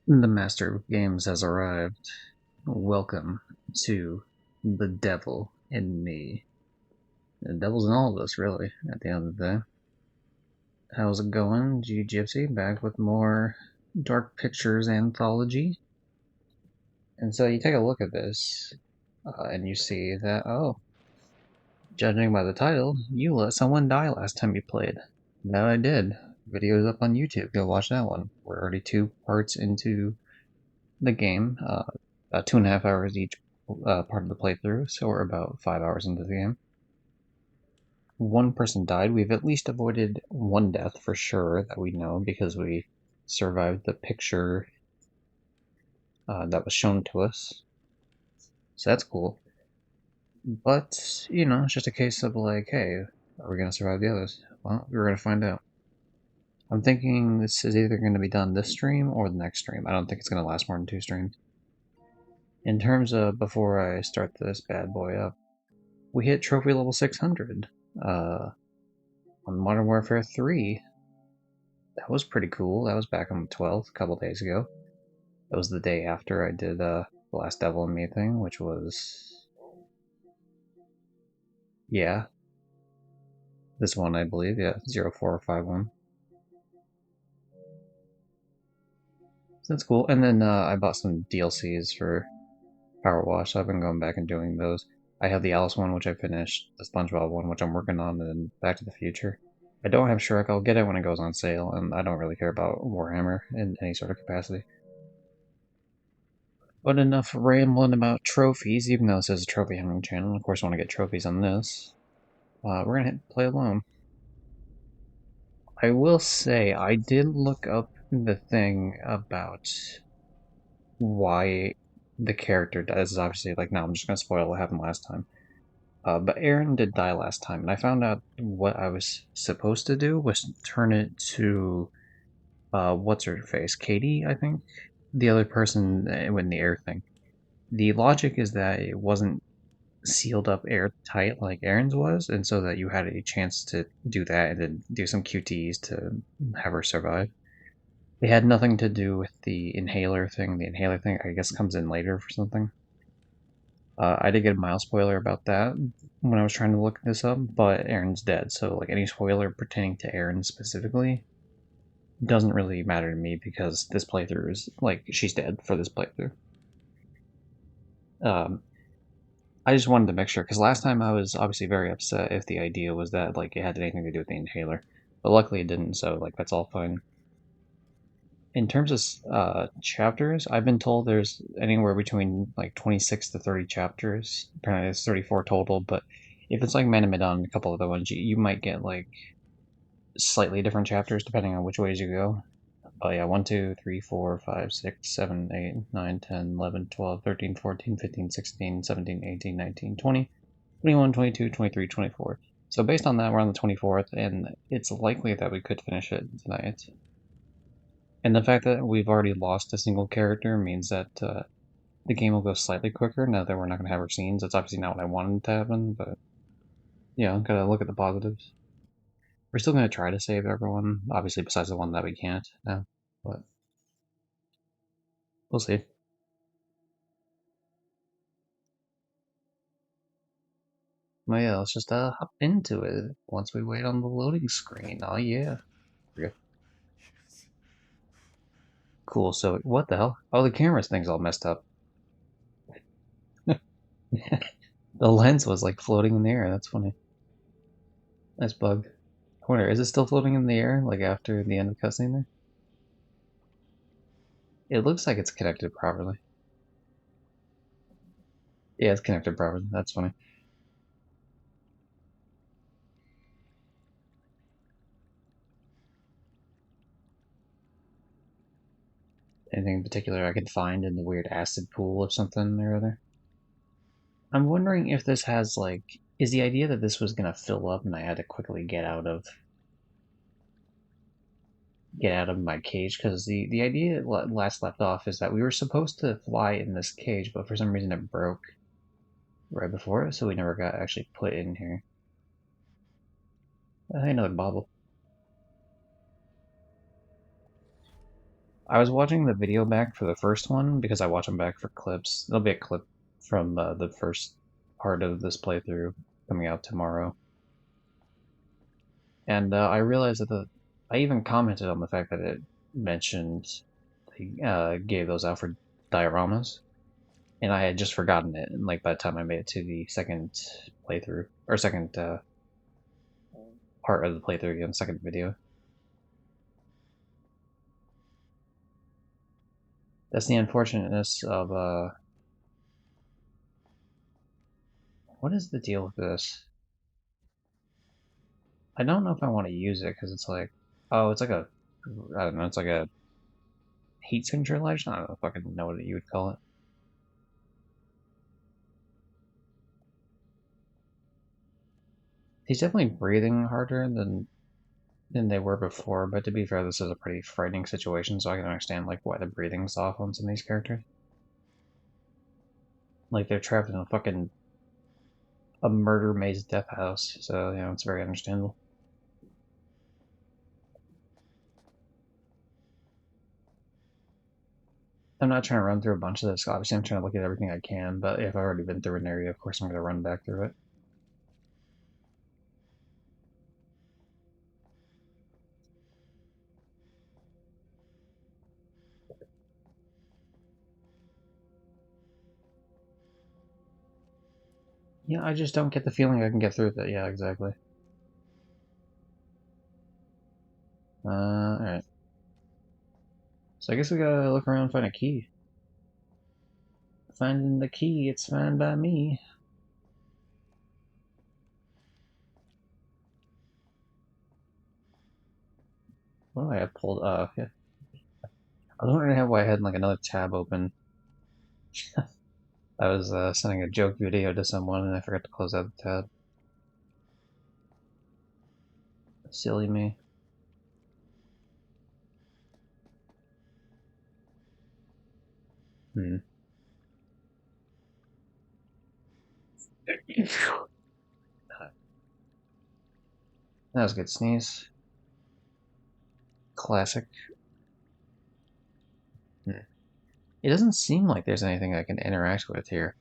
The Master of Games has arrived. Welcome to the devil in me. The devil's in all of us, really, at the end of the day. How's it going, G Gypsy? Back with more Dark Pictures Anthology. And so you take a look at this, and you see that, oh, judging by the title, you let someone die last time you played. That I did. Video's up on YouTube. Go watch that one. We're already 2 parts into the game, about 2.5 hours each part of the playthrough, so we're about 5 hours into the game. One person died. We've at least avoided one death for sure that we know because we survived the picture that was shown to us. So that's cool. But, it's just a case of like, hey, are we going to survive the others? Well, we're going to find out. I'm thinking this is either going to be done this stream or the next stream. I don't think it's going to last more than 2 streams. In terms of before I start this bad boy up, we hit trophy level 600 on Modern Warfare 3. That was pretty cool. That was back on the 12th, a couple days ago. That was the day after I did the last Devil in Me thing, which was... yeah. This one, I believe. Yeah, 0451. So that's cool. And then I bought some DLCs for Power Wash, so I've been going back and doing those. I have the Alice one, which I finished, the SpongeBob one, which I'm working on, and then Back to the Future. I don't have Shrek. I'll get it when it goes on sale, and I don't really care about Warhammer in any sort of capacity. But enough rambling about trophies, even though this is a trophy hunting channel. Of course, I want to get trophies on this. We're going to play alone. I will say, I did look up the thing about why the character dies. Obviously, like, now I'm just going to spoil what happened last time. But Aaron did die last time, and I found out what I was supposed to do was turn it to, what's her face? Katie, I think? The other person in the air thing. The logic is that it wasn't sealed up airtight like Aaron's was, and so that you had a chance to do that and then do some QTs to have her survive. It had nothing to do with the inhaler thing. The inhaler thing, I guess, comes in later for something. I did get a mild spoiler about that when I was trying to look this up, but Aaron's dead, so like any spoiler pertaining to Aaron specifically doesn't really matter to me because this playthrough is like she's dead for this playthrough. Um, I just wanted to make sure because last time I was obviously very upset if the idea was that like it had anything to do with the inhaler, but luckily it didn't. So like that's all fine. In terms of chapters, I've been told there's anywhere between like 26 to 30 chapters. Apparently it's 34 total, but if it's like Man and Medan and a couple other ones, you might get like slightly different chapters depending on which ways you go. Oh yeah, 1, 2, 3, 4, 5, 6, 7, 8, 9, 10, 11, 12, 13, 14, 15, 16, 17, 18, 19, 20, 21, 22, 23, 24. So based on that, we're on the 24th, and it's likely that we could finish it tonight. And the fact that we've already lost a single character means that the game will go slightly quicker now that we're not going to have our scenes. That's obviously not what I wanted to happen, but yeah, gotta look at the positives. We're still going to try to save everyone, obviously besides the one that we can't now, but we'll see. Well, yeah, let's just hop into it once we wait on the loading screen. Oh yeah. Cool, so what the hell? Oh, the camera thing's all messed up. The lens was like floating in the air. That's funny. Nice bug. I wonder, is it still floating in the air, like after the end of cutscene there? It looks like it's connected properly. Yeah, it's connected properly. That's funny. Anything in particular I could find in the weird acid pool or something or other? I'm wondering if this has like, is the idea that this was gonna fill up and I had to quickly get out of my cage, because the idea last left off is that we were supposed to fly in this cage, but for some reason it broke right before it, so we never got actually put in here. Hey, another bobble. I was watching the video back for the first one because I watch them back for clips. There'll be a clip from the first part of this playthrough coming out tomorrow. And I realized that I even commented on the fact that it mentioned they gave those out for dioramas, and I had just forgotten it. And like by the time I made it to the second playthrough or second part of the playthrough again, second video. That's the unfortunateness of what is the deal with this? I don't know if I want to use it because it's like, oh, it's like a, I don't know, it's like a heat signature I don't know if I can know what you would call it. He's definitely breathing harder than they were before, but to be fair, this is a pretty frightening situation, so I can understand like why the breathing's off on some of these characters. Like they're trapped in a murder maze death house, so it's very understandable. I'm not trying to run through a bunch of this. Obviously, I'm trying to look at everything I can, but if I've already been through an area, of course I'm going to run back through it. Yeah, I just don't get the feeling I can get through that. Yeah, exactly. Alright. So I guess we gotta look around and find a key. Finding the key, it's fine by me. What do I have pulled? Yeah. I was wondering why I had like another tab open. I was sending a joke video to someone and I forgot to close out the tab. Silly me. Hmm. That was a good sneeze. Classic. Hmm. It doesn't seem like there's anything I can interact with here.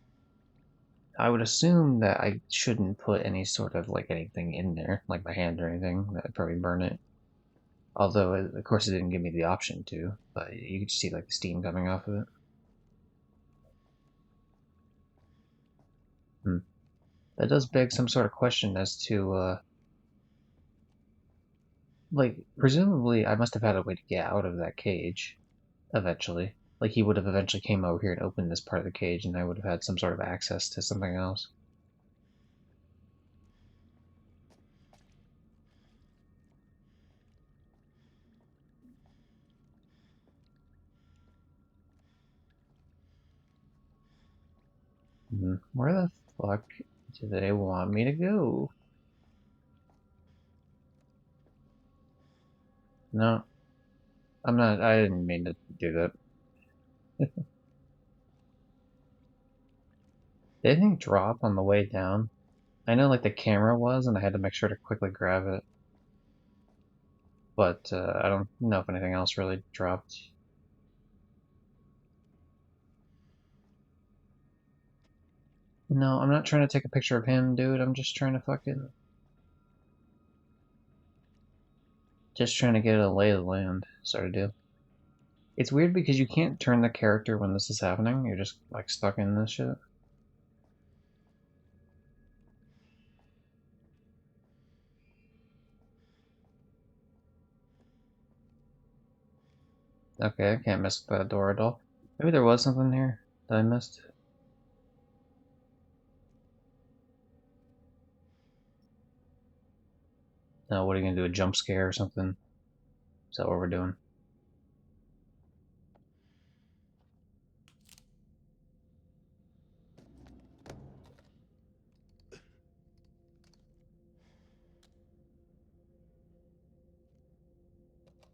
I would assume that I shouldn't put any sort of like anything in there, like my hand or anything. That would probably burn it. Although, of course, it didn't give me the option to, but you could see like the steam coming off of it. Hmm. That does beg some sort of question as to, like, presumably I must have had a way to get out of that cage eventually. Like, he would have eventually came over here and opened this part of the cage, and I would have had some sort of access to something else. Where the fuck do they want me to go? No, I'm not. I didn't mean to do that. Did anything drop on the way down? I know, like, the camera was, and I had to make sure to quickly grab it, but I don't know if anything else really dropped. No, I'm not trying to take a picture of him, dude. I'm just trying to fucking. Just trying to get a lay of the land, sort of deal. It's weird because you can't turn the character when this is happening. You're just, like, stuck in this shit. Okay, I can't miss that door at all. Maybe there was something here that I missed. No, what are you gonna do? A jump scare or something? Is that what we're doing?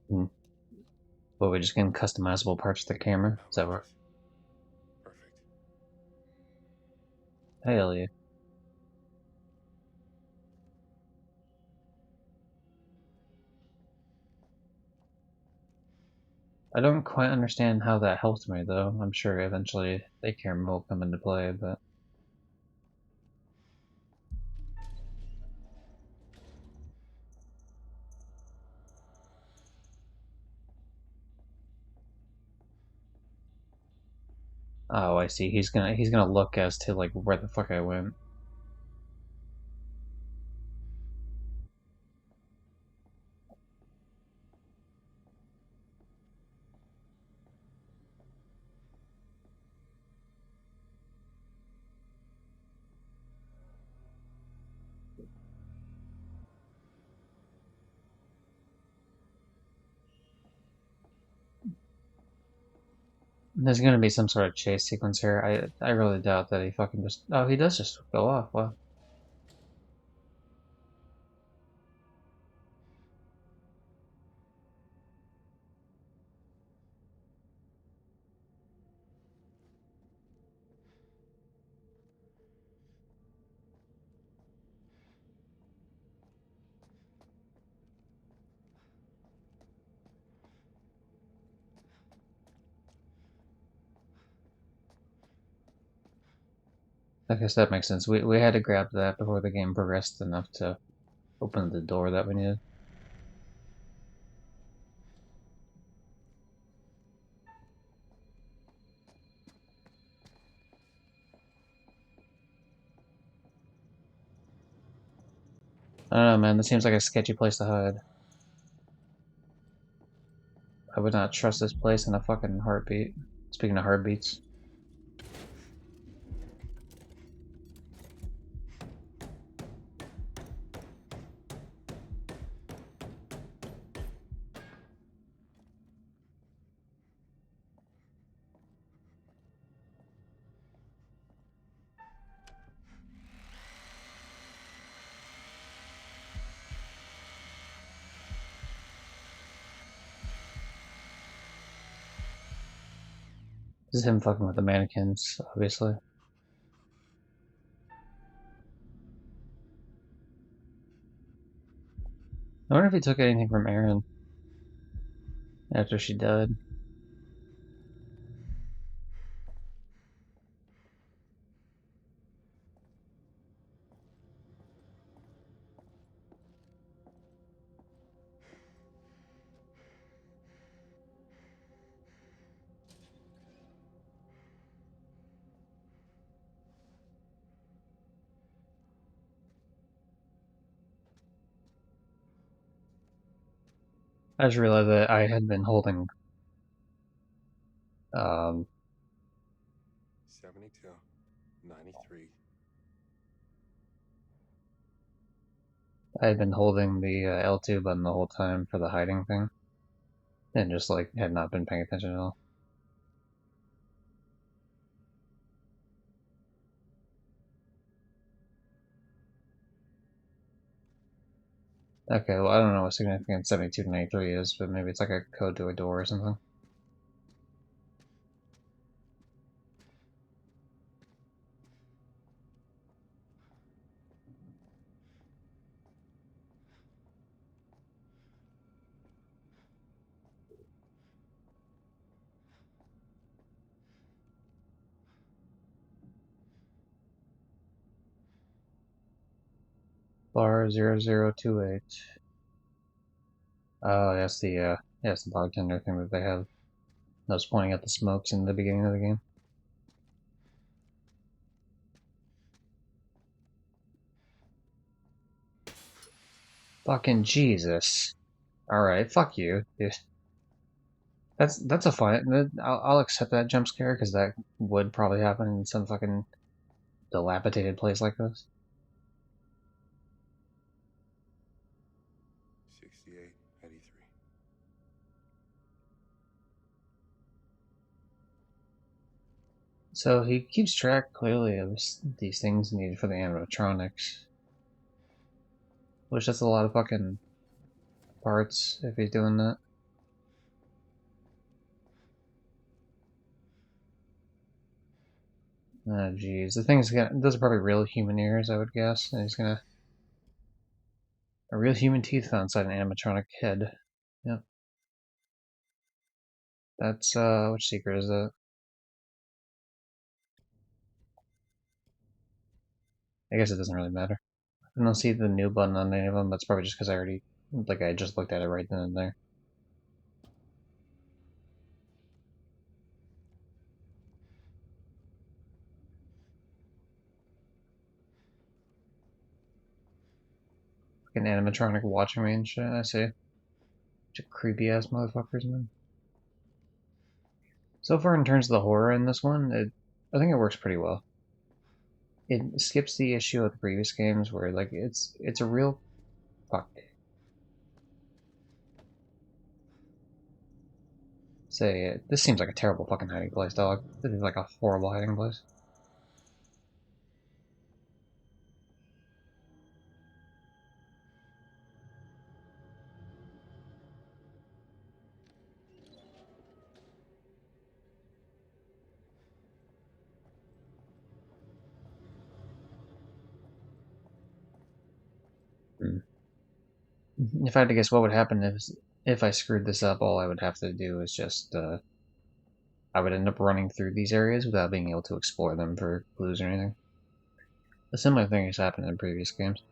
Hmm. But we're just getting customizable parts of the camera? Is that what? Perfect. Hell yeah. I don't quite understand how that helped me, though. I'm sure eventually the camera will come into play, but... Oh, I see. He's gonna look as to, like, where the fuck I went. There's gonna be some sort of chase sequence here. I really doubt that he fucking just... Oh, he does just go off. Wow. I guess that makes sense. We had to grab that before the game progressed enough to open the door that we needed. I don't know, man. This seems like a sketchy place to hide. I would not trust this place in a fucking heartbeat. Speaking of heartbeats. This is him fucking with the mannequins, obviously. I wonder if he took anything from Erin after she died. I just realized that I had been holding, um, 72, 93. I had been holding the L2 button the whole time for the hiding thing, and just like had not been paying attention at all. Okay, well I don't know what significant 72 to 93 is, but maybe it's like a code to a door or something. Bar 0028. Oh, that's the bartender thing that they have. That was pointing at the smokes in the beginning of the game. Fucking Jesus. Alright, fuck you. That's a fine. I'll accept that jump scare because that would probably happen in some fucking dilapidated place like this. 68, 83. So he keeps track clearly of these things needed for the animatronics, which that's a lot of fucking parts if he's doing that. Oh jeez, the thing's gonna. Those are probably real human ears, I would guess, and he's gonna a real human teeth found inside an animatronic head. Yep. That's, which secret is that? I guess it doesn't really matter. I don't see the new button on any of them. That's probably just because I just looked at it right then and there. Like an animatronic watching me and shit, I see. Bunch of creepy ass motherfuckers, man. So far, in terms of the horror in this one, I think it works pretty well. It skips the issue of the previous games where like it's a real fuck. Say this seems like a terrible fucking hiding place, dog. This is like a horrible hiding place. Hmm. If I had to guess, what would happen if I screwed this up? All I would have to do is just I would end up running through these areas without being able to explore them for clues or anything. A similar thing has happened in previous games.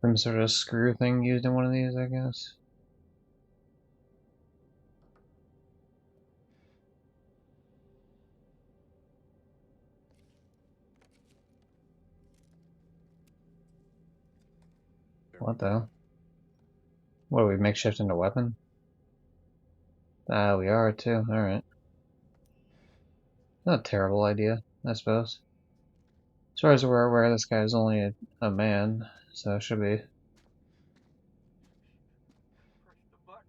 Some sort of screw thing used in one of these, I guess. There we What the go. hell? What do we makeshift into a weapon? Ah, we are too. Alright. Not a terrible idea, I suppose. As far as we're aware, this guy is only a man, so it should be. Press the button.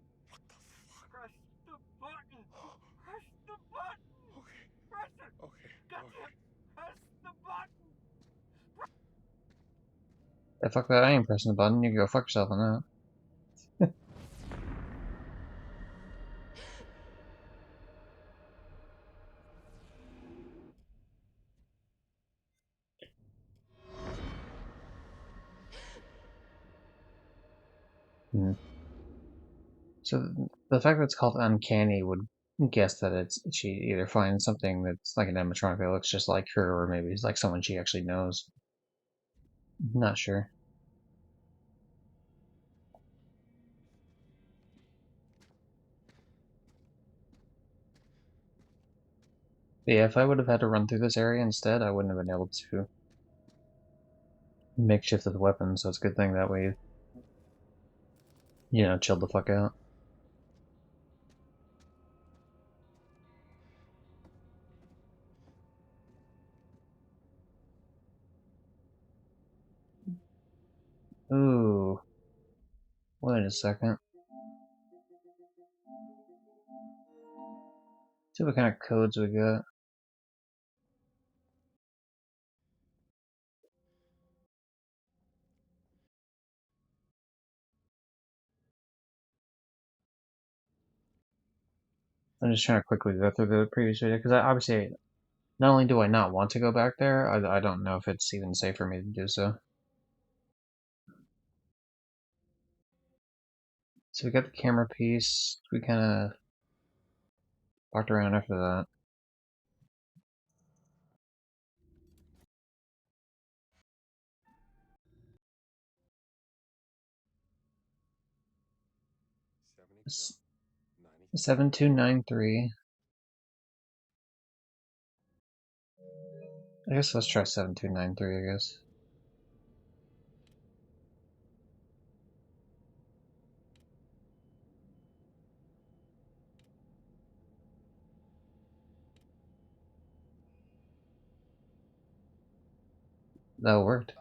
Press the button. Press the button. Okay. Press it. Okay. Goddamn. Okay. Press the button. Yeah, fuck that, I ain't pressing the button. You can go fuck yourself on that. Hmm. So the fact that it's called uncanny would guess that she either finds something that's like an animatronic that looks just like her, or maybe it's like someone she actually knows. Not sure. But yeah, if I would have had to run through this area instead, I wouldn't have been able to makeshift the weapon. So it's a good thing that we, chilled the fuck out. Ooh, wait a second. See what kind of codes we got. I'm just trying to quickly go through the previous video because obviously not only do I not want to go back there, I don't know if it's even safe for me to do so. So we got the camera piece. We kind of walked around after that. 70. No. 93. 7293. I guess let's try 7293, I guess. That worked.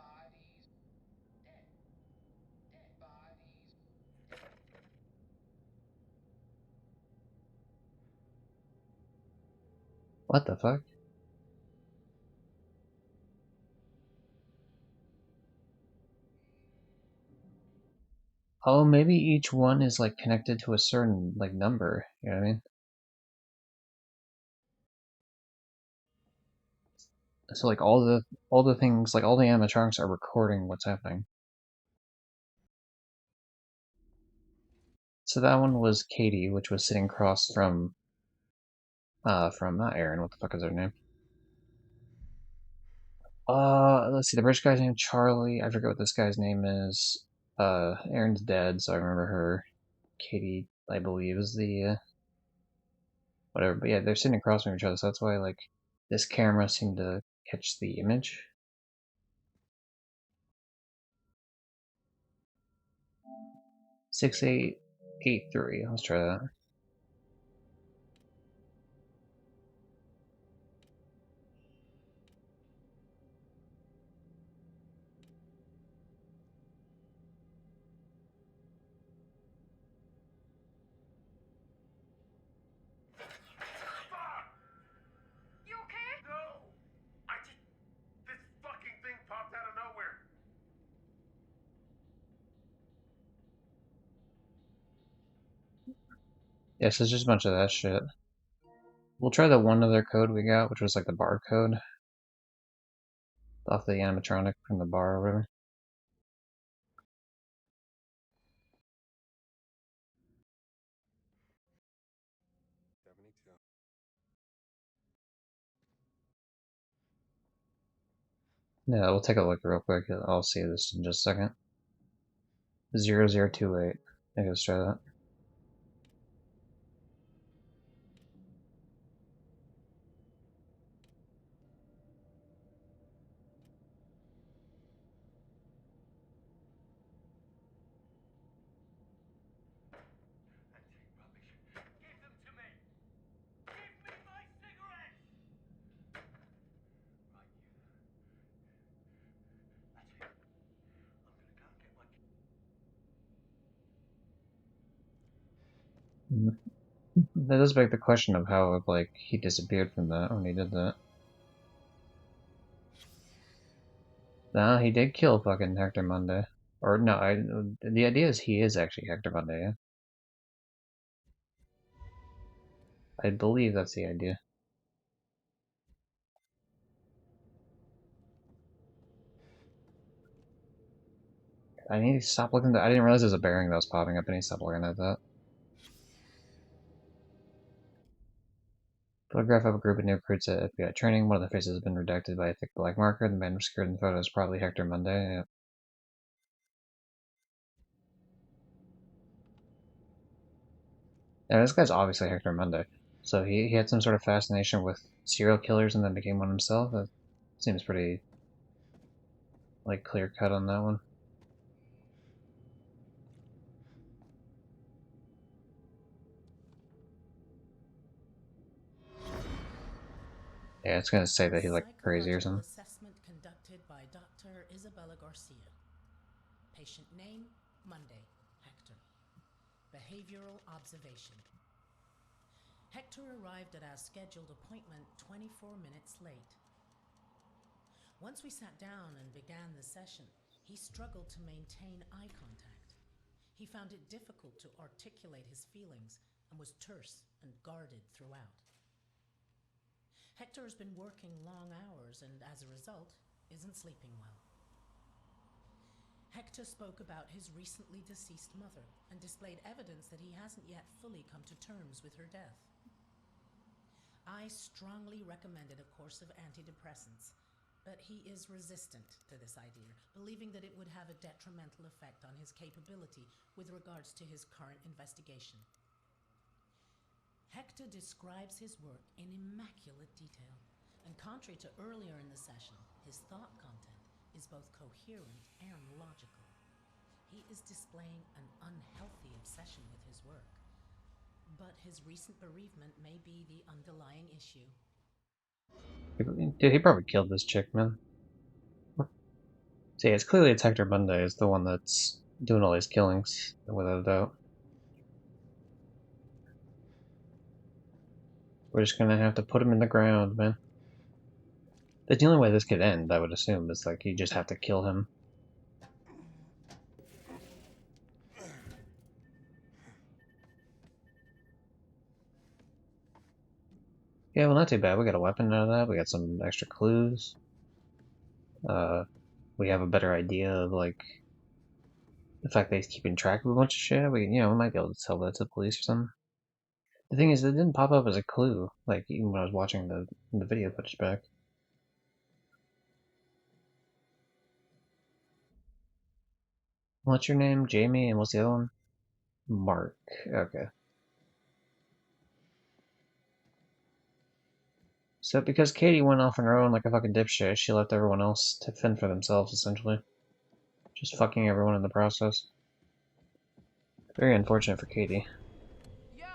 What the fuck? Oh, maybe each one is like connected to a certain like number. You know what I mean? So like all the things like all the animatronics are recording what's happening. So that one was Katie, which was sitting across from not Aaron. What the fuck is her name? Let's see. The British guy's name Charlie. I forget what this guy's name is. Aaron's dead, so I remember her. Katie, I believe, is the whatever. But yeah, they're sitting across from each other, so that's why like this camera seemed to catch the image. 6883. Let's try that. You okay? No! This fucking thing popped out of nowhere! Yes, it's just a bunch of that shit. We'll try the one other code we got, which was like the bar code off the animatronic from the bar or whatever. Yeah, we'll take a look real quick. I'll see this in just a second. 0028. Maybe let's try that. Give them to me! Give me my cigarettes! Right, you. That's it. I'm gonna go and get my... That does beg the question of how like he disappeared from that when he did that. Nah, he did kill fucking Hector Monday. Or no, the idea is he is actually Hector Monday, yeah? I believe that's the idea. I need to stop looking at I didn't realize there was a bearing that was popping up. I need to stop looking at that. Photograph of a group of new recruits at FBI training. One of the faces has been redacted by a thick black marker. The man obscured in the photo is probably Hector Monday. Yeah. Yeah, this guy's obviously Hector Monday. So he had some sort of fascination with serial killers and then became one himself. That seems pretty like clear cut on that one. Yeah, it's gonna say that he's like crazy or Psychological something. assessment conducted by Dr. Isabella Garcia. Patient name, Monday, Hector. Behavioral observation. Hector arrived at our scheduled appointment 24 minutes late. Once we sat down and began the session, he struggled to maintain eye contact. He found it difficult to articulate his feelings and was terse and guarded throughout. Hector has been working long hours and, as a result, isn't sleeping well. Hector spoke about his recently deceased mother and displayed evidence that he hasn't yet fully come to terms with her death. I strongly recommended a course of antidepressants, but he is resistant to this idea, believing that it would have a detrimental effect on his capability with regards to his current investigation. Hector describes his work in immaculate detail, and contrary to earlier in the session, his thought content is both coherent and logical. He is displaying an unhealthy obsession with his work, but his recent bereavement may be the underlying issue. Dude, he probably killed this chick, man. So yeah, it's clearly it's Hector Monday is the one that's doing all these killings, without a doubt. We're just gonna have to put him in the ground, man. That's the only way this could end, I would assume, is like you just have to kill him. Yeah, well, not too bad. We got a weapon out of that. We got some extra clues. We have a better idea of like the fact that he's keeping track of a bunch of shit. We might be able to tell that to the police or something. The thing is, it didn't pop up as a clue, like even when I was watching the video footage back. What's your name? Jamie, and what's the other one? Mark. Okay. So because Katie went off on her own like a fucking dipshit, she left everyone else to fend for themselves, essentially. Just fucking everyone in the process. Very unfortunate for Katie. Yo,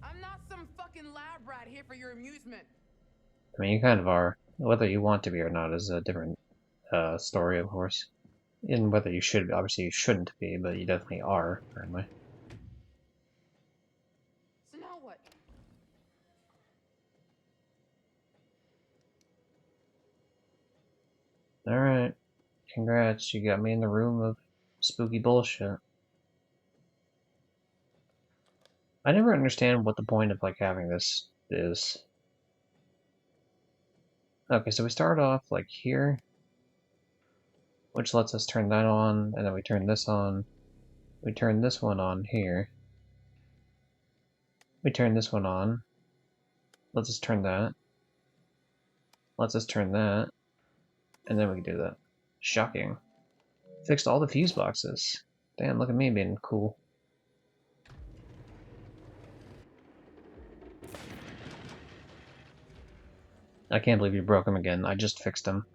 I'm not some fucking lab rat here for your amusement. I mean, you kind of are. Whether you want to be or not is a different story, of course. And whether you should, obviously you shouldn't be, but you definitely are, apparently. So now what? Alright. Congrats, you got me in the room of spooky bullshit. I never understand what the point of, like, having this is. Okay, so we start off, like, here, which lets us turn that on, and then we turn this on. We turn this one on here. We turn this one on. Let's us turn that. Let's us turn that. And then we can do that. Shocking. Fixed all the fuse boxes. Damn, look at me being cool. I can't believe you broke him again. I just fixed him.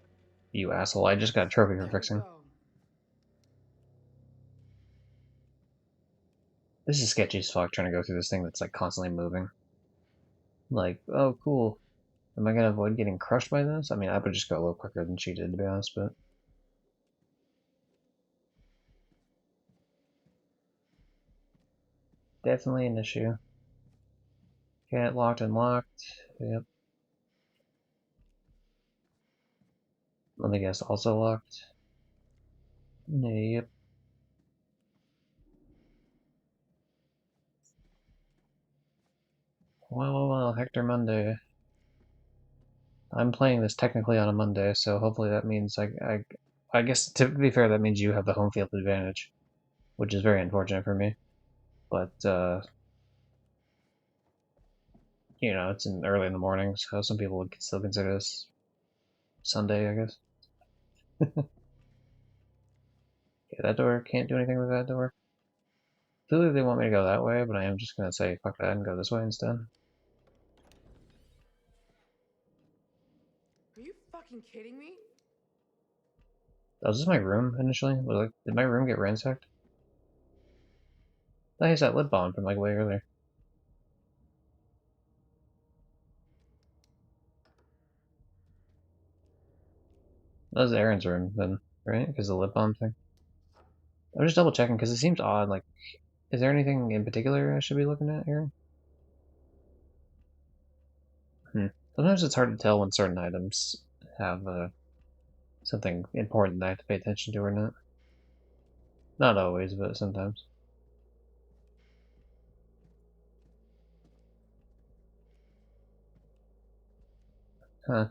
You asshole. I just got a trophy for fixing. This is sketchy as fuck, trying to go through this thing that's like constantly moving. Like, oh cool. Am I gonna avoid getting crushed by this? I mean, I would just go a little quicker than she did, to be honest, but... Definitely an issue. Cat locked and locked. Yep. Let me guess, also locked. Yep. Well, Hector Monday. I'm playing this technically on a Monday, so hopefully that means I guess to be fair, that means you have the home field advantage, which is very unfortunate for me. But it's early in the morning, so some people would still consider this Sunday, I guess. Okay, that door can't do anything with that door. Clearly they want me to go that way, but I am just gonna say fuck that and go this way instead. Are you fucking kidding me? Oh, was this my room initially? Did my room get ransacked? I used that lip balm from like way earlier. That was Aaron's room then, right? Because the lip balm thing. I'm just double checking because it seems odd. Like, is there anything in particular I should be looking at here? Sometimes it's hard to tell when certain items have something important that I have to pay attention to or not. Not always, but sometimes. Huh.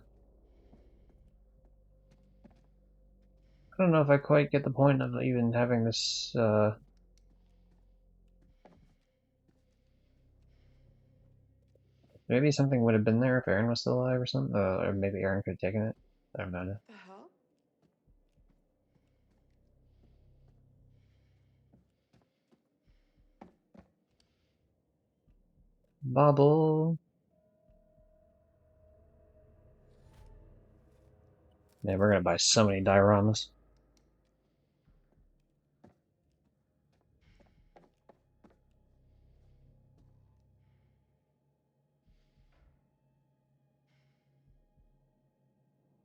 I don't know if I quite get the point of even having this, maybe something would have been there if Aaron was still alive or something, or maybe Aaron could have taken it. I don't know. The hell? Bobble! Man, we're gonna buy so many dioramas.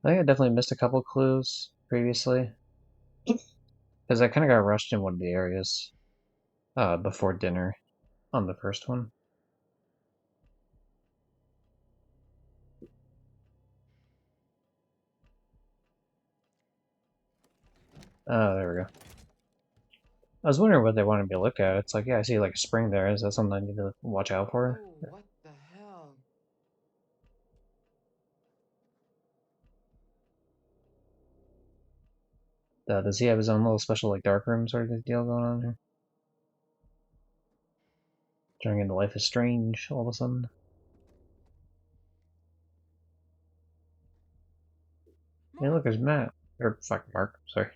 I think I definitely missed a couple clues previously. Because I kind of got rushed in one of the areas before dinner on the first one. Oh, there we go. I was wondering what they wanted me to look at. It's like, yeah, I see like a spring there. Is that something I need to watch out for? Oh, what the hell? Does he have his own little special like dark room sort of deal going on here? Turning into Life is Strange all of a sudden. Hey, look, there's Matt. Or fuck, Mark. Sorry.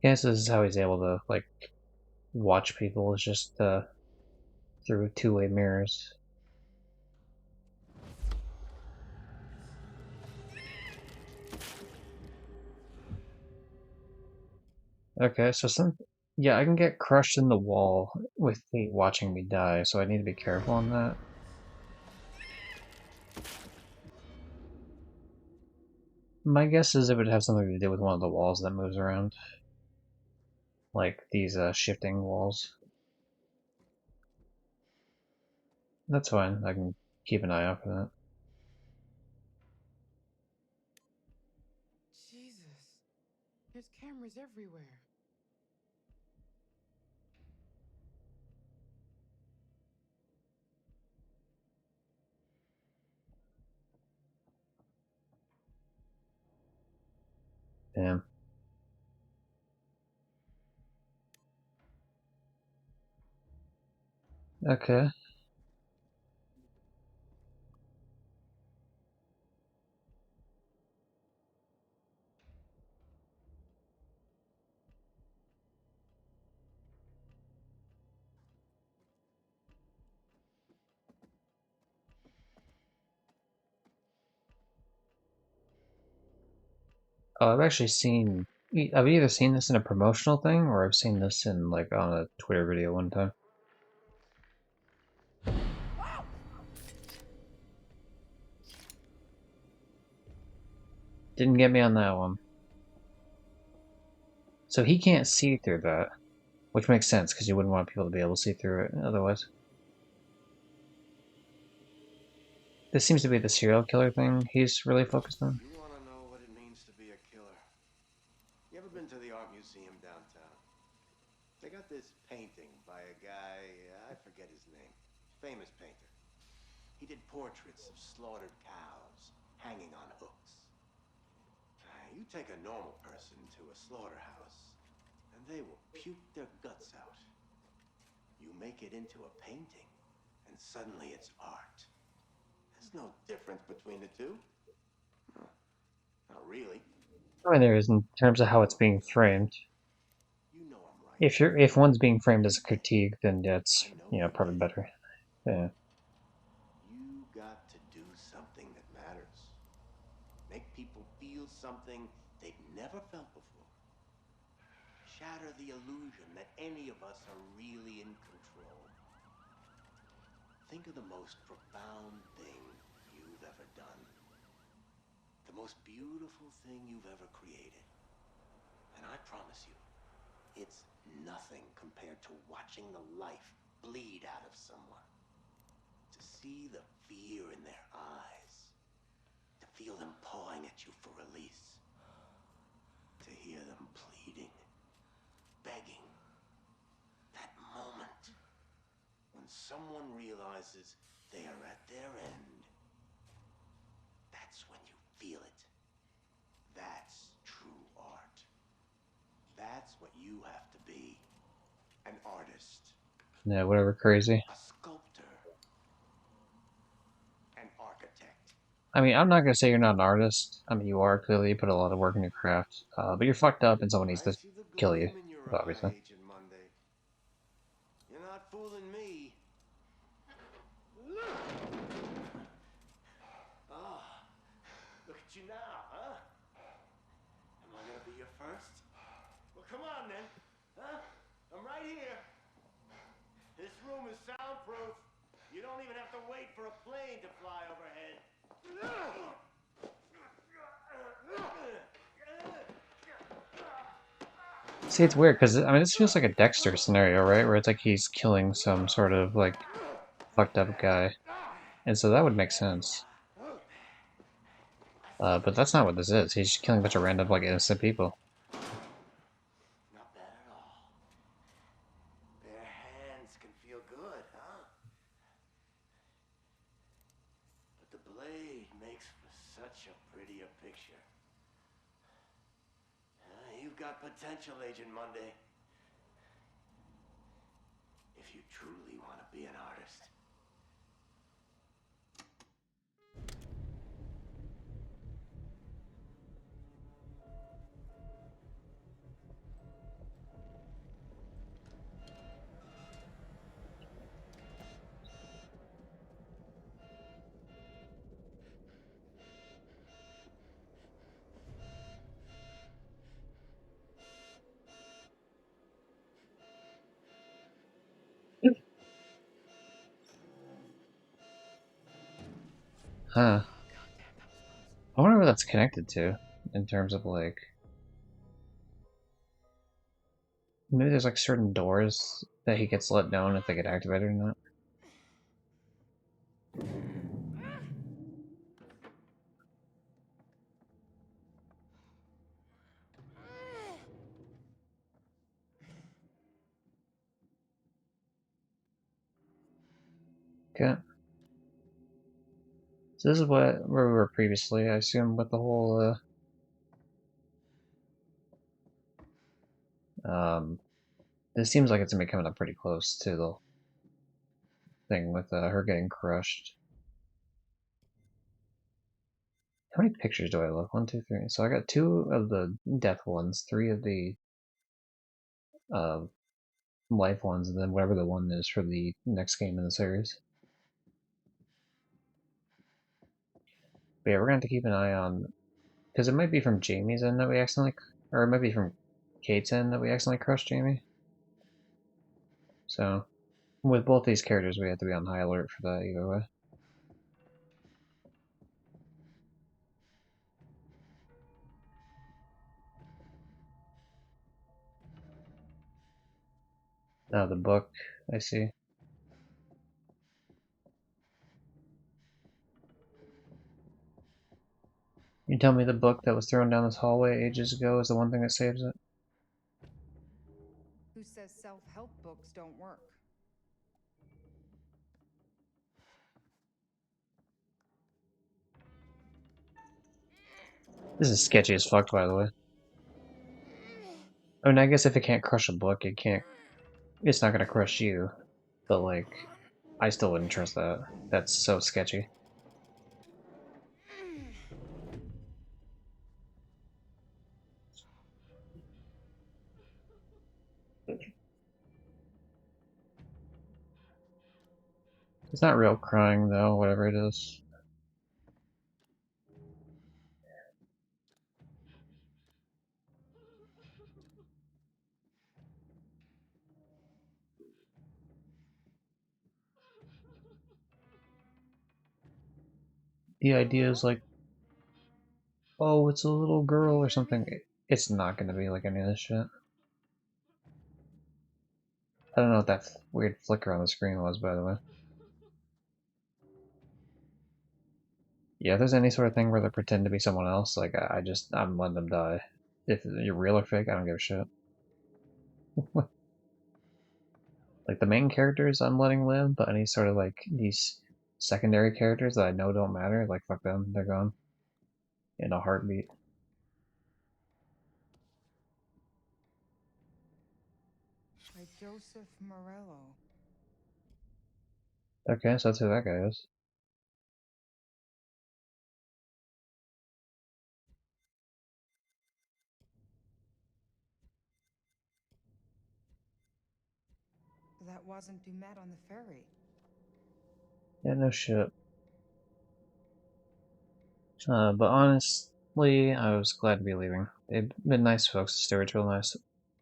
I guess this is how he's able to like watch people. Is just through two-way mirrors. Okay, so yeah, I can get crushed in the wall with Fate watching me die, so I need to be careful on that. My guess is it would have something to do with one of the walls that moves around, like these shifting walls. That's fine. I can keep an eye out for that. Jesus. There's cameras everywhere. Damn. Okay. Oh, I've actually seen. I've either seen this in a promotional thing or I've seen this in like on a Twitter video one time. Didn't get me on that one. So he can't see through that, which makes sense because you wouldn't want people to be able to see through it otherwise. This seems to be the serial killer thing he's really focused on. You want to know what it means to be a killer? You ever been to the art museum downtown? They got this painting by a guy, I forget his name. Famous painter. He did portraits of slaughtered cows hanging on hooks. You take a normal person to a slaughterhouse, and they will puke their guts out. You make it into a painting, and suddenly it's art. There's no difference between the two. No, not really. I mean, there is in terms of how it's being framed. You know I'm right. If one's being framed as a critique, then that's I know you probably did. better. Yeah. You got to do something that matters. Make people feel something they've never felt before. Shatter the illusion that any of us are really in control. Think of the most profound thing you've ever done. The most beautiful thing you've ever created. And I promise you, it's nothing compared to watching the life bleed out of someone. To see the fear in their eyes. To feel them pawing at you for release. To hear them pleading, begging. That moment when someone realizes they are at their end. That's when you feel it. That's true art. That's what you have to be. An artist. Yeah, whatever, crazy. A sculptor. An architect. I mean, I'm not gonna say you're not an artist. I mean, you are clearly. You put a lot of work in your craft, but you're fucked up, and someone needs I to see the kill you, gleam in your obviously. eye, Agent Monday. You're not fooling me. Ah, look at you now, huh? soundproof. You don't even have to wait for a plane to fly overhead. See, it's weird because I mean, this feels like a Dexter scenario, right? Where it's like he's killing some sort of like fucked up guy, and so that would make sense. But that's not what this is. He's just killing a bunch of random like innocent people. Not bad at all. Bare hands can feel good, huh? But the blade makes for such a prettier picture. You've got potential, Agent Monday. If you truly want to be an artist. Huh. I wonder what that's connected to in terms of like maybe there's like certain doors that he gets let down if they get activated or not. Okay. So this is where we were previously, I assume, with the whole this seems like it's gonna be coming up pretty close to the thing with her getting crushed. How many pictures do I look? One, two, three. So I got two of the death ones, three of the uh, life ones, and then whatever the one is for the next game in the series. But yeah, we're gonna have to keep an eye on because it might be from Jamie's end that we accidentally, or it might be from Kate's end that we accidentally crushed Jamie. So with both these characters, we have to be on high alert for that either way. Now the book, I see. You tell me the book that was thrown down this hallway ages ago is the one thing that saves it? Who says self-help books don't work? This is sketchy as fuck, by the way. I mean, I guess if it can't crush a book, it can't. It's not gonna crush you. But like, I still wouldn't trust that. That's so sketchy. It's not real crying though, whatever it is. The idea is like, oh, it's a little girl or something. It's not gonna be like any of this shit. I don't know what that weird flicker on the screen was, by the way. Yeah, if there's any sort of thing where they pretend to be someone else, like I'm letting them die. If you're real or fake, I don't give a shit. Like the main characters, I'm letting live, but any sort of like these secondary characters that I know don't matter, like fuck them, they're gone in a heartbeat. By Joseph Morello. Okay, so that's who that guy is. That wasn't Dumet on the ferry. Yeah, no shit. But honestly, I was glad to be leaving. They've been nice folks. Stewart's real nice.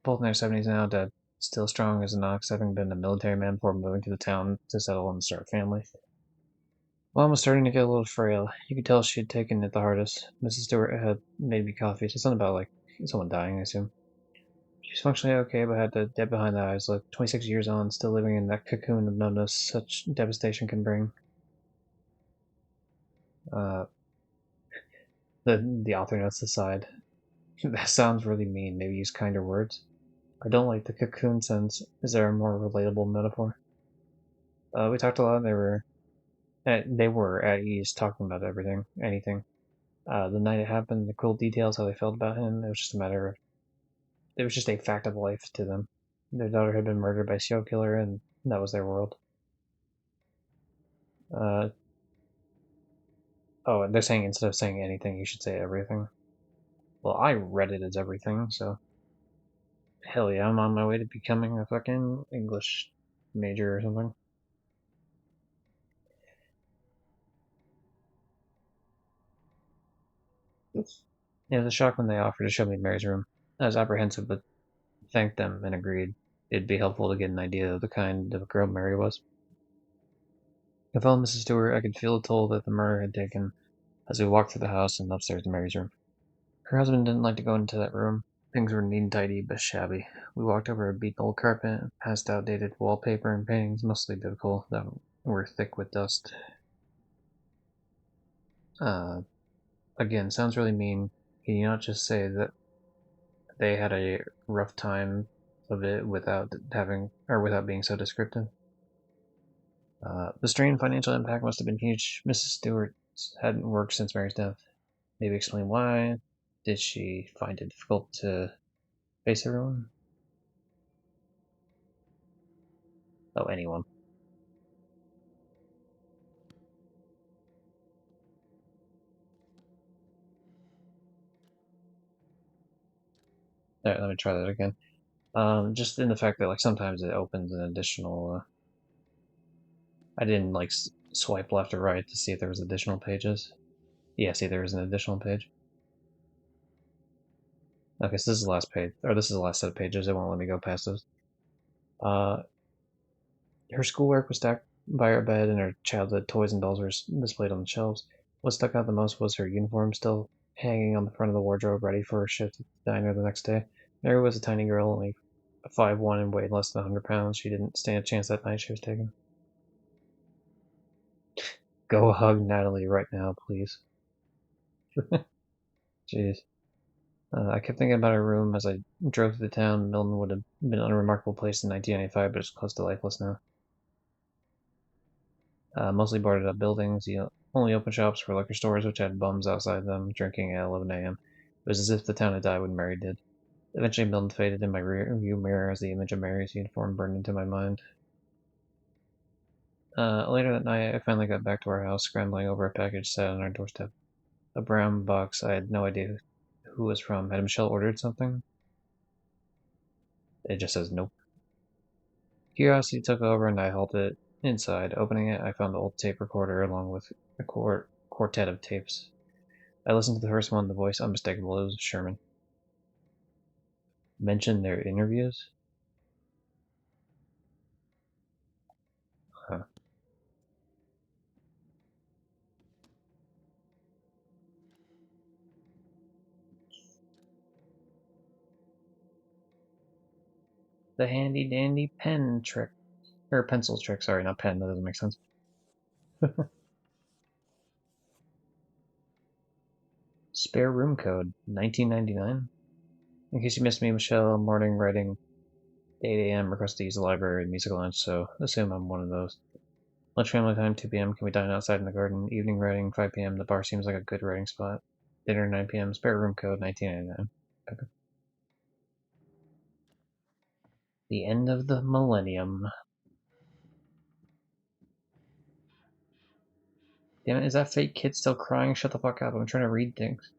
Both in their 70s now, dead. still strong as an ox, having been a military man before moving to the town to settle and start a family. Mom was starting to get a little frail. You could tell she had taken it the hardest. Mrs. Stewart had made me coffee. Said something about, like, someone dying, I assume. She's functionally okay, but had the dead behind the eyes look. 26 years on, still living in that cocoon of numbness such devastation can bring. Uh, the author notes aside. That sounds really mean. Maybe use kinder words. I don't like the cocoon sense. Is there a more relatable metaphor? We talked a lot. They were at ease talking about everything, anything. The night it happened, the cool details, how they felt about him. It was just a fact of life to them. Their daughter had been murdered by a serial killer, and that was their world. Uh, and they're saying instead of saying anything, you should say everything. Well, I read it as everything, so hell yeah, I'm on my way to becoming a fucking English major or something. It was a shock when they offered to show me Mary's room. I was apprehensive, but thanked them and agreed it'd be helpful to get an idea of the kind of girl Mary was. I followed Mrs. Stewart. I could feel the toll that the murder had taken as we walked through the house and upstairs to Mary's room. Her husband didn't like to go into that room. Things were neat and tidy, but shabby. We walked over a beaten old carpet, past outdated wallpaper and paintings, mostly biblical, that were thick with dust. Again, sounds really mean. Can you not just say that they had a rough time of it without being so descriptive? The strain and financial impact must have been huge. Mrs. Stewart hadn't worked since Mary's death. Maybe explain why. Did she find it difficult to face everyone? Oh, anyone. Alright, let me try that again. Just in the fact that, like, sometimes it opens an additional. I didn't like swipe left or right to see if there was additional pages. Yeah, see, there is an additional page. Okay, so this is the last page, or this is the last set of pages. It won't let me go past those. Uh, her schoolwork was stacked by her bed, and her childhood toys and dolls were displayed on the shelves. What stuck out the most was her uniform, still hanging on the front of the wardrobe, ready for her shift at the diner the next day. Mary was a tiny girl, only 5'1" and weighed less than 100 pounds. She didn't stand a chance that night she was taken. Go hug Natalie right now, please. Jeez. I kept thinking about her room as I drove through the town. Milton would have been a remarkable place in 1995, but it's close to lifeless now. Mostly boarded up buildings. The only open shops were liquor stores, which had bums outside them, drinking at 11 a.m. It was as if the town had died when Mary did. Eventually, Milton faded in my rearview mirror as the image of Mary's uniform burned into my mind. Later that night, I finally got back to our house, scrambling over a package sat on our doorstep. A brown box I had no idea who it was from. Had Michelle ordered something? It just says nope. Curiosity took over and I halted inside. Opening it, I found the old tape recorder along with a quartet of tapes. I listened to the first one, the voice unmistakable. It was Sherman. Mentioned their interviews? Huh. The handy dandy pen trick. Or pencil trick, sorry, not pen, that doesn't make sense. Spare room code, 1999? In case you missed me, Michelle, morning writing, 8 a.m. request to use the library and music lunch, so assume I'm one of those. Lunch family time, 2 p.m. Can we dine outside in the garden? Evening writing, 5 p.m. The bar seems like a good writing spot. Dinner, 9 p.m. Spare room code, 1999. Okay. The end of the millennium. Damn it, is that fake kid still crying? Shut the fuck up, I'm trying to read things.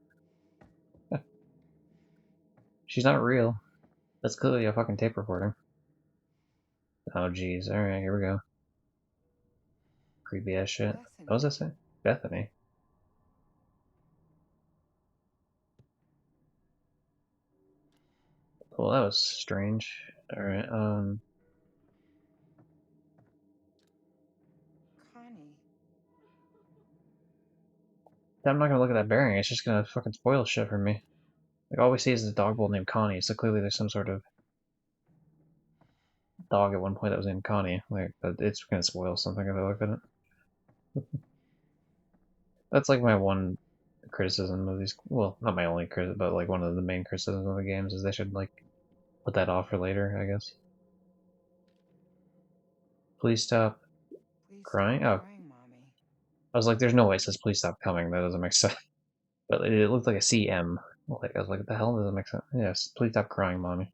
She's not real. That's clearly a fucking tape recording. Oh jeez, alright, here we go. Creepy ass shit. Bethany. What was that say? Bethany. Well, that was strange. Alright, Connie. I'm not gonna look at that bearing, it's just gonna fucking spoil shit for me. Like, all we see is this dog bull named Connie, so clearly there's some sort of dog at one point that was named Connie. Like, but it's gonna spoil something if I look at it. That's like my one criticism of these. Well, not my only criticism, but like one of the main criticisms of the games is they should like put that off for later, I guess. Please stop Please crying. stop Oh, crying, Mommy. I was like, there's no way it says please stop coming. That doesn't make sense. But it looked like a CM. Like I was like, what the hell doesn't make sense? Yes, please stop crying, mommy.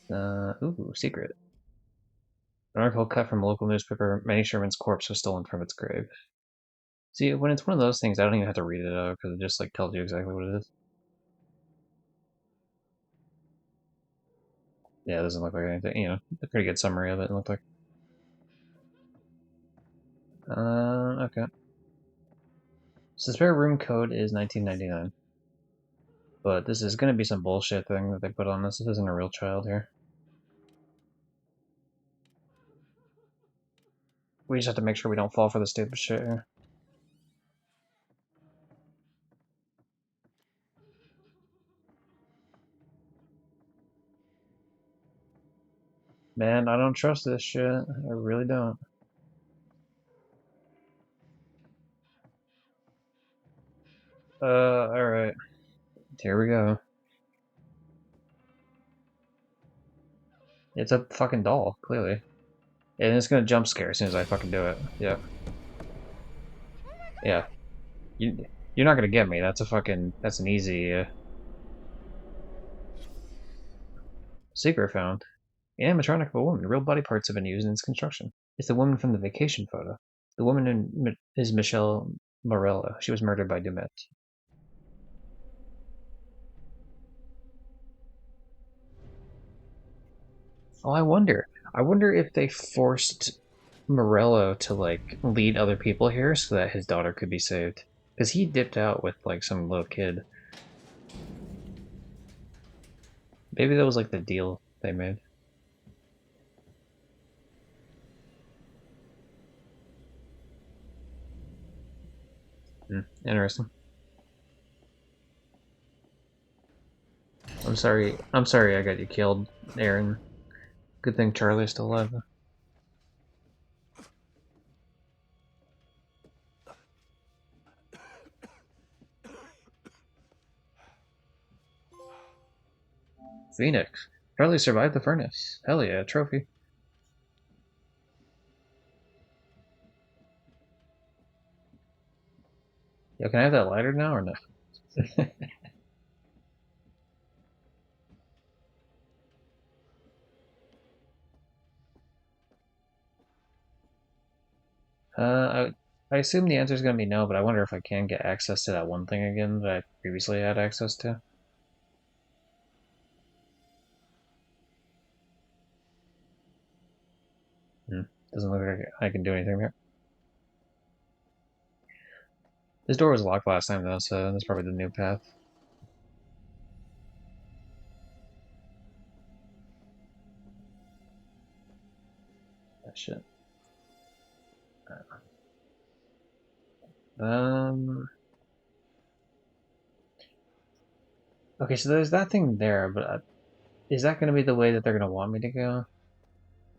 Ooh, secret. An article cut from a local newspaper. Manny Sherman's corpse was stolen from its grave. See, when it's one of those things, I don't even have to read it out because it just like tells you exactly what it is. Yeah, it doesn't look like anything. You know, a pretty good summary of it. It looked like. Okay. So the spare room code is 1999, but this is gonna be some bullshit thing that they put on this. This isn't a real child here. We just have to make sure we don't fall for the stupid shit here. Man, I don't trust this shit. I really don't. Alright. Here we go. It's a fucking doll, clearly. And it's gonna jump scare as soon as I fucking do it. Yeah. Yeah. You're not gonna get me. That's a fucking... That's an easy, secret found. An animatronic of a woman. Real body parts have been used in its construction. It's the woman from the vacation photo. The woman is Michelle Morello. She was murdered by Dumet. Oh, I wonder. I wonder if they forced Morello to like lead other people here so that his daughter could be saved. Because he dipped out with like some little kid. Maybe that was like the deal they made. Interesting. I'm sorry. I'm sorry I got you killed, Aaron. Good thing Charlie's still alive. Phoenix. Charlie survived the furnace. Hell yeah, trophy. Yo, can I have that lighter now or no? I assume the answer is going to be no, but I wonder if I can get access to that one thing again that I previously had access to. Doesn't look like I can do anything there. This door was locked last time though, so that's probably the new path. That shit. Okay, so there's that thing there, but is that going to be the way that they're going to want me to go?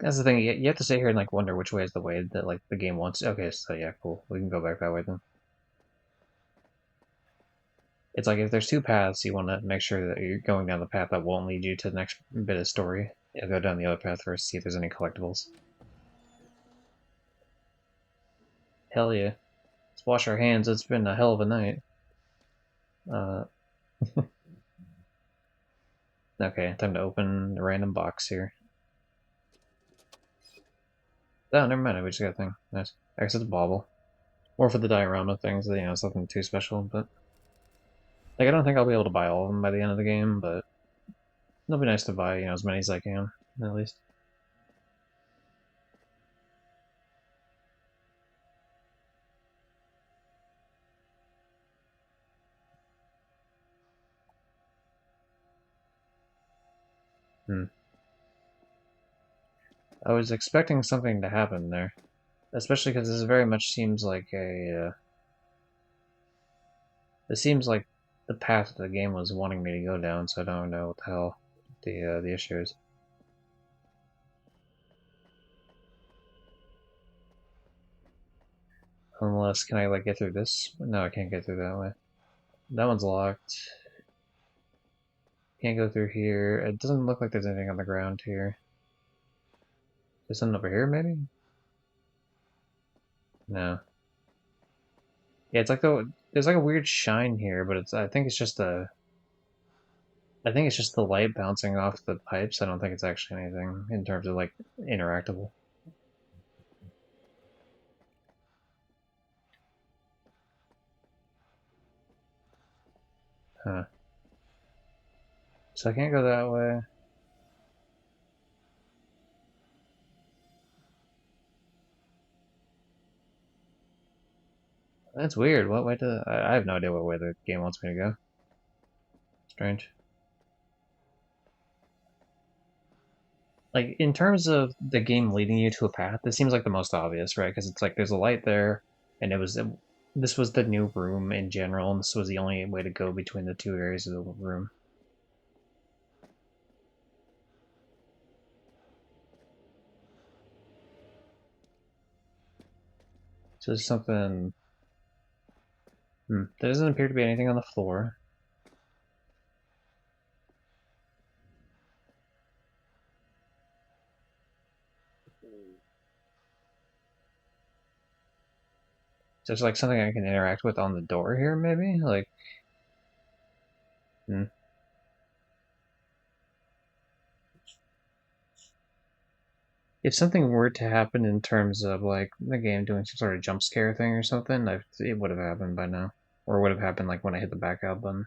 That's the thing. You have to sit here and like wonder which way is the way that like the game wants. Okay, so yeah, cool. We can go back that way then. It's like if there's two paths, you want to make sure that you're going down the path that won't lead you to the next bit of story. Yeah, go down the other path first, see if there's any collectibles. Hell yeah. Let's wash our hands. It's been a hell of a night. Uh, okay, time to open a random box here. Oh, never mind. We just got a thing. Nice. Actually, it's a bauble. Or for the diorama things, you know, something too special, but... Like, I don't think I'll be able to buy all of them by the end of the game, but... It'll be nice to buy, you know, as many as I can, at least. I was expecting something to happen there. Especially because this very much seems like a, it seems like the path the game was wanting me to go down, so I don't know what the hell the issue is. Unless, can I like get through this? No, I can't get through that way. That one's locked. Can't go through here. It doesn't look like there's anything on the ground here. There's something over here, maybe? No. Yeah, it's like there's like a weird shine here, but I think it's just the light bouncing off the pipes. I don't think it's actually anything in terms of like interactable. Huh. So I can't go that way. That's weird. What way to? I have no idea what way the game wants me to go. Strange. Like in terms of the game leading you to a path, this seems like the most obvious, right? Because it's like there's a light there, and this was the new room in general, and this was the only way to go between the two areas of the room. So there's something. There doesn't appear to be anything on the floor. There's like something I can interact with on the door here, maybe? Like, hmm. If something were to happen in terms of like the game doing some sort of jump scare thing or something, it would have happened by now. Or would have happened like when I hit the back out button.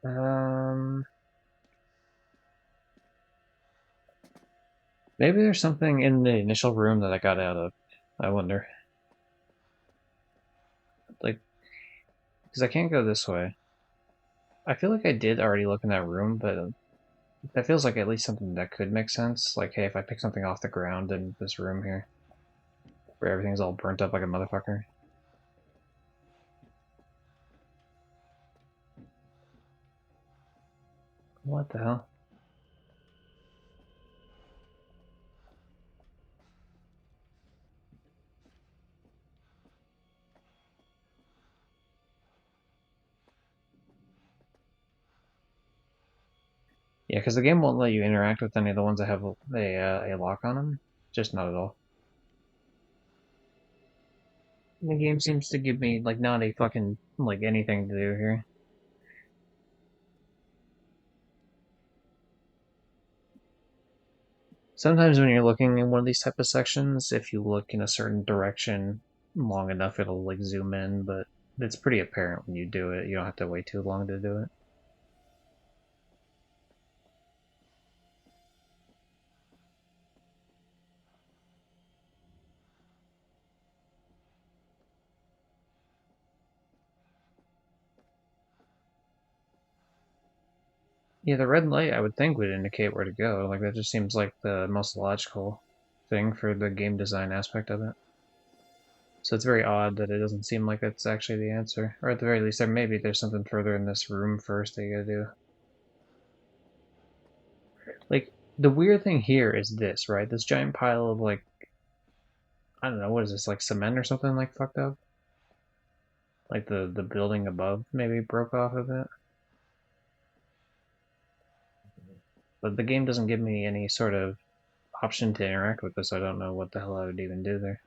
Um, Maybe there's something in the initial room that I got out of. I wonder. Like, because I can't go this way. I feel like I did already look in that room, but that feels like at least something that could make sense. Like, hey, if I pick something off the ground in this room here, where everything's all burnt up like a motherfucker. What the hell? Yeah, because the game won't let you interact with any of the ones that have a lock on them. Just not at all. The game seems to give me like not a fucking like anything to do here. Sometimes when you're looking in one of these type of sections, if you look in a certain direction long enough, it'll like zoom in, but it's pretty apparent when you do it. You don't have to wait too long to do it. Yeah, the red light I would think would indicate where to go. Like that just seems like the most logical thing for the game design aspect of it. So it's very odd that it doesn't seem like it's actually the answer. Or at the very least, there's something further in this room first that you gotta do. Like, the weird thing here is this, right? This giant pile of, like, I don't know, what is this, like cement or something, like, fucked up? Like, the building above maybe broke off a bit? But the game doesn't give me any sort of option to interact with this, so I don't know what the hell I would even do there.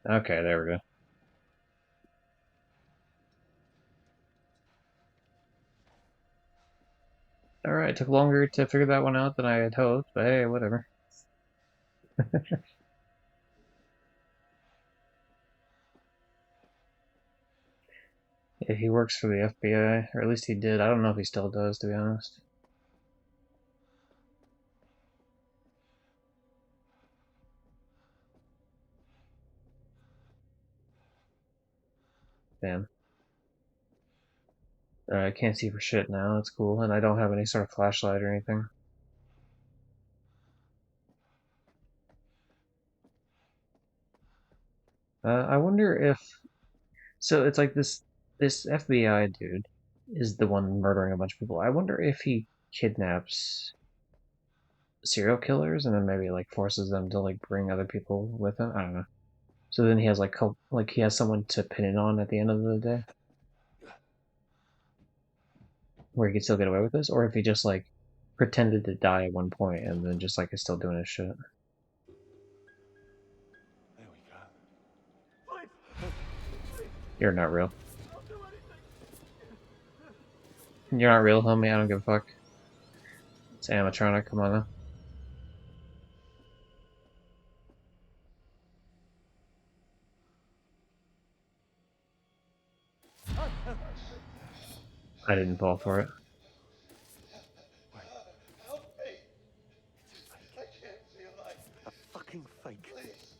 Okay, there we go. Alright, took longer to figure that one out than I had hoped, but hey, whatever. Yeah, he works for the FBI, or at least he did. I don't know if he still does, to be honest. Damn. I can't see for shit now, that's cool, and I don't have any sort of flashlight or anything. I wonder if... So it's like this FBI dude is the one murdering a bunch of people. I wonder if he kidnaps serial killers and then maybe like forces them to like bring other people with him. I don't know. So then he has like he has someone to pin it on at the end of the day, where he can still get away with this, or if he just like pretended to die at one point and then just like is still doing his shit. There we go. Please, please, You're not real. don't do anything. You're not real, homie. I don't give a fuck. It's animatronic. Come on now. I didn't fall for it. Help me! I can't feel like A fucking fake. please.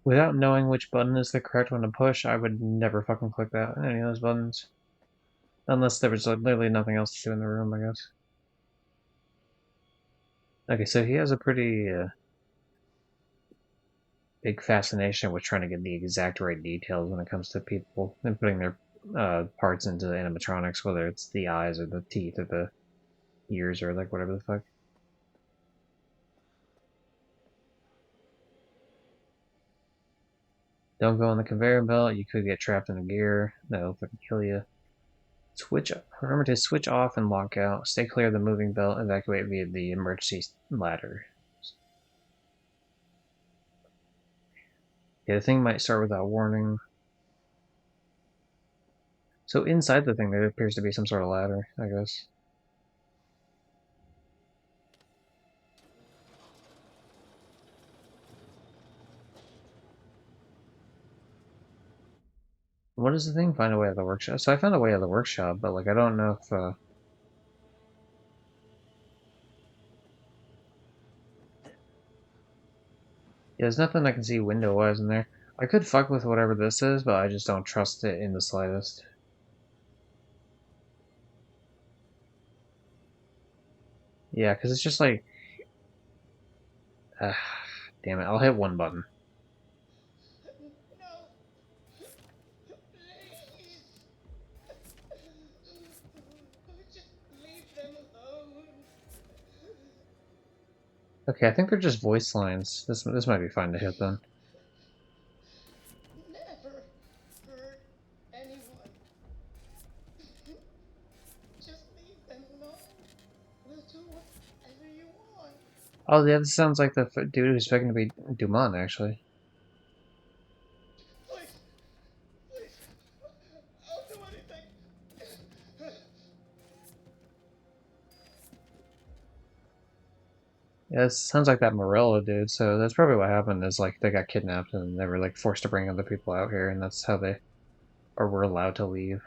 Without knowing which button is the correct one to push, I would never fucking click that any of those buttons. Unless there was like, literally nothing else to do in the room, I guess. Okay, so he has a pretty big fascination with trying to get the exact right details when it comes to people and putting their parts into the animatronics, whether it's the eyes or the teeth or the ears or like whatever the fuck. Don't go on the conveyor belt, you could get trapped in a gear. That'll fucking kill you. Remember to switch off and lock out. Stay clear of the moving belt. Evacuate via the emergency ladder. Yeah, the thing might start without warning. So inside the thing, there appears to be some sort of ladder, I guess. What is the thing? Find a way out of the workshop. So I found a way out of the workshop, but like I don't know if yeah, there's nothing I can see window-wise in there. I could fuck with whatever this is, but I just don't trust it in the slightest. Yeah, because it's just like... damn it, I'll hit one button. No! Please! Just leave them alone. Okay, I think they're just voice lines. This might be fine to hit then. Never hurt anyone. Just leave them alone. We'll do whatever you want. Oh, yeah, this sounds like the dude who's expecting to be Dumont, actually. Please, please, I'll do anything. Yeah, it sounds like that Morello dude, so that's probably what happened is like they got kidnapped and they were like forced to bring other people out here and that's how they or were allowed to leave.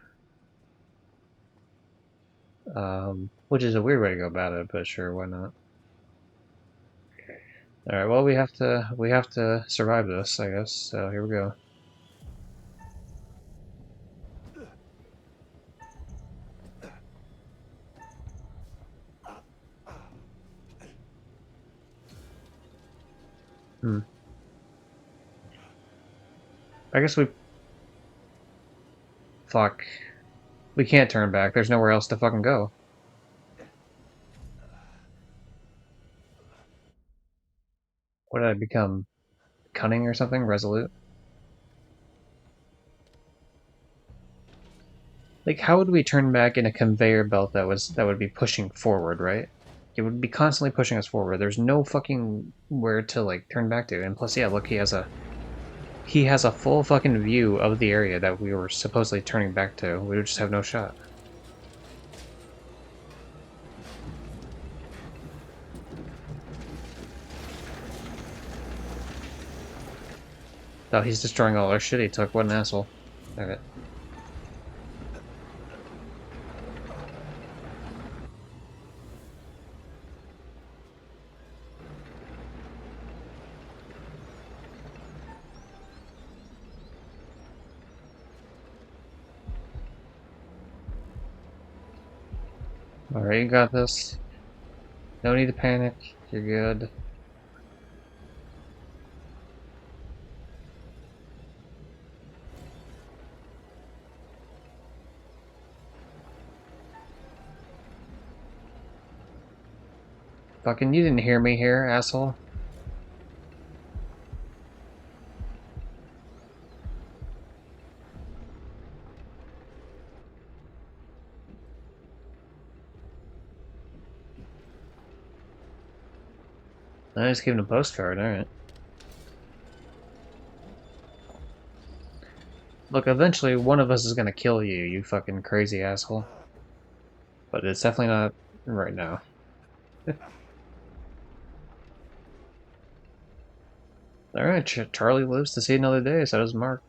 Which is a weird way to go about it, but sure, why not? Alright, well we have to survive this, I guess, so here we go. Hmm. I guess we fuck. We can't turn back, there's nowhere else to fucking go. What did I become? Cunning or something? Resolute? Like, how would we turn back in a conveyor belt that would be pushing forward, right? It would be constantly pushing us forward. There's no fucking where to like turn back to. And plus, yeah, look, he has a full fucking view of the area that we were supposedly turning back to. We would just have no shot. Oh, he's destroying all our shit he took. What an asshole. Okay. Alright, you got this. No need to panic. You're good. Fucking, you didn't hear me here, asshole. I just gave him a postcard, alright. Look, eventually one of us is gonna kill you, you fucking crazy asshole. But it's definitely not right now. Alright, Charlie lives to see another day, so does Mark.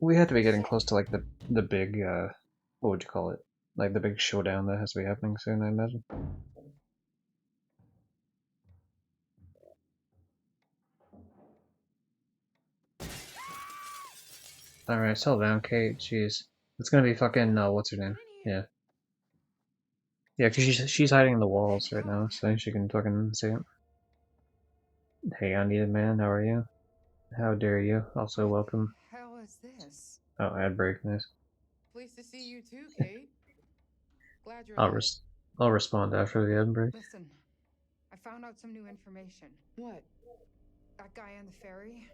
We have to be getting close to like the big what would you call it? Like the big showdown that has to be happening soon, I imagine. Alright, settle down, Kate. Jeez. It's gonna be fucking what's her name? Yeah. Yeah, because she's hiding in the walls right now, so she can fucking see it. Hey, unneeded man, how are you? How dare you? Also welcome. Hell is this? Oh, ad break, nice. Pleased to see you too, Kate. Glad you're I'll alive. I'll respond after the ad break. Listen, I found out some new information. What? That guy on the ferry,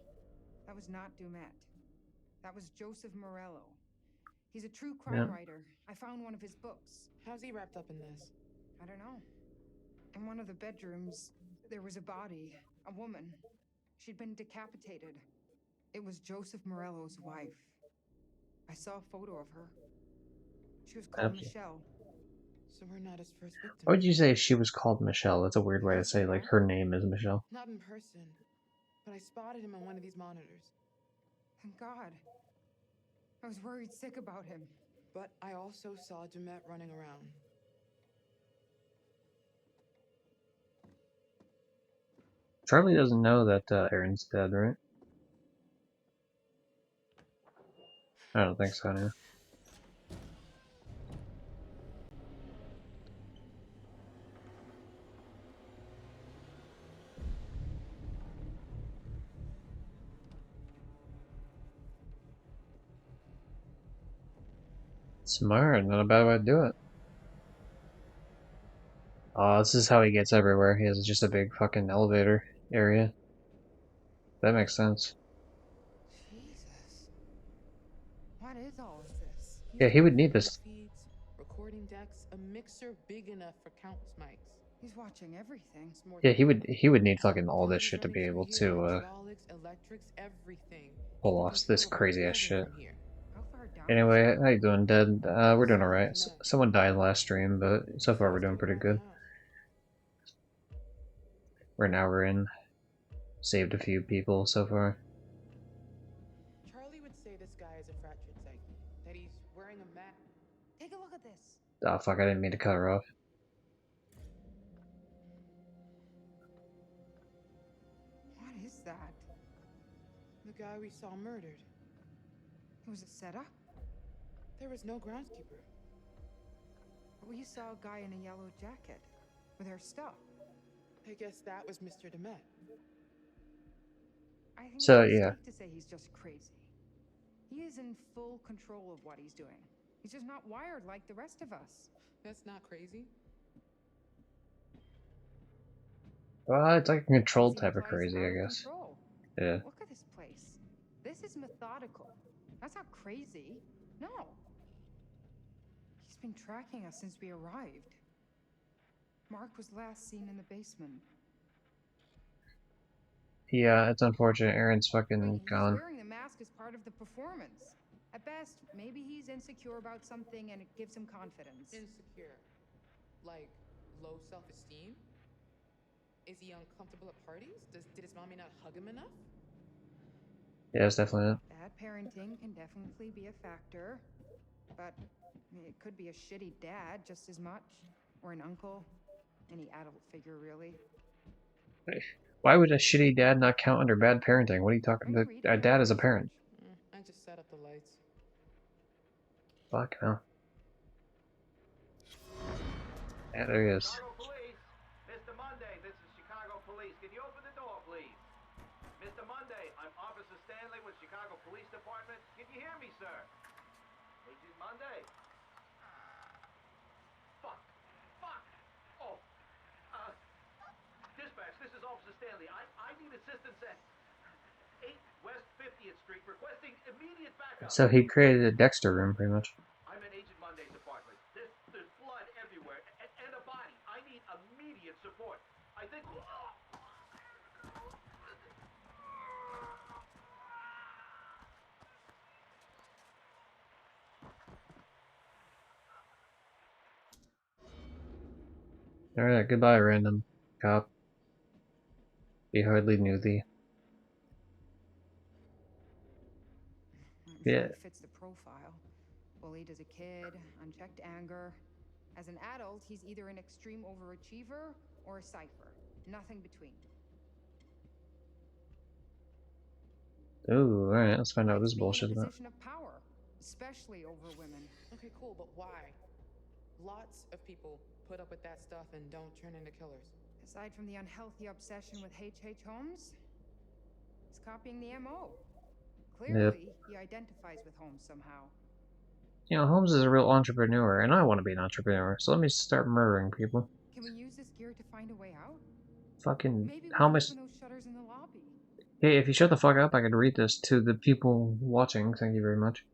that was not Dumet. That was Joseph Morello. He's a true crime Yeah. writer. I found one of his books. How's he wrapped up in this? I don't know. In one of the bedrooms, there was a body, a woman. She'd been decapitated. It was Joseph Morello's wife. I saw a photo of her. She was called Okay. Michelle. So we're not his first victim. Why would you say she was called Michelle? That's a weird way to Because say we like are? her name is Michelle. Not in person, but I spotted him on one of these monitors. Thank God. I was worried sick about him. But I also saw Dumet running around. Charlie doesn't know that Aaron's dead, right? I don't think so, no. Smart, not a bad way to do it. Oh, this is how he gets everywhere. He has just a big fucking elevator area. That makes sense. Jesus. What is all of this? Yeah, he would need this. Feeds, recording decks, a mixer big enough for countless mics. He's watching everything. It's more Yeah, than he would need fucking all this cameras shit to running be through able here, to hydraulics, electrics, everything. He pull can off control this the whole crazy ass building shit. from here. How far down? Anyway, how you doing, Dead? We're doing So alright. Dumet. Someone died last stream, but so far we're Faster doing pretty around the good. house. Right now we're in. Saved a few people so far. Charlie would say this guy is a fractured psyche. That he's wearing a mask. Take a look at this. Oh fuck, I didn't mean to cut her off. What is that? The guy we saw murdered. It was a setup? There was no groundskeeper. We saw a guy in a yellow jacket with her stuff. I guess that was Mr. Demet. I think So, it's a yeah. mistake to say he's just crazy. He is in full control of what he's doing. He's just not wired like the rest of us. That's not crazy. Well, it's like a controlled Crazy type of implies crazy, out I of guess. control. Yeah. Look at this place. This is methodical. That's not crazy. No. He's been tracking us since we arrived. Mark was last seen in the basement. Yeah, it's unfortunate. Aaron's fucking He's gone. wearing the mask as part of the performance. At best, maybe he's insecure about something and it gives him confidence. Insecure. Like low self-esteem? Is he uncomfortable at parties? Did his mommy not hug him enough? Yeah, it's definitely it. Bad parenting can definitely be a factor, but it could be a shitty dad just as much, or an uncle, any adult figure really. Why would a shitty dad not count under bad parenting? What are you talking Are you about? reading A any dad is a research? parent. I just set up the lights. Fuck no. Yeah, there he is. Chicago Police! Mr. Monday, this is Chicago Police. Can you open the door, please? Mr. Monday, I'm Officer Stanley with Chicago Police Department. Can you hear me, sir? Agent Monday? Fuck! Fuck! Oh, dispatch, this is Officer Stanley. I need assistance at 8 West 50th Street, requesting immediate backup. So he created a Dexter room, pretty much. I'm in Agent Monday's apartment. There's blood everywhere and a body. I need immediate support. I think. Alright, goodbye, random cop. We hardly knew thee. I'm Yeah. sure he fits the profile. Bullied as a kid, unchecked anger. As an adult, he's either an extreme overachiever or a cipher. Nothing between. Ooh, alright, let's find out what Likes this being in bullshit a is about. position of power, especially over women. Okay, cool, but why? Lots of people put up with that stuff and don't turn into killers. Aside from the unhealthy obsession with H.H. Holmes, he's copying the MO. Clearly, he identifies with Holmes somehow. You know, Holmes is a real entrepreneur, and I want to be an entrepreneur, so let me start murdering people. Can we use this gear to find a way out? Fucking, Maybe we how can much? open those shutters in the lobby. Hey, if you shut the fuck up, I could read this to the people watching. Thank you very much.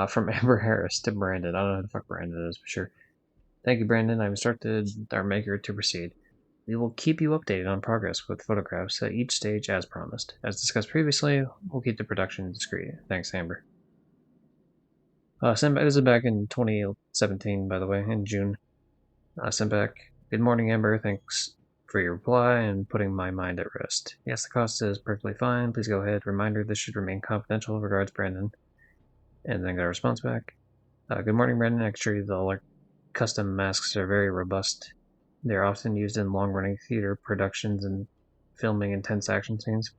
From Amber Harris to Brandon. I don't know who the fuck Brandon is, but sure. Thank you, Brandon. I've instructed our maker to proceed. We will keep you updated on progress with photographs at each stage as promised. As discussed previously, we'll keep the production discreet. Thanks, Amber. Sent back, this is back in 2017, by the way, in June. Sent back, good morning, Amber. Thanks for your reply and putting my mind at rest. Yes, the cost is perfectly fine. Please go ahead. Reminder, this should remain confidential. Regards, Brandon. And then got a response back. Good morning, Brandon. Actually, the custom masks are very robust. They're often used in long-running theater productions and filming intense action scenes.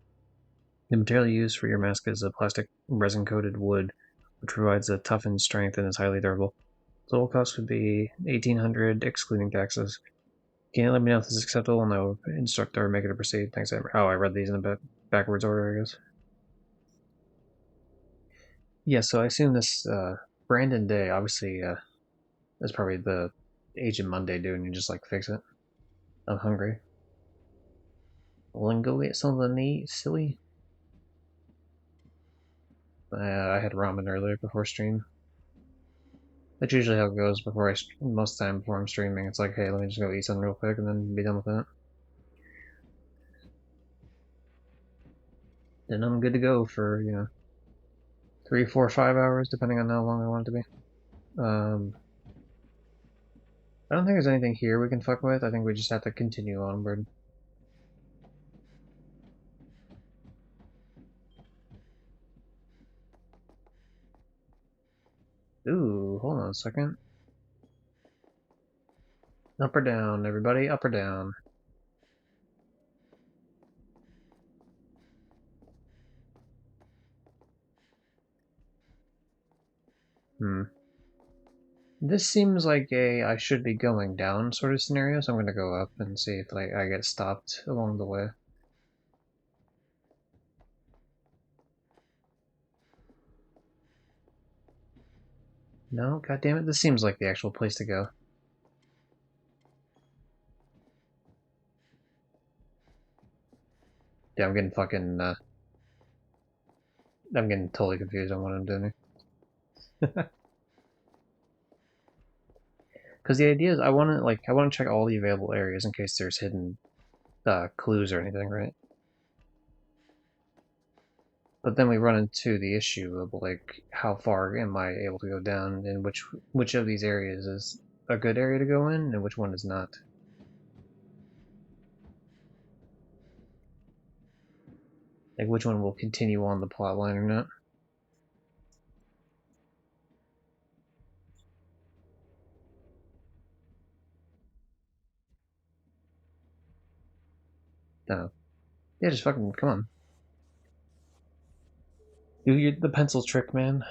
The material used for your mask is a plastic resin-coated wood, which provides a toughened strength and is highly durable. Total cost would be $1,800, excluding taxes. Can you let me know if this is acceptable, and I'll instruct our maker to proceed? Thanks, Amber. Oh, I read these in a backwards order, I guess. Yeah, so I assume this Brandon Day, obviously, is probably the Agent Monday dude, and you just fix it. I'm hungry. Well, then go get something to eat, silly. I had ramen earlier before stream. That's usually how it goes before most of the time before I'm streaming. It's like, hey, let me just go eat something real quick and then be done with that. Then I'm good to go for, 3, 4, 5 hours, depending on how long I want it to be. I don't think there's anything here we can fuck with. I think we just have to continue onward. Ooh, hold on a second. Up or down, everybody? Up or down? This seems like I should be going down sort of scenario, so I'm gonna go up and see if I get stopped along the way. No, goddammit, this seems like the actual place to go. Yeah, I'm getting fucking, I'm getting totally confused on what I'm doing here. Because the idea is I want to check all the available areas in case there's hidden clues or anything, right? But then we run into the issue of like how far am I able to go down, and which of these areas is a good area to go in, and which one is not. Like which one will continue on the plot line or not. No. Yeah, just fucking come on. Do the pencil trick, man.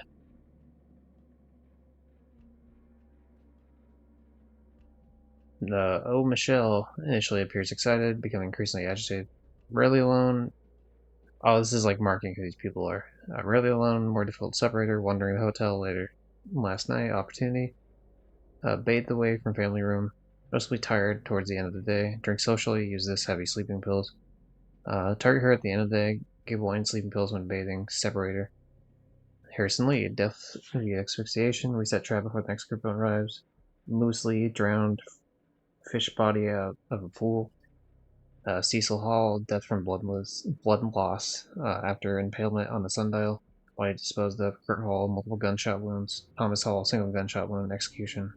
Michelle initially appears excited, becoming increasingly agitated. Rarely alone. Oh, this is like marking who these people are. Rarely alone, more difficult separator, wandering the hotel later. Last night, opportunity. Bathed away from family room. Mostly tired towards the end of the day. Drink socially, use this heavy sleeping pills. Target her at the end of the day. Give wine sleeping pills when bathing. Separator. Harrison Lee, death via asphyxiation. Reset trap before the next group arrives. Moose Lee, drowned fish body out of a pool. Cecil Hall, death from blood loss after impalement on the sundial. Body disposed of. Kurt Hall, multiple gunshot wounds. Thomas Hall, single gunshot wound, execution.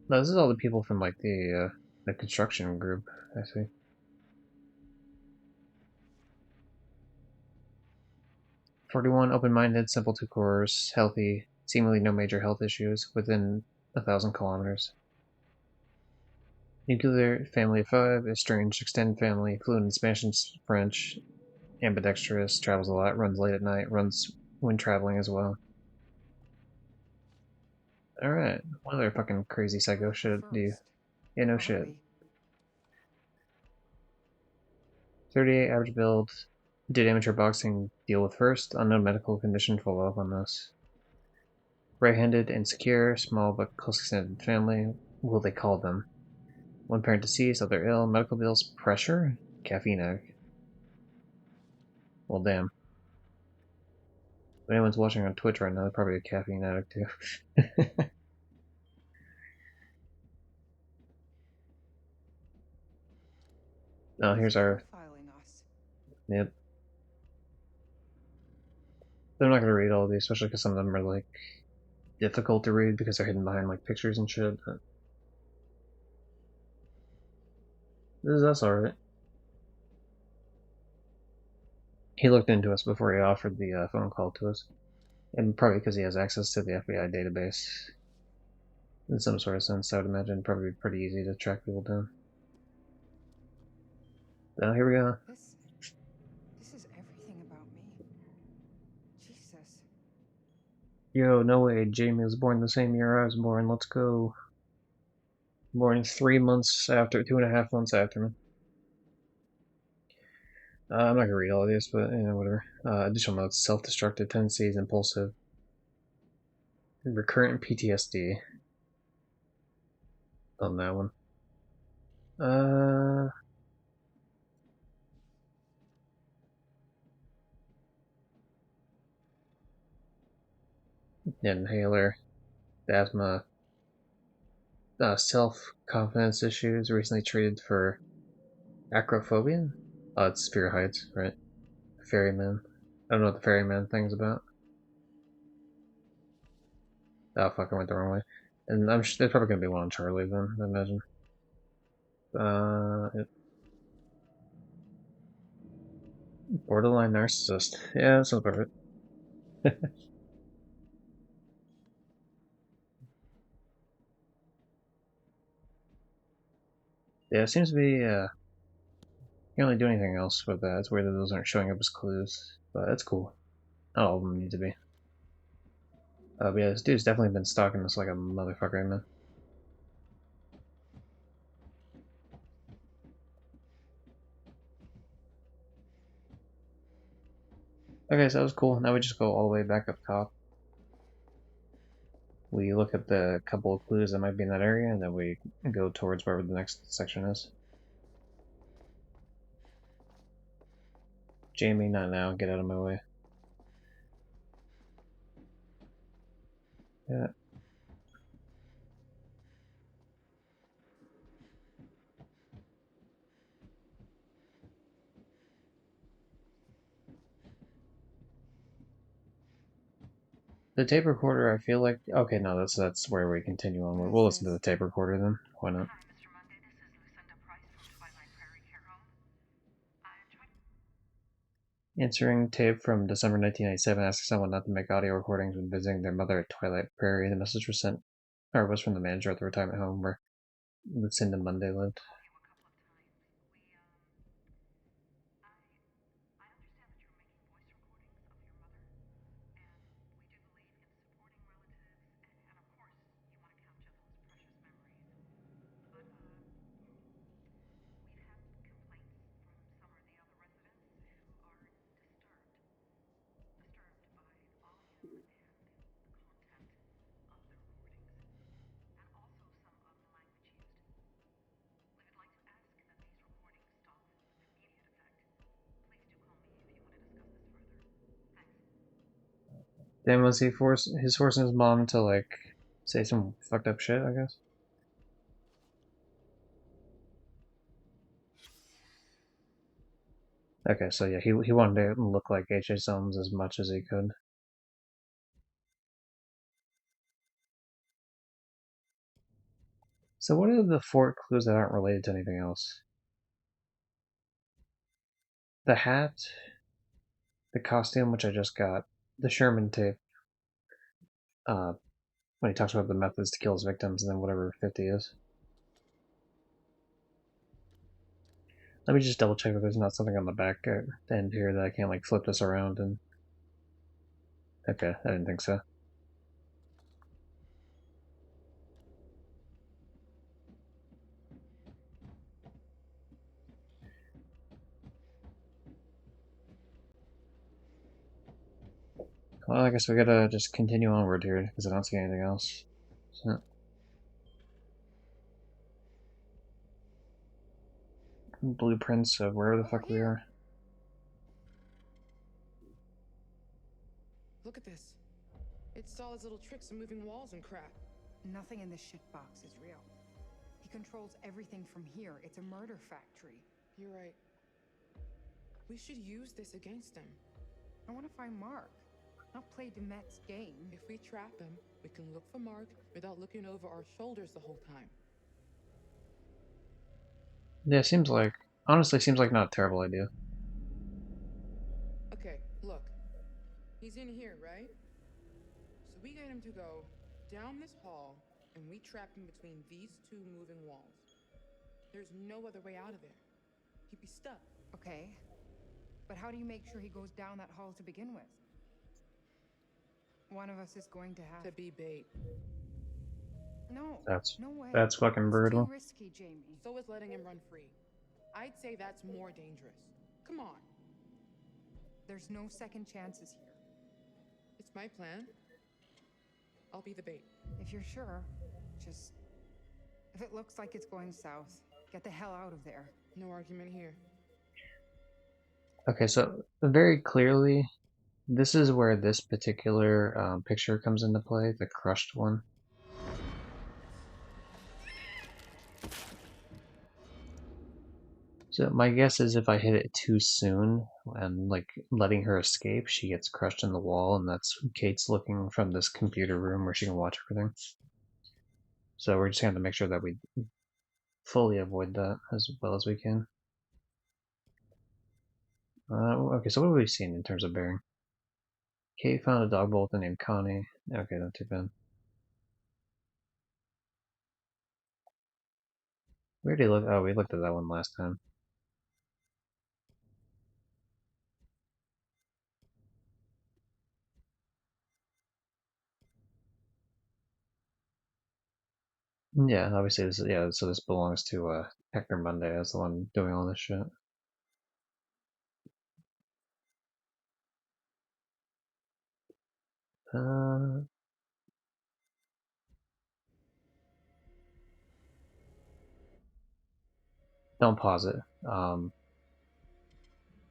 No, this is all the people from like the construction group. I see. 41, open-minded, simple to course, healthy, seemingly no major health issues, within 1,000 kilometers. Nuclear, family of 5, estranged extended family, fluent in Spanish and French, ambidextrous, travels a lot, runs late at night, runs when traveling as well. Alright, what other fucking crazy psycho shit do you... Yeah, no shit. 38, average build, did amateur boxing deal with first, unknown medical condition, follow up on this. Right-handed, insecure, small but close extended family, will they call them? One parent deceased, other ill, medical bills, pressure, caffeine addict. Well, damn. If anyone's watching on Twitch right now, they're probably a caffeine addict too. Oh, here's our... Yep. I'm not gonna read all of these, especially because some of them are like difficult to read because they're hidden behind like pictures and shit. But that's alright. He looked into us before he offered the phone call to us, and probably because he has access to the FBI database in some sort of sense. I would imagine probably pretty easy to track people down. Now here we go. This is everything about me. Jesus. Yo, no way. Jamie was born the same year I was born. Let's go. Born 3 months after, 2.5 months after me. I'm not gonna read all of this, but whatever. Additional notes: self-destructive tendencies, impulsive, recurrent PTSD. On that one. Inhaler, asthma, self-confidence issues. Recently treated for acrophobia. It's fear of heights, right? Ferryman. I don't know what the ferryman thing's about. Oh fuck, I went the wrong way. And I'm sure there's probably gonna be one on Charlie then, I imagine. Borderline narcissist. Yeah, that sounds perfect. Yeah, it seems to be, can't really do anything else with that. It's weird that those aren't showing up as clues, but that's cool. Not all of them need to be. But yeah, this dude's definitely been stalking us like a motherfucker, man. Okay, so that was cool. Now we just go all the way back up top. We look at the couple of clues that might be in that area, and then we go towards wherever the next section is. Jamie, not now. Get out of my way. Yeah. The tape recorder, I feel like... Okay, no, that's where we continue on. What We'll is listen to this? the tape recorder then. Why not? Answering tape from December 1997 asking someone not to make audio recordings when visiting their mother at Twilight Prairie. The message was sent, or was from the manager at the retirement home where Lucinda Monday lived. Then was he forcing his mom to like say some fucked up shit, I guess? Okay, so yeah, he wanted to look like H.A. Solms as much as he could. So what are the four clues that aren't related to anything else? The hat, the costume, which I just got, the Sherman tape, uh, when he talks about the methods to kill his victims, and then whatever 50 is. Let me just double check that there's not something on the back end here that I can't like flip this around and... Okay, I didn't think so. Well, I guess we gotta just continue onward here, because I don't see anything else. So, blueprints of wherever the Over fuck we here. are. Look at this. It's all his little tricks of moving walls and crap. Nothing in this shitbox is real. He controls everything from here. It's a murder factory. You're right. We should use this against him. I want to find Mark, not play Demet's game. If we trap him, we can look for Mark without looking over our shoulders the whole time. Yeah, seems like... Honestly, seems like not a terrible idea. Okay, look. He's in here, right? So we get him to go down this hall, and we trap him between these two moving walls. There's no other way out of there. He'd be stuck. Okay, but how do you make sure he goes down that hall to begin with? One of us is going to have To be bait. No, That's no way. fucking It's brutal. too risky, Jamie. So is letting him run free. I'd say that's more dangerous. Come on. There's no second chances here. It's my plan. I'll be the bait. If you're sure, just... If it looks like it's going south, get the hell out of there. No argument here. Okay, so very clearly, this is where this particular picture comes into play, the crushed one. So my guess is if I hit it too soon and like letting her escape, she gets crushed in the wall, and that's Kate's looking from this computer room where she can watch everything. So we're just going to make sure that we fully avoid that as well as we can. Okay, so what have we seen in terms of bearing? Kate found a dog bolt named Connie. Okay, not too bad. We already looked. Oh, we looked at that one last time. Yeah, obviously this. Yeah, so this belongs to Hector Monday as the one doing all this shit. Uh, don't pause it.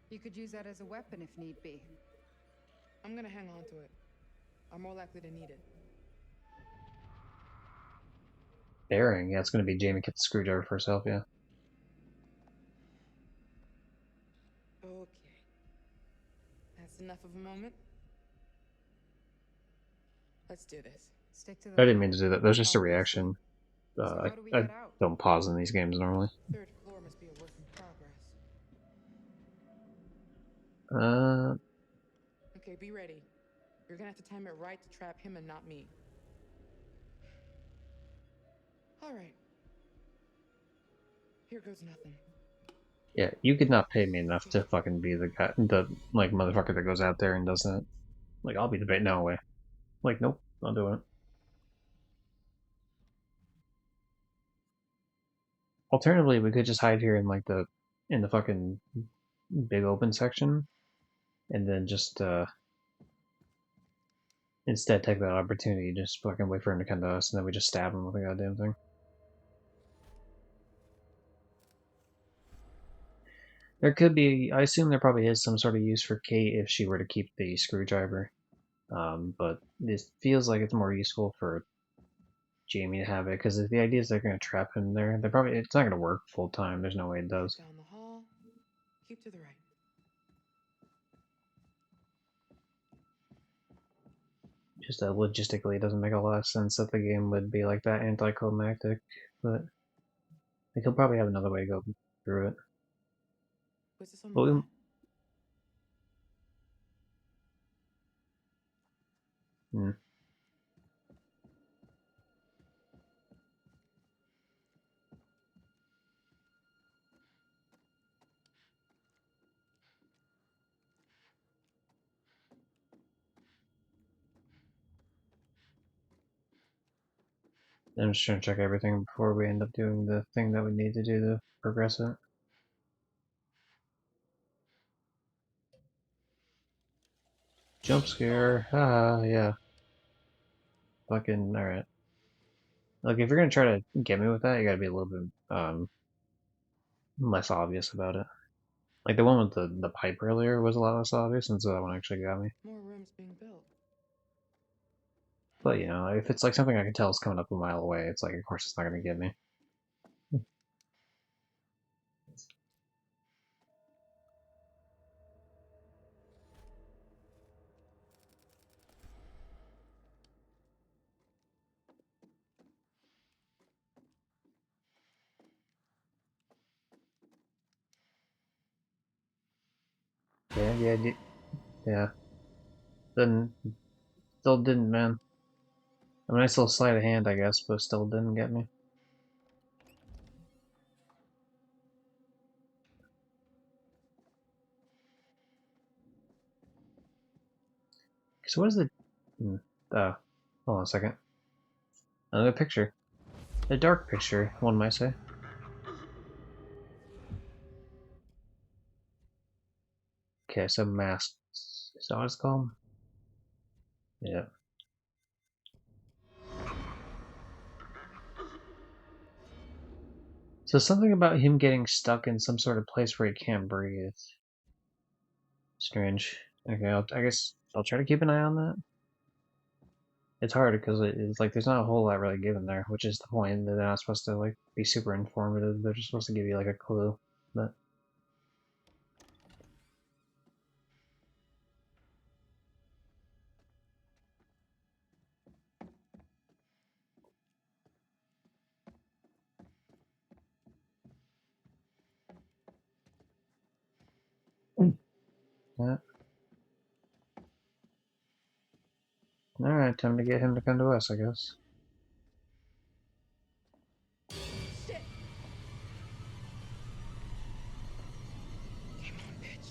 You could use that as a weapon if need be. I'm gonna hang on to it. I'm more likely to need it. Bearing. Yeah, it's gonna be Jamie get the screwdriver for herself. Yeah. Okay. That's enough of a moment. Let's do this. Stick to the I didn't plan. mean to do that. That was just a Obviously. reaction. So how do we I get out? don't pause in these games normally. Third floor must be a work in progress. Okay, be ready. You're gonna have to time it right to trap him and not me. All right. Here goes nothing. Yeah, you could not pay me enough to fucking be the guy, the like motherfucker that goes out there and does that. Like, I'll be the bait. No way. Like, nope, not doing it. Alternatively, we could just hide here in like the fucking big open section, and then just instead take that opportunity, just fucking wait for him to come to us, and then we just stab him with the goddamn thing. There could be, I assume there probably is some sort of use for Kate if she were to keep the screwdriver. But this feels like it's more useful for Jamie to have it, because the idea is they're going to trap him there. They're probably, it's not going to work full time. There's no way it does. Down the hall. Keep to the right. Just logistically, it doesn't make a lot of sense that the game would be like that anticlimactic, but like, he'll probably have another way to go through it. What's this on the But we, mat? hmm. I'm just trying to check everything before we end up doing the thing that we need to do to progress it. Jump scare. Ah, yeah. Fucking, alright. Like, if you're gonna try to get me with that, you gotta be a little bit, less obvious about it. Like, the one with the pipe earlier was a lot less obvious, and so that one actually got me. More rooms being built. But, you know, if it's like something I can tell is coming up a mile away, it's like, of course it's not gonna get me. Yeah. Then, still didn't, man. A nice little sleight of hand, I guess, but still didn't get me. So what is the... hold on a second. Another picture. A dark picture, one might say. Okay, so masks. Is that what it's called? Yeah. So something about him getting stuck in some sort of place where he can't breathe. Strange. Okay, I guess I'll try to keep an eye on that. It's hard because it's like there's not a whole lot really given there, which is the point. They're not supposed to like be super informative. They're just supposed to give you like a clue. But yeah. All right, time to get him to come to us, I guess. Shit! Come on, bitch.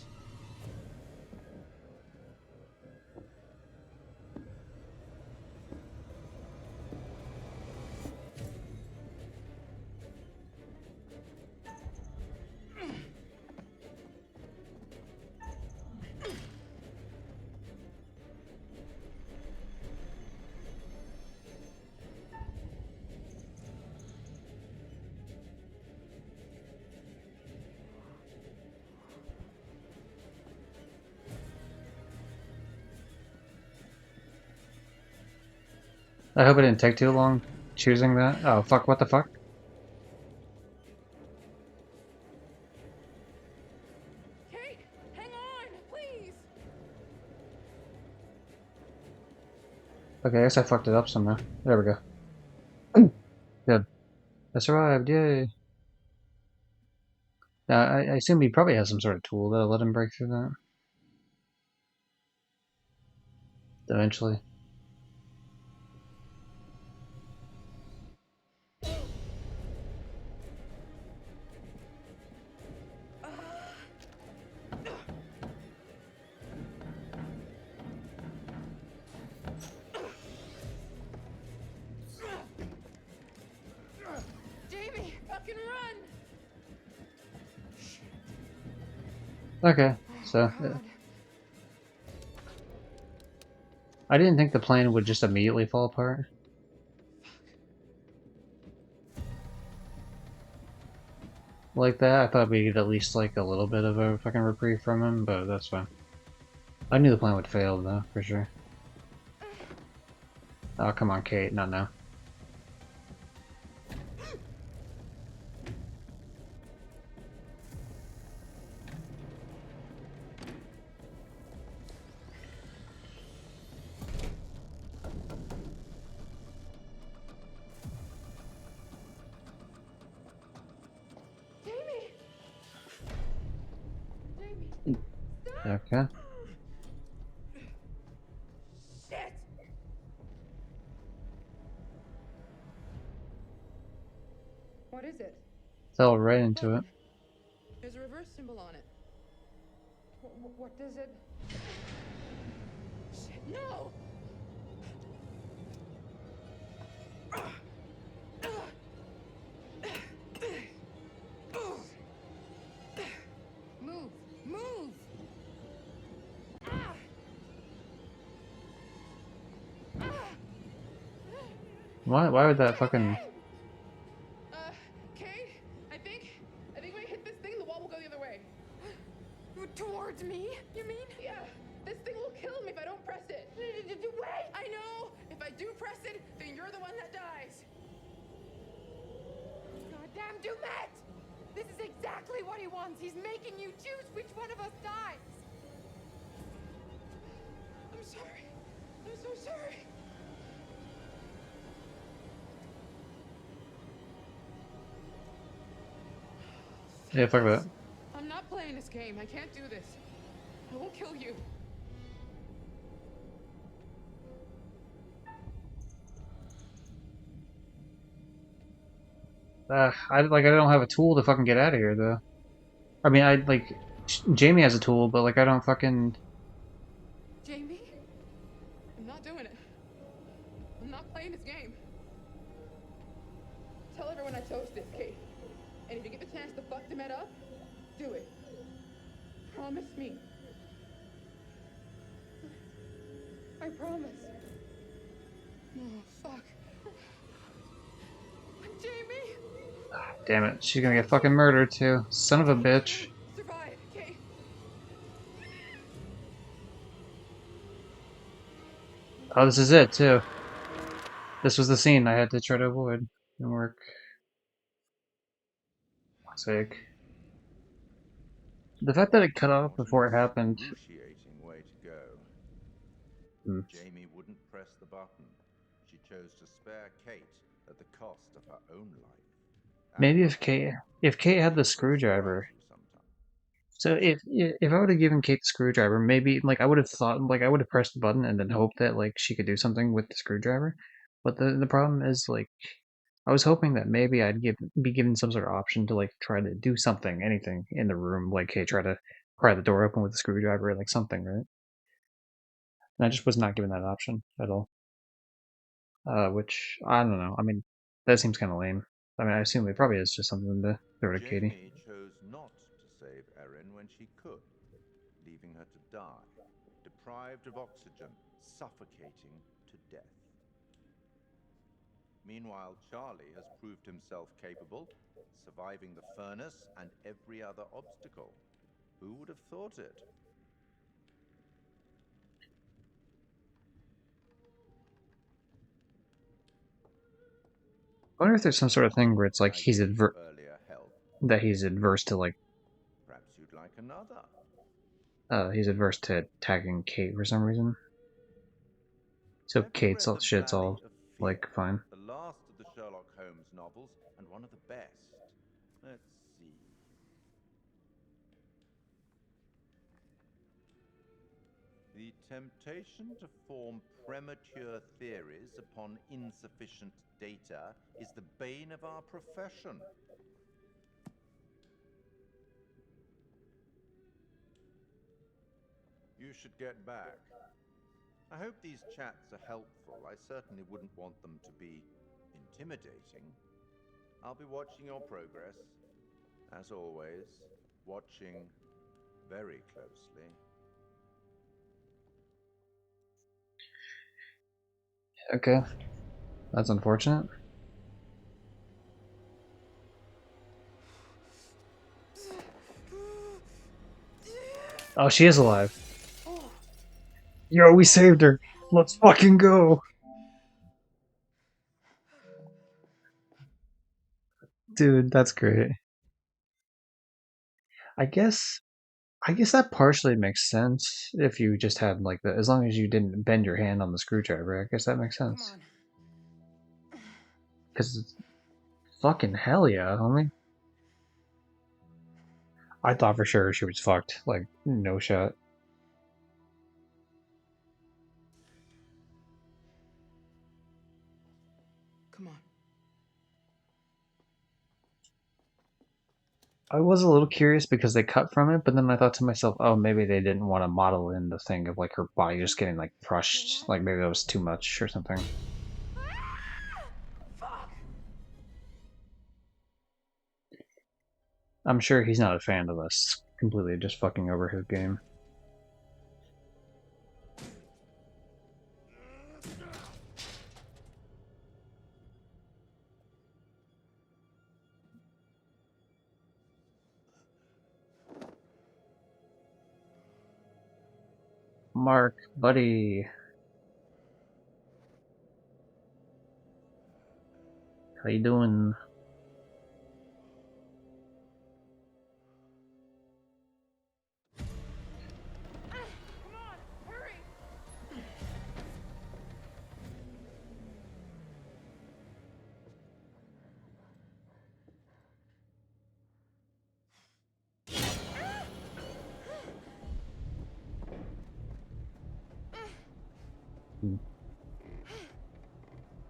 I hope it didn't take too long choosing that. Oh fuck! What the fuck? Kate, hang on, please. Okay, I guess I fucked it up somehow. There we go. Good. I survived, yay! Now, I assume he probably has some sort of tool that'll let him break through that. Eventually. Jamie, fucking run! Okay, so God. I didn't think the plane would just immediately fall apart. Like that. I thought we'd get at least like a little bit of a fucking reprieve from him, but that's fine. I knew the plan would fail though, for sure. Oh, come on, Kate, not now. Jamie! Jamie, stop! Okay. Shit! What is it? Fell right into it. Button. There's a reverse symbol on it. What does it? Shit, no! Move! Move! Why would that fucking... Kate, I think when we hit this thing, the wall will go the other way. Towards me, you mean? Yeah, this thing will kill me if I don't press it. Wait! I know! If I do press it, then you're the one that dies. Goddamn Dumet! This is exactly what he wants. He's making you choose which one of us dies. I'm sorry. I'm so sorry. Yeah, fuck that. I'm not playing this game. I can't do this. I won't kill you. I don't have a tool to fucking get out of here though. I mean, Jamie has a tool, but like I don't fucking... Jamie? I'm not doing it. I'm not playing this game. Tell everyone I chose this, Kate. And if you get the chance to fuck the med up, do it. Promise me. I promise. Oh, fuck. Jamie! Damn it, she's gonna get fucking murdered too. Son of a bitch. Survive, Kate. Oh, this is it too. This was the scene I had to try to avoid. Didn't work. Sake. The fact that it cut off What an before it happened. excruciating way to go. Hmm. Jamie wouldn't press the button. She chose to spare Kate at the cost of her own life. Maybe And if Kate had the that's what drives screwdriver. you sometimes. So if I would have given Kate the screwdriver, maybe like I would have thought like I would have pressed the button and then hoped that like she could do something with the screwdriver. But the problem is like I was hoping that maybe be given some sort of option to like try to do something, anything in the room, like hey, try to pry the door open with a screwdriver, like something, right? And I just was not given that option at all. Which I don't know. I mean, that seems kind of lame. I mean, I assume it probably is just something to throw to Katie. Jamie chose not to save Erin when she could, leaving her to die, deprived of oxygen, suffocating to death. Meanwhile, Charlie has proved himself capable, surviving the furnace and every other obstacle. Who would have thought it? I wonder if there's some sort of thing where it's like I gave you earlier help. he's adverse to like Perhaps you'd like another. he's adverse to attacking Kate for some reason. So Have you Kate's read all The shit's Valley all of Fear? like fine. The last of the Sherlock Holmes novels and one of the best. Let's see. The temptation to form premature theories upon insufficient data is the bane of our profession. You should get back. I hope these chats are helpful. I certainly wouldn't want them to be intimidating. I'll be watching your progress. As always, watching very closely. Okay, that's unfortunate. Oh, she is alive. Yo, we saved her. Let's fucking go. Dude, that's great. I guess I guess that partially makes sense if you just had like the as long as you didn't bend your hand on the screwdriver. I guess that makes Come sense. on. Cause fucking hell yeah, homie. I thought for sure she was fucked. Like no shot. Come on. I was a little curious because they cut from it, but then I thought to myself, oh, maybe they didn't want to model in the thing of like her body just getting like crushed. Like maybe that was too much or something. Fuck! I'm sure he's not a fan of us completely just fucking over his game. Mark, buddy, how you doing? Come on, hurry!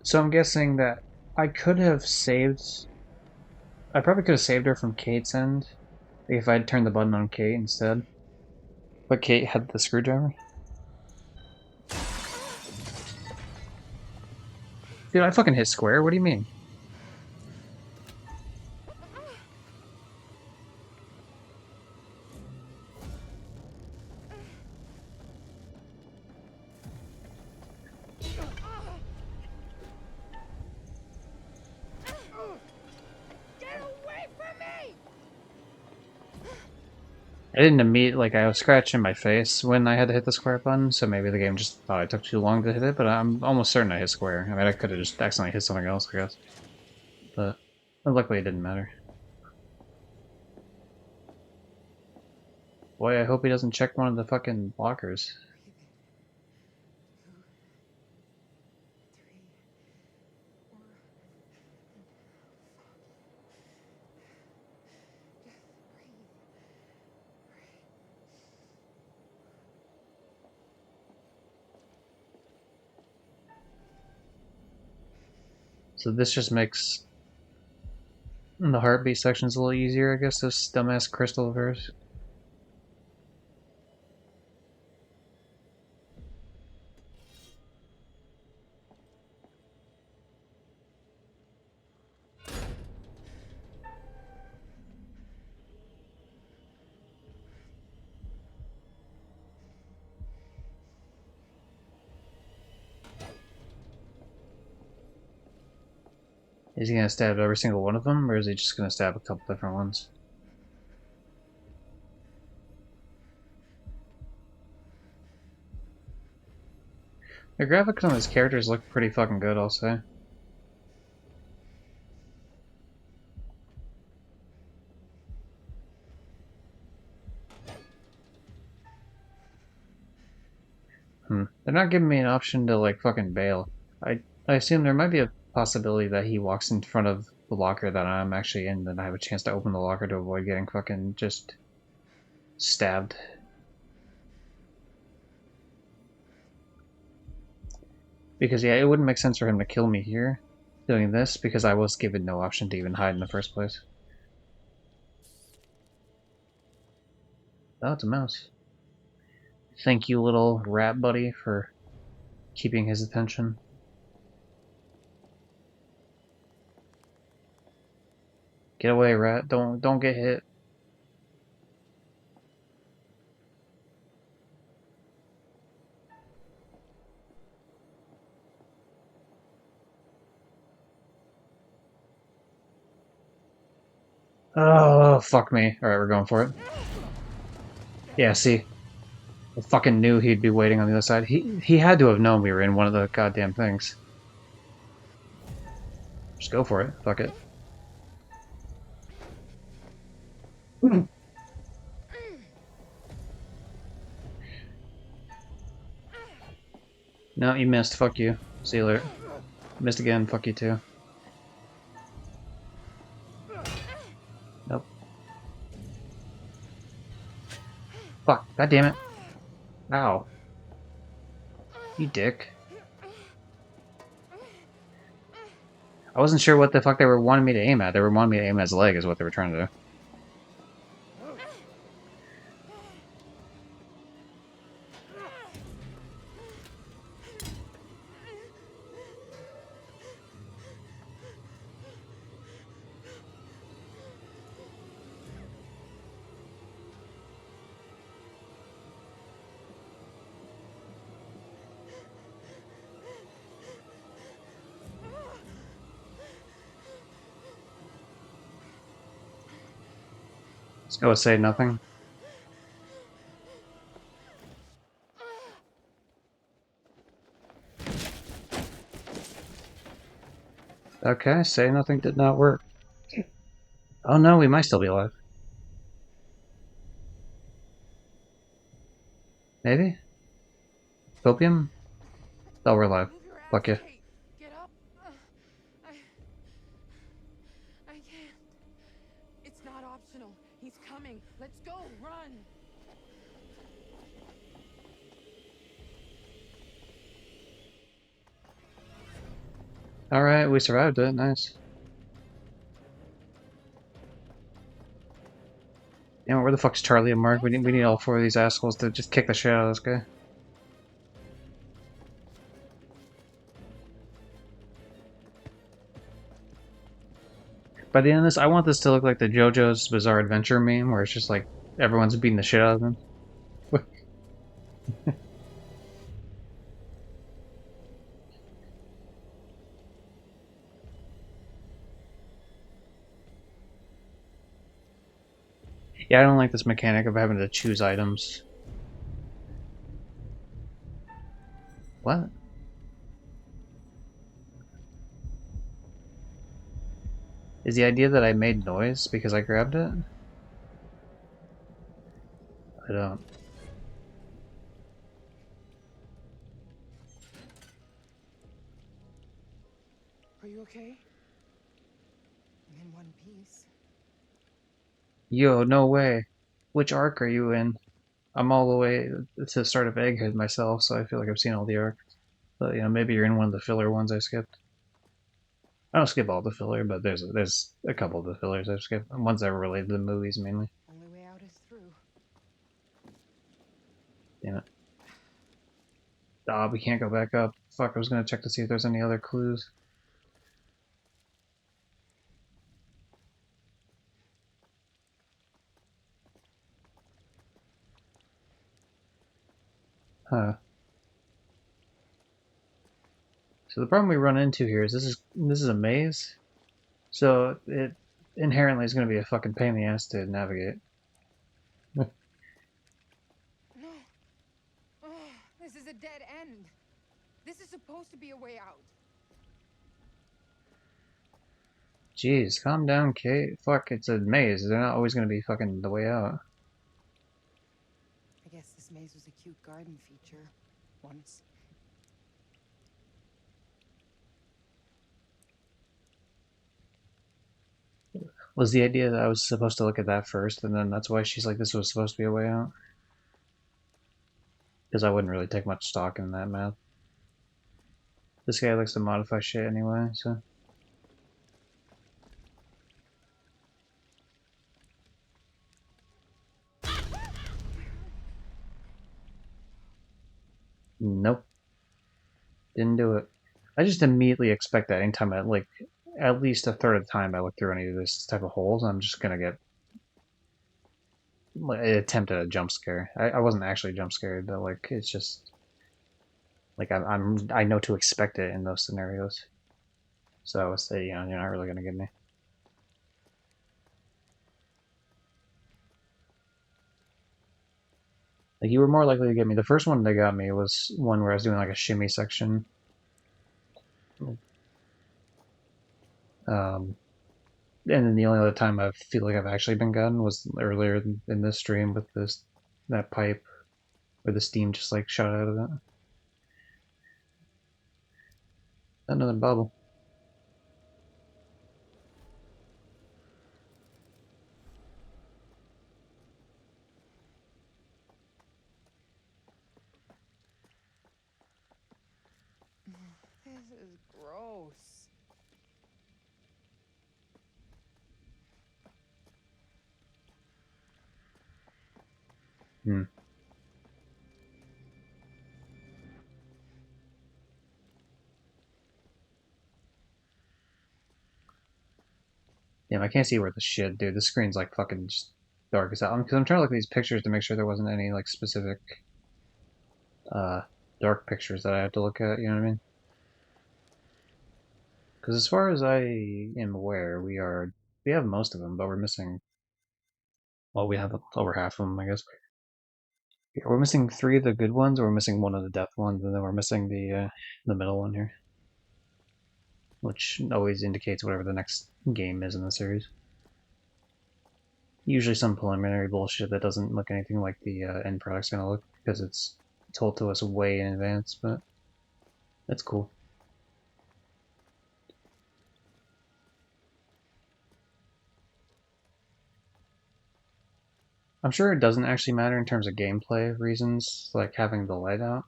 So I'm guessing that I could have saved. I probably could have saved her from Kate's end if I'd turned the button on Kate instead. But Kate had the screwdriver. Dude, I fucking hit square. What do you mean? Get away from me! I didn't immediately, like, I was scratching my face when I had to hit the square button, so maybe the game just thought I took too long to hit it, but I'm almost certain I hit square. I mean, I could have just accidentally hit something else, I guess. But luckily it didn't matter. Boy, I hope he doesn't check one of the fucking blockers. So this just makes the heartbeat sections a little easier, I guess, this dumbass crystal of hers. Is he gonna stab every single one of them, or is he just gonna stab a couple different ones? The graphics on these characters look pretty fucking good, I'll say. Hmm. They're not giving me an option to like fucking bail. I assume there might be a possibility that he walks in front of the locker that I'm actually in, then I have a chance to open the locker to avoid getting fucking just stabbed. Because yeah, it wouldn't make sense for him to kill me here doing this because I was given no option to even hide in the first place. Oh, it's a mouse. Thank you, little rat buddy, for keeping his attention. Get away, rat. Don't get hit. Oh, fuck me. Alright, we're going for it. Yeah, see. I fucking knew he'd be waiting on the other side. He had to have known we were in one of the goddamn things. Just go for it. Fuck it. No, you missed. Fuck you. See you later. Missed again. Fuck you too. Nope. Fuck. God damn it. Ow. You dick. I wasn't sure what the fuck they were wanting me to aim at. They were wanting me to aim at his leg is what they were trying to do. Let's go say nothing. Okay, say nothing did not work. Oh no, we might still be alive. Maybe? Copium? Oh, we're alive. Move your ass, Fuck you. Kate. Get up. I can't. It's not optional. He's coming. Let's go. Run. Alright, we survived it. Nice. Damn, where the fuck's Charlie and Mark? We need all four of these assholes to just kick the shit out of this guy. By the end of this, I want this to look like the JoJo's Bizarre Adventure meme, where it's just like everyone's beating the shit out of them. Yeah, I don't like this mechanic of having to choose items. What? Is the idea that I made noise because I grabbed it? I don't. Are you okay? I'm in one piece. Yo, no way. Which arc are you in? I'm all the way to the start of Egghead myself, so I feel like I've seen all the arcs. But, you know, maybe you're in one of the filler ones I skipped. I don't skip all the filler, but there's a couple of the fillers I've skipped. Ones that were related to the movies, mainly. Only way out is through. Damn it. Ah, we can't go back up. Fuck, I was gonna check to see if there's any other clues. Huh. So the problem we run into here is this is a maze. So it inherently is gonna be a fucking pain in the ass to navigate. No. Oh, this is a dead end. This is supposed to be a way out. Jeez, calm down, Kate. Fuck, it's a maze. They're not always gonna be fucking the way out. I guess this maze was a cute garden feature. Once. Was the idea that I was supposed to look at that first, and then that's why she's like, this was supposed to be a way out? Because I wouldn't really take much stock in that math. This guy likes to modify shit anyway, so. Nope. Didn't do it. I just immediately expect that anytime I, like, at least a third of the time I look through any of this type of holes, I'm just gonna get like, attempt at a jump scare. I wasn't actually jump scared, but like it's just like I know to expect it in those scenarios. So I would say, you're not really gonna get me. Like you were more likely to get me. The first one that got me was one where I was doing like a shimmy section. Um, and then the only other time I feel like I've actually been gotten was earlier in this stream with that pipe where the steam just like shot out of it. Another bubble. This is gross. Hmm. Damn, I can't see where the shit, dude. The screen's like fucking just dark as hell. Because I'm trying to look at these pictures to make sure there wasn't any like specific uh dark pictures that I have to look at. You know what I mean? Because as far as I am aware, we have most of them, but we're missing. Well, we have over half of them, I guess. Yeah, we're missing three of the good ones, or we're missing one of the death ones, and then we're missing the middle one here, which always indicates whatever the next game is in the series. Usually some preliminary bullshit that doesn't look anything like the end product's gonna look because it's told to us way in advance, but that's cool. I'm sure it doesn't actually matter in terms of gameplay reasons, like having the light out,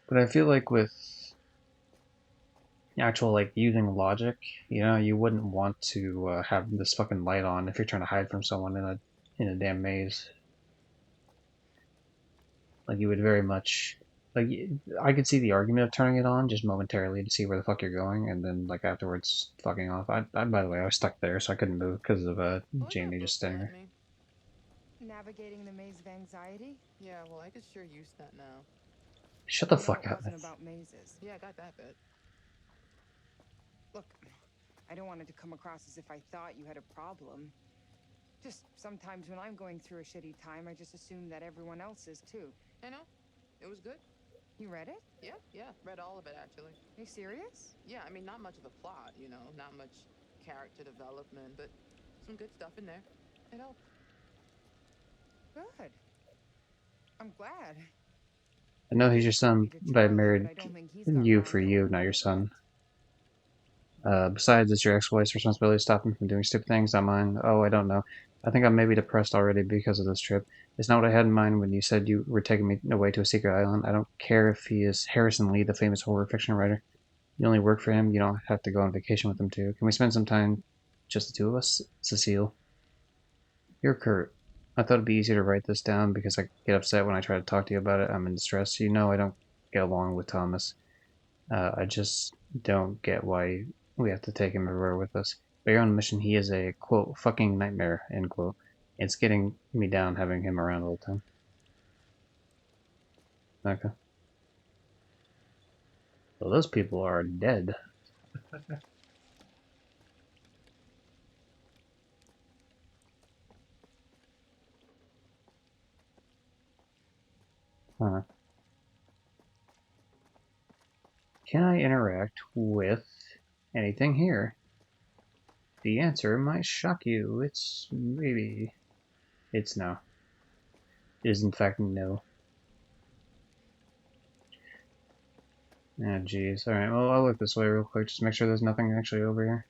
but I feel like with actual like using logic, you wouldn't want to have this fucking light on if you're trying to hide from someone in a damn maze. Like you would very much like I could see the argument of turning it on just momentarily to see where the fuck you're going, and then like afterwards fucking off. By the way, I was stuck there, so I couldn't move because of What was that Jamie just looking standing at there. me? Navigating the maze of anxiety? Yeah, well, I could sure use that now. Shut the You know fuck it up. wasn't about mazes. Yeah, I got that bit. Look, I don't want it to come across as if I thought you had a problem. Just sometimes when I'm going through a shitty time, I just assume that everyone else is too. I know. It was good. You read it? Yeah, read all of it actually. Are you serious? Yeah, I mean, not much of a plot, not much character development, but some good stuff in there. It helped. Good. I'm glad. I know he's Kid's your creepy son, to but I Charlie, but married I don't think he's got you long for to you, live. not your son. Besides, it's your ex-wife's responsibility to stop him from doing stupid things, not mine. Oh, I don't know. I think I'm maybe depressed already because of this trip. It's not what I had in mind when you said you were taking me away to a secret island. I don't care if he is Harrison Lee, the famous horror fiction writer. You only work for him. You don't have to go on vacation with him too. Can we spend some time, just the two of us? Cecile. You're Kurt. I thought it'd be easier to write this down because I get upset when I try to talk to you about it. I'm in distress. You know I don't get along with Thomas. I just don't get why we have to take him everywhere with us. But you're on a mission. He is a, quote, fucking nightmare, end quote. It's getting me down having him around all the time. Okay. Well, those people are dead. Huh. Can I interact with anything here? The answer might shock you. It's maybe. It's no. It is in fact no. Ah, jeez. Alright, well, I'll look this way real quick, just make sure there's nothing actually over here.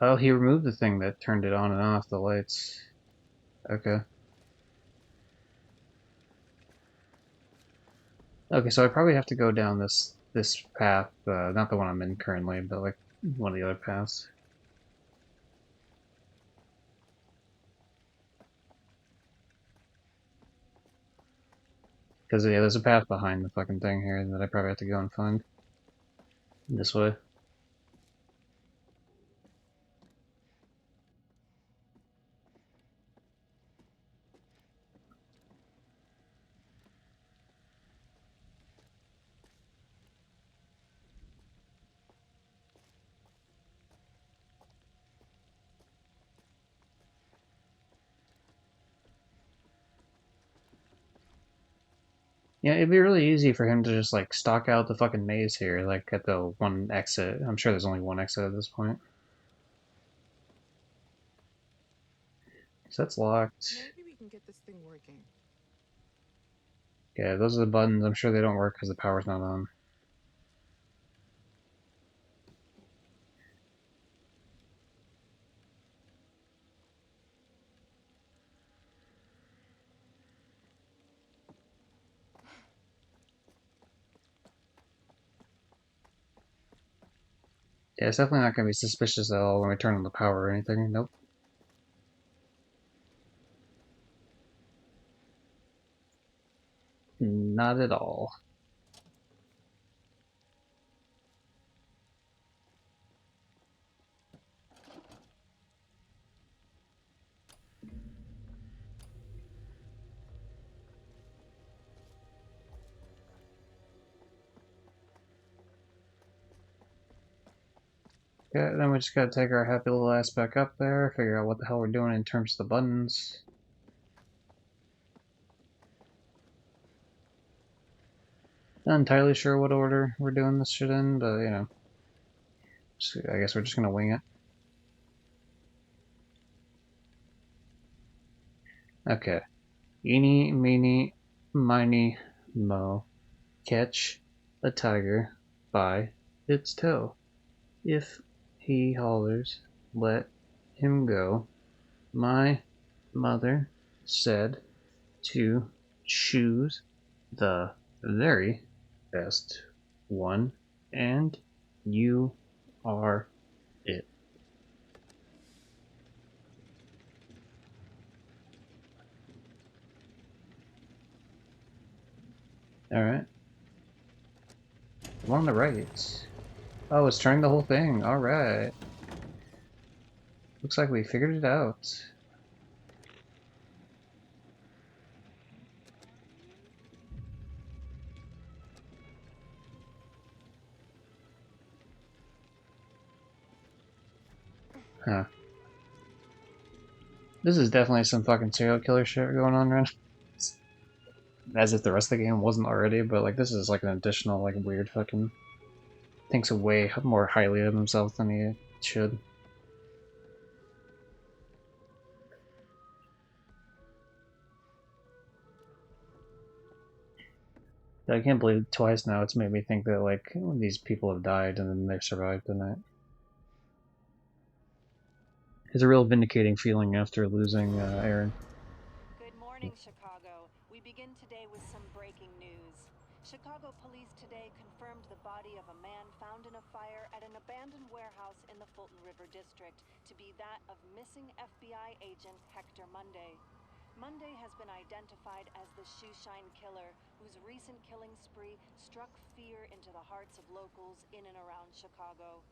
Oh, he removed the thing that turned it on and off, the lights. Okay. Okay, so I probably have to go down this path, not the one I'm in currently, but like one of the other paths. Because yeah, there's a path behind the fucking thing here that I probably have to go and find. This way. Yeah, it'd be really easy for him to just like stalk out the fucking maze here, like at the one exit. I'm sure there's only one exit at this point. So that's locked. Maybe we can get this thing working. Yeah, those are the buttons. I'm sure they don't work because the power's not on. Yeah, it's definitely not going to be suspicious at all when we turn on the power or anything. Nope. Not at all. Yeah, then we just gotta take our happy little ass back up there, figure out what the hell we're doing in terms of the buttons. Not entirely sure what order we're doing this shit in, but you know, I guess we're just gonna wing it. Okay. Eeny, meeny, miny, mo. Catch a tiger by its toe. If he hollers, let him go. My mother said to choose the very best one, and you are it. Alright. I'm on the right. Oh, it's turning the whole thing. Alright. Looks like we figured it out. Huh. This is definitely some fucking serial killer shit going on right now. As if the rest of the game wasn't already, but like this is like an additional like weird fucking thinks way more highly of himself than he should. I can't believe twice now it's made me think that like these people have died and then they've survived the night. It's a real vindicating feeling after losing Aaron. Good morning, Chicago. We begin today with some breaking news. Chicago police today confirmed the body of a man found in a fire at an abandoned warehouse in the Fulton River District to be that of missing FBI agent Hector Monday. Monday has been identified as the shoeshine killer whose recent killing spree struck fear into the hearts of locals in and around Chicago.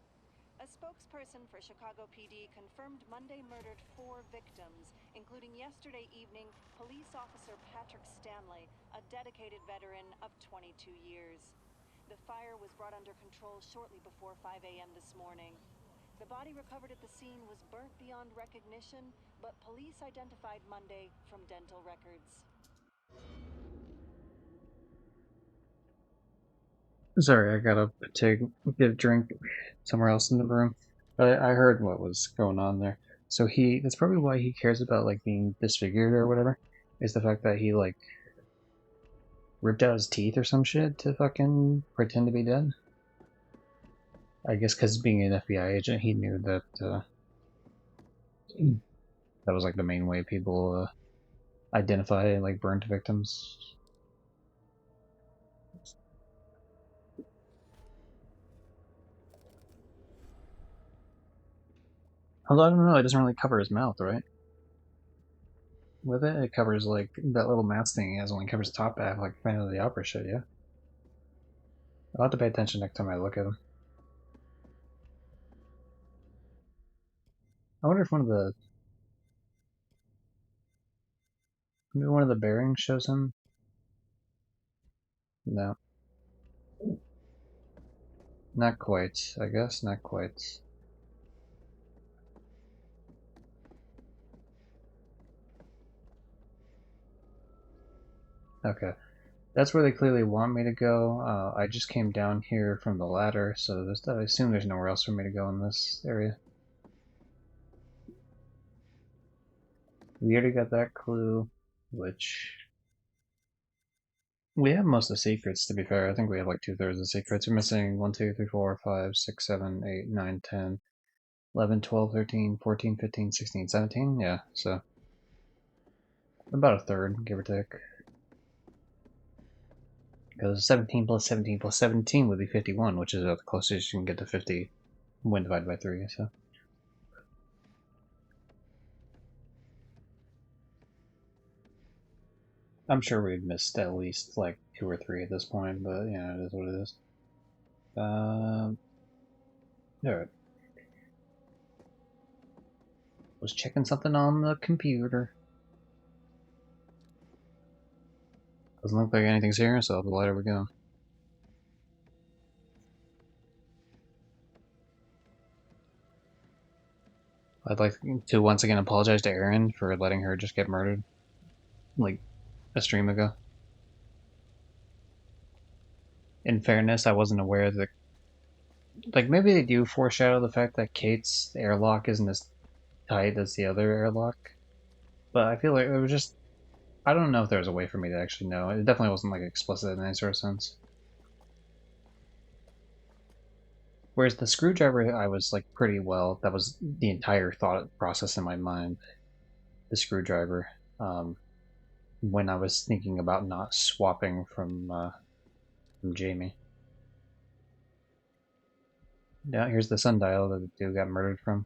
A spokesperson for Chicago PD confirmed Monday murdered 4 victims, including yesterday evening police officer Patrick Stanley, a dedicated veteran of 22 years. The fire was brought under control shortly before 5 a.m. this morning. The body recovered at the scene was burnt beyond recognition, but police identified Monday from dental records. Sorry, I gotta take get a drink somewhere else in the room. But I heard what was going on there. So that's probably why he cares about like being disfigured or whatever. Is the fact that he like ripped out his teeth or some shit to fucking pretend to be dead. I guess because being an FBI agent, he knew that That was like the main way people identify like burnt victims. Although I don't know, it doesn't really cover his mouth, right? With it, it covers like that little mask thing he has only covers the top half, like Phantom of the Opera shit. Yeah, I'll have to pay attention next time I look at him. I wonder if maybe one of the bearings shows him. No, not quite. I guess not quite. Okay, that's where they clearly want me to go. I just came down here from the ladder, so I assume there's nowhere else for me to go in this area. We already got that clue, which we have most of the secrets, to be fair. I think we have like 2/3 of the secrets. We're missing 1, 2, 3, 4, 5, 6, 7, 8, 9, 10, 11, 12, 13, 14, 15, 16, 17. Yeah, so about a third, give or take. Because 17 plus 17 plus 17 would be 51, which is the closest you can get to 50 when divided by 3, so. I'm sure we've missed at least like 2 or 3 at this point, but yeah, it is what it is. Alright. Was checking something on the computer. Doesn't look like anything's here, so the lighter we go. I'd like to once again apologize to Erin for letting her just get murdered, like, a stream ago. In fairness, I wasn't aware that, like, maybe they do foreshadow the fact that Kate's airlock isn't as tight as the other airlock, but I feel like it was just, I don't know if there was a way for me to actually know. It definitely wasn't, like, explicit in any sort of sense. Whereas the screwdriver, I was, like, pretty well, that was the entire thought process in my mind, the screwdriver, when I was thinking about not swapping from Jamie. Yeah, here's the sundial that the dude got murdered from.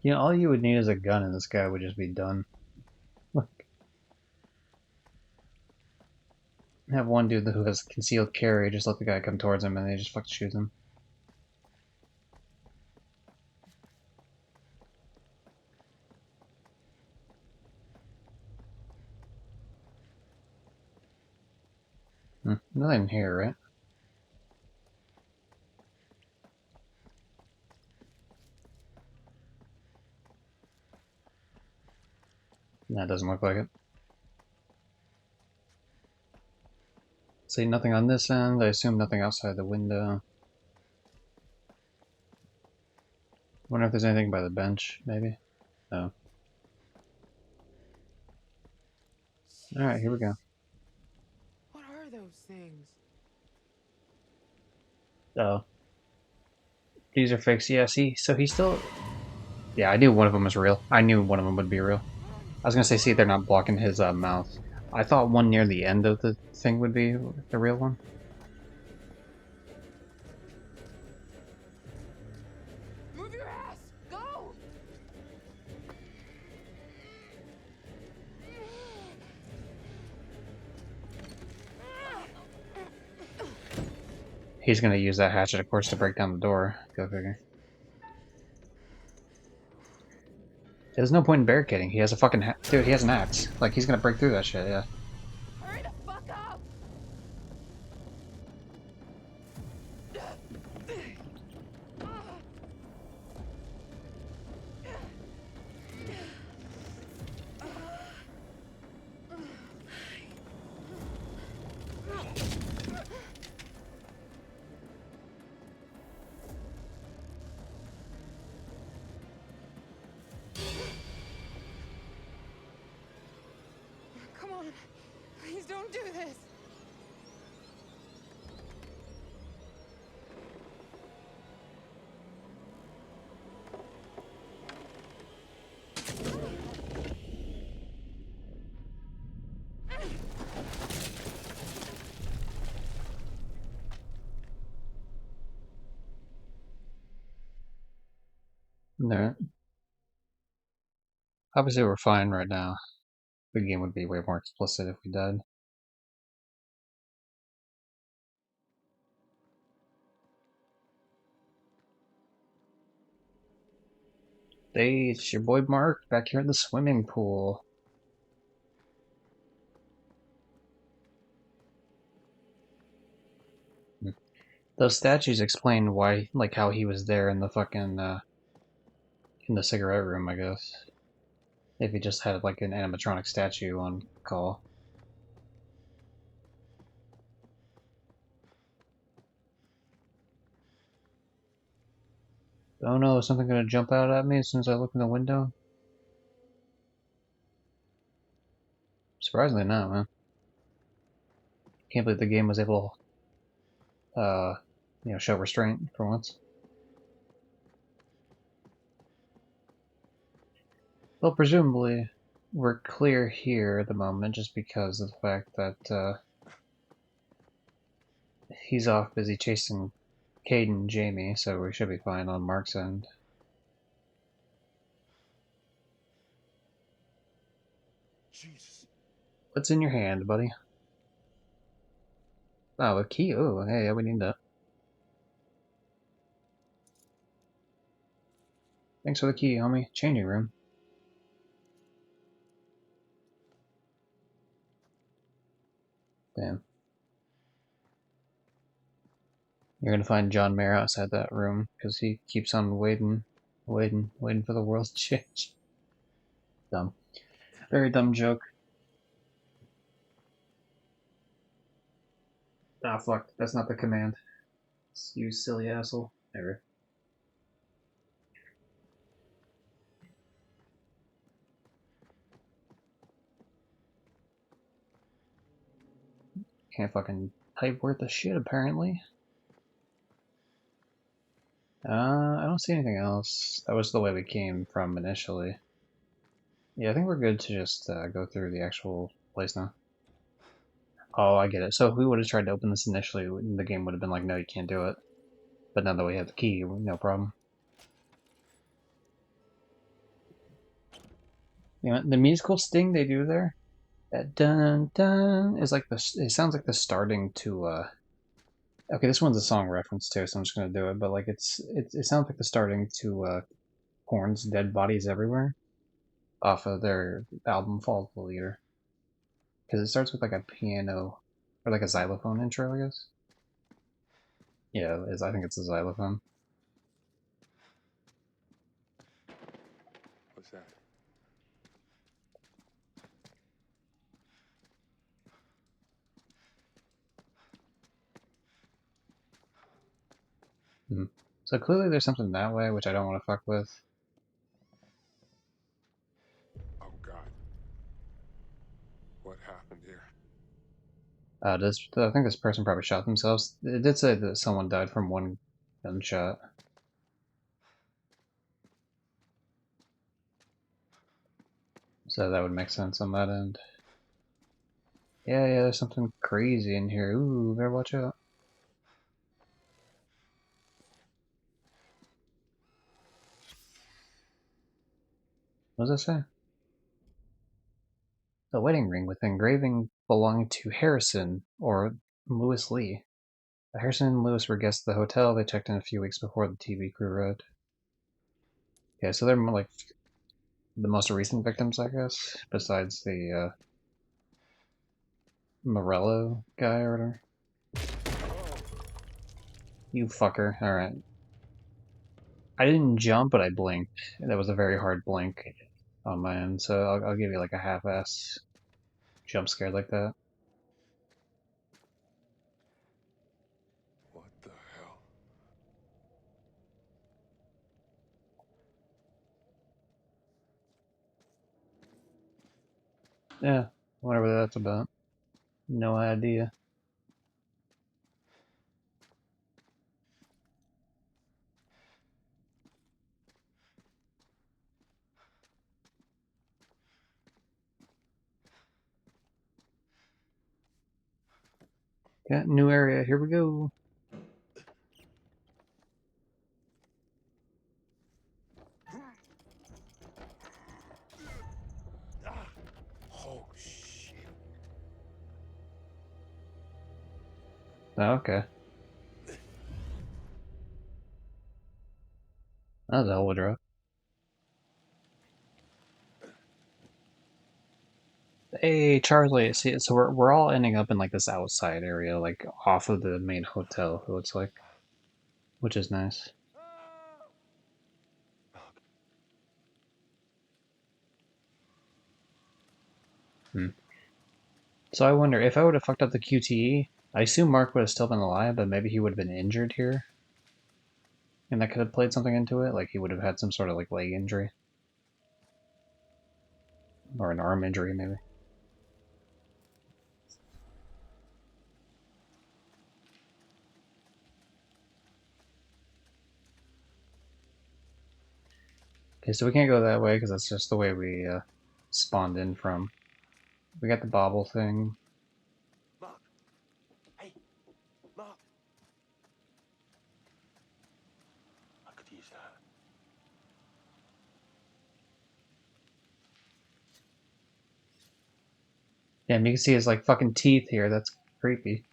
You know, all you would need is a gun and this guy would just be done. Look. Have one dude who has concealed carry, just let the guy come towards him and they just fucking shoot him. Nothing here, right? That doesn't look like it. See, nothing on this end. I assume nothing outside the window. Wonder if there's anything by the bench, maybe? No. Alright, here we go. What are those things? Oh. These are fakes. Yeah, see, so he still... Yeah, I knew one of them was real. I knew one of them would be real. I was gonna say, see, they're not blocking his mouth. I thought one near the end of the thing would be the real one. Move your ass! Go! He's gonna use that hatchet, of course, to break down the door. Go figure. There's no point in barricading. He has a fucking dude. He has an axe. Like he's gonna break through that shit. Yeah. Hurry the fuck up! on. Please don't do this. No. Obviously, we're fine right now. The game would be way more explicit if we died. Hey, it's your boy Mark back here in the swimming pool. Those statues explain why, like, how he was there in the fucking, in the cigarette room, I guess. If he just had, like, an animatronic statue on call. Oh no, is something gonna jump out at me as soon as I look in the window? Surprisingly not, man. Can't believe the game was able to, show restraint for once. Well, presumably, we're clear here at the moment just because of the fact that, he's off busy chasing Cade and Jamie, so we should be fine on Mark's end. Jesus. What's in your hand, buddy? Oh, a key. Oh, hey, we need that. Thanks for the key, homie. Changing room. Damn. You're gonna find John Mayer outside that room, because he keeps on waiting for the world to change. Dumb. Very dumb joke. Ah, fuck. That's not the command. You silly asshole. There. Can't fucking type worth a shit, apparently. I don't see anything else. That was the way we came from initially. Yeah, I think we're good to just go through the actual place now. Oh, I get it. So if we would have tried to open this initially, the game would have been like, no, you can't do it. But now that we have the key, no problem. You know, the musical sting they do there, that dun dun, is like the. It sounds like the starting to. Okay, this one's a song reference too, so I'm just gonna do it. But like, it sounds like the starting to Korn's "Dead Bodies Everywhere" off of their album "Fall of the Leader," because it starts with like a piano or like a xylophone intro, I guess. Yeah, I think it's a xylophone. What's that? Mm. So clearly there's something that way, which I don't want to fuck with. Oh God. What happened here? I think this person probably shot themselves. It did say that someone died from one gunshot. So that would make sense on that end. Yeah, there's something crazy in here. Ooh, better watch out. What does that say? The wedding ring with engraving belonging to Harrison or Lewis Lee. Harrison and Lewis were guests at the hotel. They checked in a few weeks before the TV crew arrived. Yeah, so they're more like the most recent victims, I guess, besides the Morello guy or whatever. You fucker. Alright. I didn't jump, but I blinked. That was a very hard blink on my end, so I'll give you like a half-ass jump scare like that. What the hell? Yeah. Whatever that's about. No idea. Got new area. Here we go. Oh, shit. Oh, okay. That was a hell of a drop. Hey, Charlie. See, so we're all ending up in like this outside area, like off of the main hotel. It looks like, which is nice. Hmm. So I wonder if I would have fucked up the QTE. I assume Mark would have still been alive, but maybe he would have been injured here, and that could have played something into it. Like he would have had some sort of like leg injury or an arm injury, maybe. Okay, so we can't go that way because that's just the way we spawned in from. We got the bobble thing. Mark. Hey, Mark. I could use that. Damn, you can see his like fucking teeth here. That's creepy.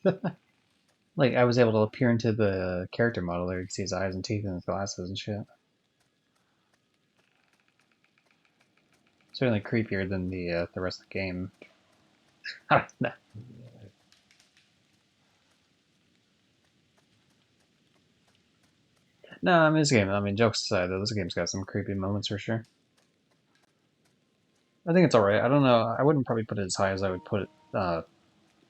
Like I was able to peer into the character model there. You can see his eyes and teeth and his glasses and shit. Certainly creepier than the rest of the game. No, I mean this game. I mean jokes aside, though, this game's got some creepy moments for sure. I think it's alright. I don't know. I wouldn't probably put it as high as I would put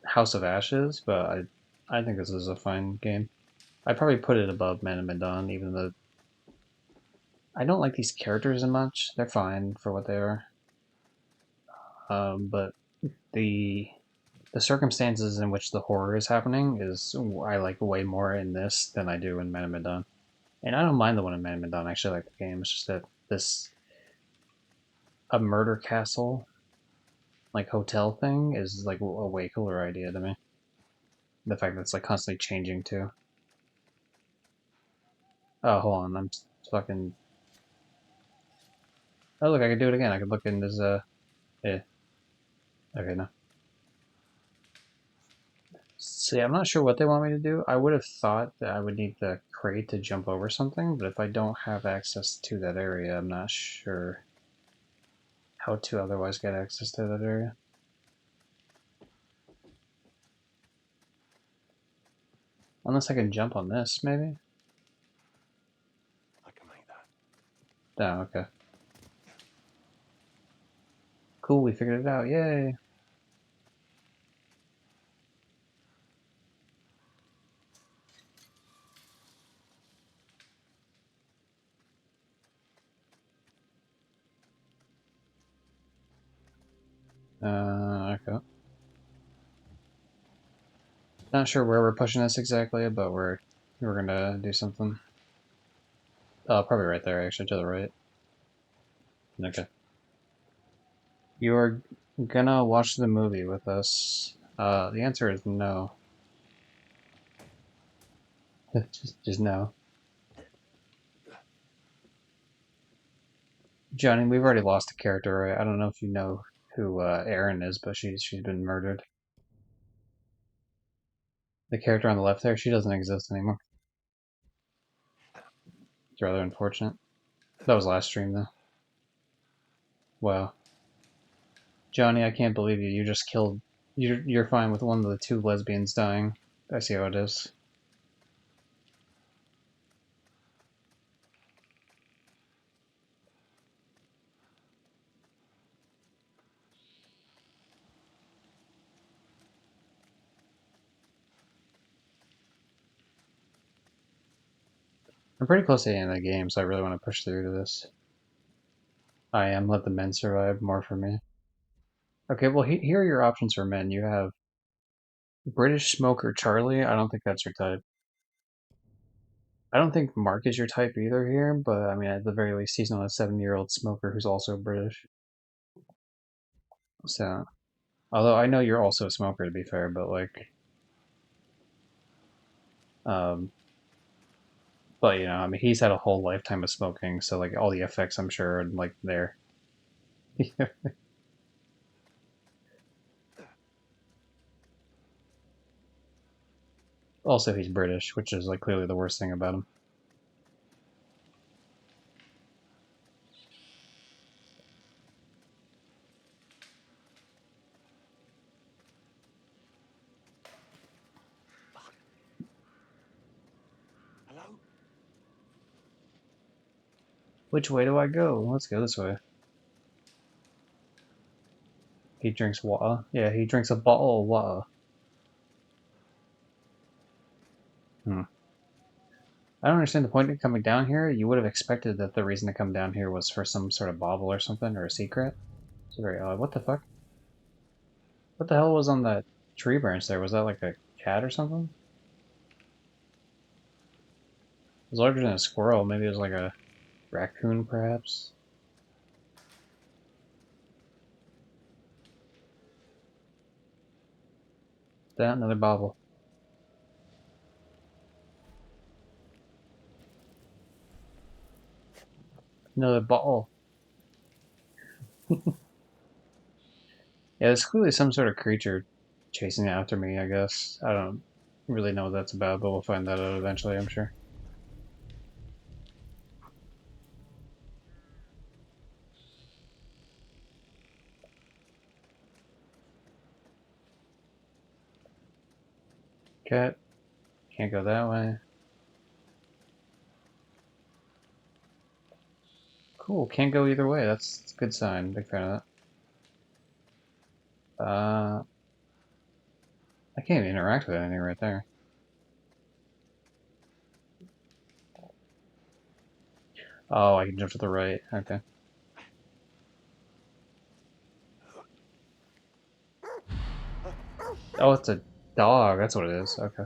House of Ashes, but I think this is a fine game. I'd probably put it above Man of Medan, even though I don't like these characters as much. They're fine for what they are. But the the circumstances in which the horror is happening is I like way more in this than I do in Man of Medan. And I don't mind the one in Man of Medan. I actually like the game. It's just that this a murder castle like hotel thing is like a way cooler idea to me. The fact that it's like constantly changing too. Oh, hold on. I'm fucking. Oh, look, I could do it again. I could look in this. Yeah. Okay, no. See, I'm not sure what they want me to do. I would have thought that I would need the crate to jump over something, but if I don't have access to that area, I'm not sure how to otherwise get access to that area. Unless I can jump on this, maybe? I can make that. Oh, okay. Cool, we figured it out. Yay! Okay. Not sure where we're pushing this exactly, but we're gonna do something. Oh, probably right there, actually, to the right. Okay. You're gonna watch the movie with us. The answer is no. Just no. Johnny, we've already lost a character, right? I don't know if you know who Erin is, but she's been murdered. The character on the left there, she doesn't exist anymore. It's rather unfortunate. That was last stream, though. Wow. Johnny, I can't believe you. You just killed. You're fine with one of the two lesbians dying. I see how it is. I'm pretty close to the end of the game, so I really want to push through to this. I am let the men survive more for me. Okay, well, here are your options for men. You have British smoker Charlie. I don't think that's your type. I don't think Mark is your type either here, but I mean, at the very least, he's not a 7-year-old smoker who's also British. So, although I know you're also a smoker, to be fair, but like, um, but you know, I mean, he's had a whole lifetime of smoking, so like all the effects, I'm sure, are like there. Also, he's British, which is like clearly the worst thing about him. Hello? Which way do I go? Let's go this way. He drinks water. Yeah, he drinks a bottle of water. Hmm. I don't understand the point of coming down here. You would have expected that the reason to come down here was for some sort of bauble or something, or a secret. It's very odd. What the fuck? What the hell was on that tree branch there? Was that like a cat or something? It was larger than a squirrel. Maybe it was like a raccoon, perhaps? That, another bauble. Another bottle. Yeah, there's clearly some sort of creature chasing after me, I guess. I don't really know what that's about, but we'll find that out eventually, I'm sure. Cat. Can't go that way. Cool, can't go either way. That's a good sign. Big fan of that. I can't even interact with anything right there. Oh, I can jump to the right. Okay. Oh, it's a dog. That's what it is. Okay.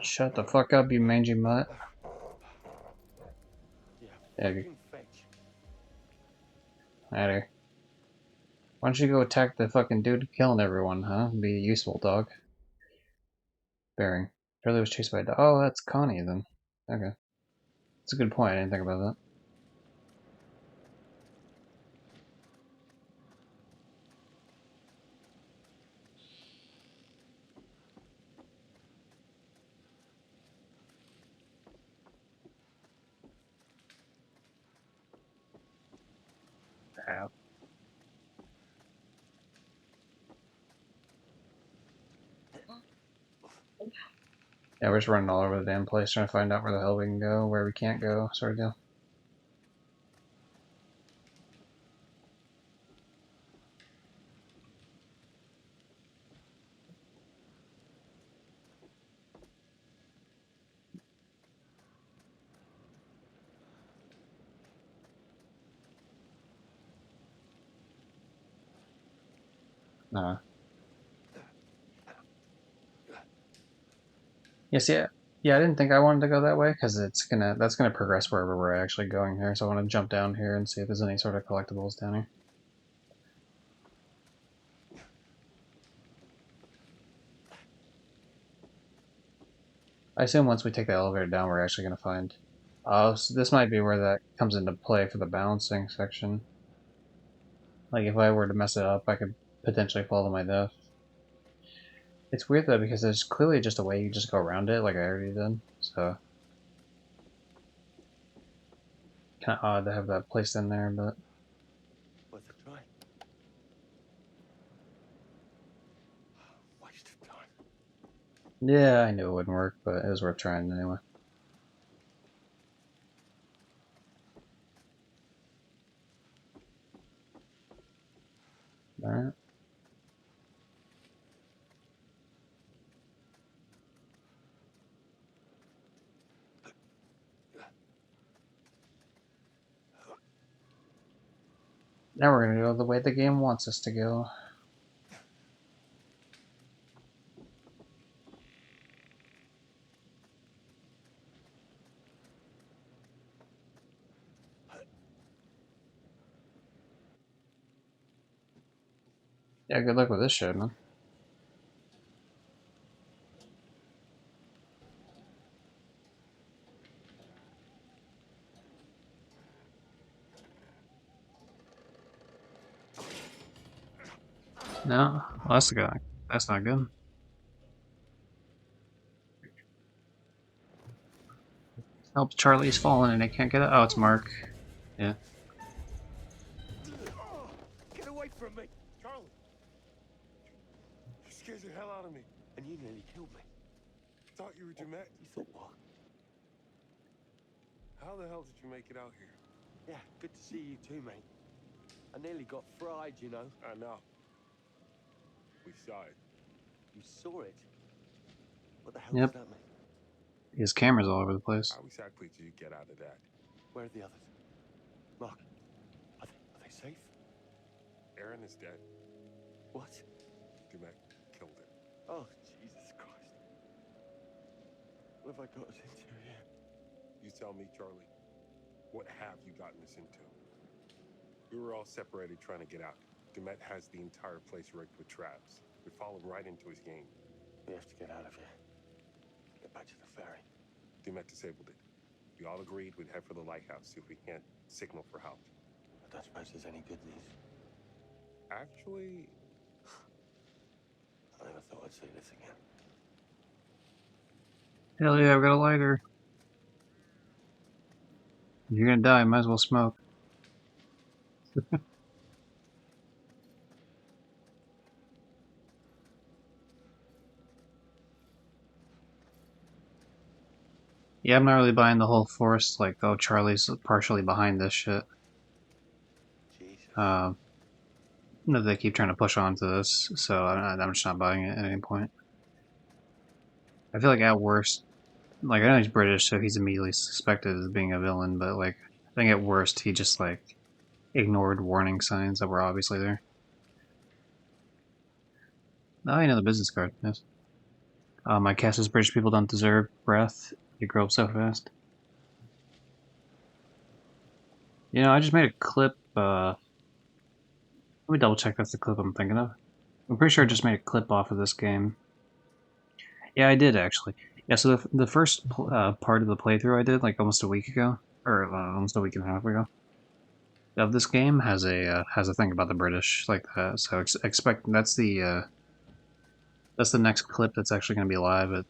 Shut the fuck up, you mangy mutt. Yeah, Yeah, fucking fetch. matter. Why don't you go attack the fucking dude killing everyone, huh? Be a useful dog. Bearing. Charlie was chased by a dog. Oh, that's Connie then. Okay. That's a good point. I didn't think about that. Ow. Yeah, we're just running all over the damn place trying to find out where the hell we can go, where we can't go, sort of deal. Uh, yes, yeah. Yeah, I didn't think I wanted to go that way because that's gonna progress wherever we're actually going here. So I want to jump down here and see if there's any sort of collectibles down here. I assume once we take the elevator down, we're actually gonna find. Oh, so this might be where that comes into play for the balancing section. Like if I were to mess it up, I could potentially fall to my death. It's weird though because there's clearly just a way you just go around it, like I already did. So kind of odd to have that placed in there, but Worth a try. Waste of time. yeah, I knew it wouldn't work, but it was worth trying anyway. All right. Now we're gonna go the way the game wants us to go. Yeah, good luck with this shit, man. No, well, that's the guy. That's not good. Help, Charlie's fallen and I can't get it. Oh, it's Mark. Yeah. Get away from me! Charlie! You scared the hell out of me. And you nearly killed me. Thought you were Jeanette. You thought what? How the hell did you make it out here? Yeah, good to see you too, mate. I nearly got fried, you know. I know. We saw it. You saw it? What the hell Yep. does that mean? His camera's all over the place. How exactly did you get out of that? Where are the others? Mark, are they safe? Aaron is dead. What? Dumet killed him. Oh, Jesus Christ. What have I got us into here? You tell me, Charlie. What have you gotten us into? We were all separated trying to get out. Dumet has the entire place rigged with traps. We followed right into his game. We have to get out of here. Get back to the ferry. Dumet disabled it. We all agreed we'd head for the lighthouse, see if we can't signal for help. I don't suppose there's any good news. Actually, I never thought I'd say this again. Hell yeah, I've got a lighter. If you're gonna die, might as well smoke. Yeah, I'm not really buying the whole force, like, oh, Charlie's partially behind this shit. Jesus. That they keep trying to push onto this, so I'm just not buying it at any point. I feel like at worst, like, I know he's British, so he's immediately suspected as being a villain, but, like, I think at worst he just, like, ignored warning signs that were obviously there. Oh, I know the business card, yes. My cast says British people don't deserve breath. You grow up so fast. You know, I just made a clip, let me double check that's the clip I'm thinking of. I'm pretty sure I just made a clip off of this game. Yeah, I did actually. Yeah, so the first part of the playthrough I did like almost a week ago, or almost a week and a half ago, of this game has a thing about the British like that. So expect that's the next clip that's actually going to be live at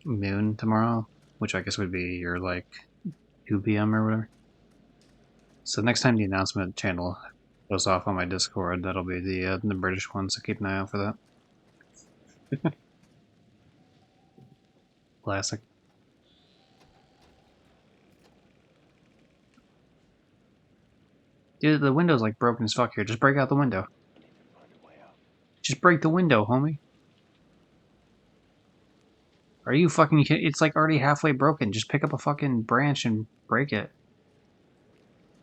noon tomorrow, which I guess would be your like 2 p.m. or whatever. So next time the announcement channel goes off on my Discord, that'll be the British one. So keep an eye out for that. Classic. Dude, the window's like broken as fuck here. Just break out the window. Just break the window, homie. Are you fucking kidding? It's like already halfway broken. Just pick up a fucking branch and break it.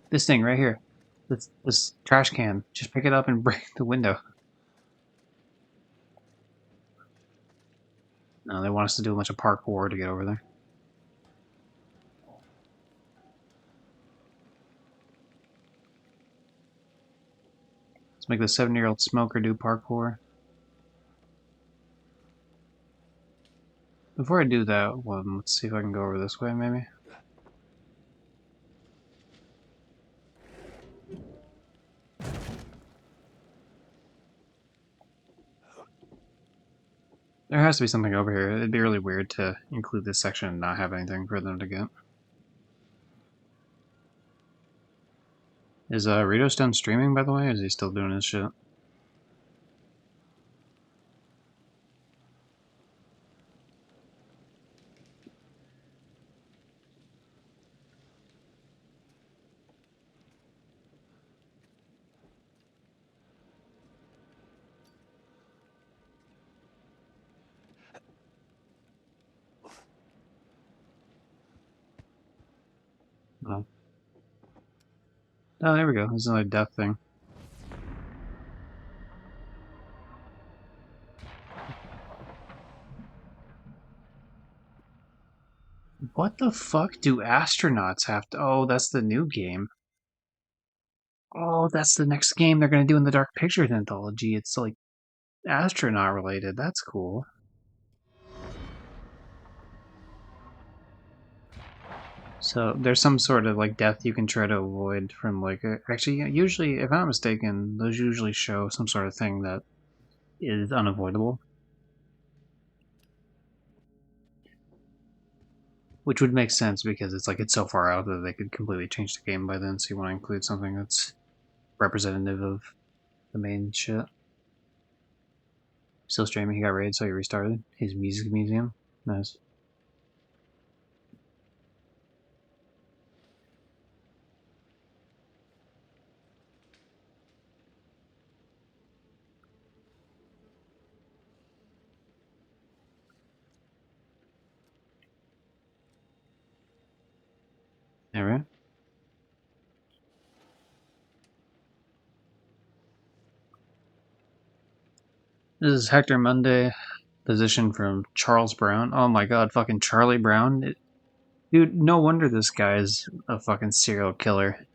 This thing right here. This trash can. Just pick it up and break the window. No, they want us to do a bunch of parkour to get over there. Let's make the 7-year-old smoker do parkour. Before I do that one, let's see if I can go over this way, maybe. There has to be something over here. It'd be really weird to include this section and not have anything for them to get. Is Rito done streaming, by the way, or is he still doing his shit? No. Oh, there we go. There's another death thing. What the fuck do astronauts have to... Oh, that's the new game. Oh, that's the next game they're gonna do in the Dark Pictures anthology. It's like astronaut related. That's cool. So there's some sort of like death you can try to avoid from like actually usually if I'm not mistaken those usually show some sort of thing that is unavoidable, which would make sense because it's like it's so far out that they could completely change the game by then. So you want to include something that's representative of the main shit. Still streaming. He got raided, so he restarted his music museum. Nice. Alright. This is Hector Monday, position from Charles Brown. Oh my god, fucking Charlie Brown. Dude, no wonder this guy's a fucking serial killer.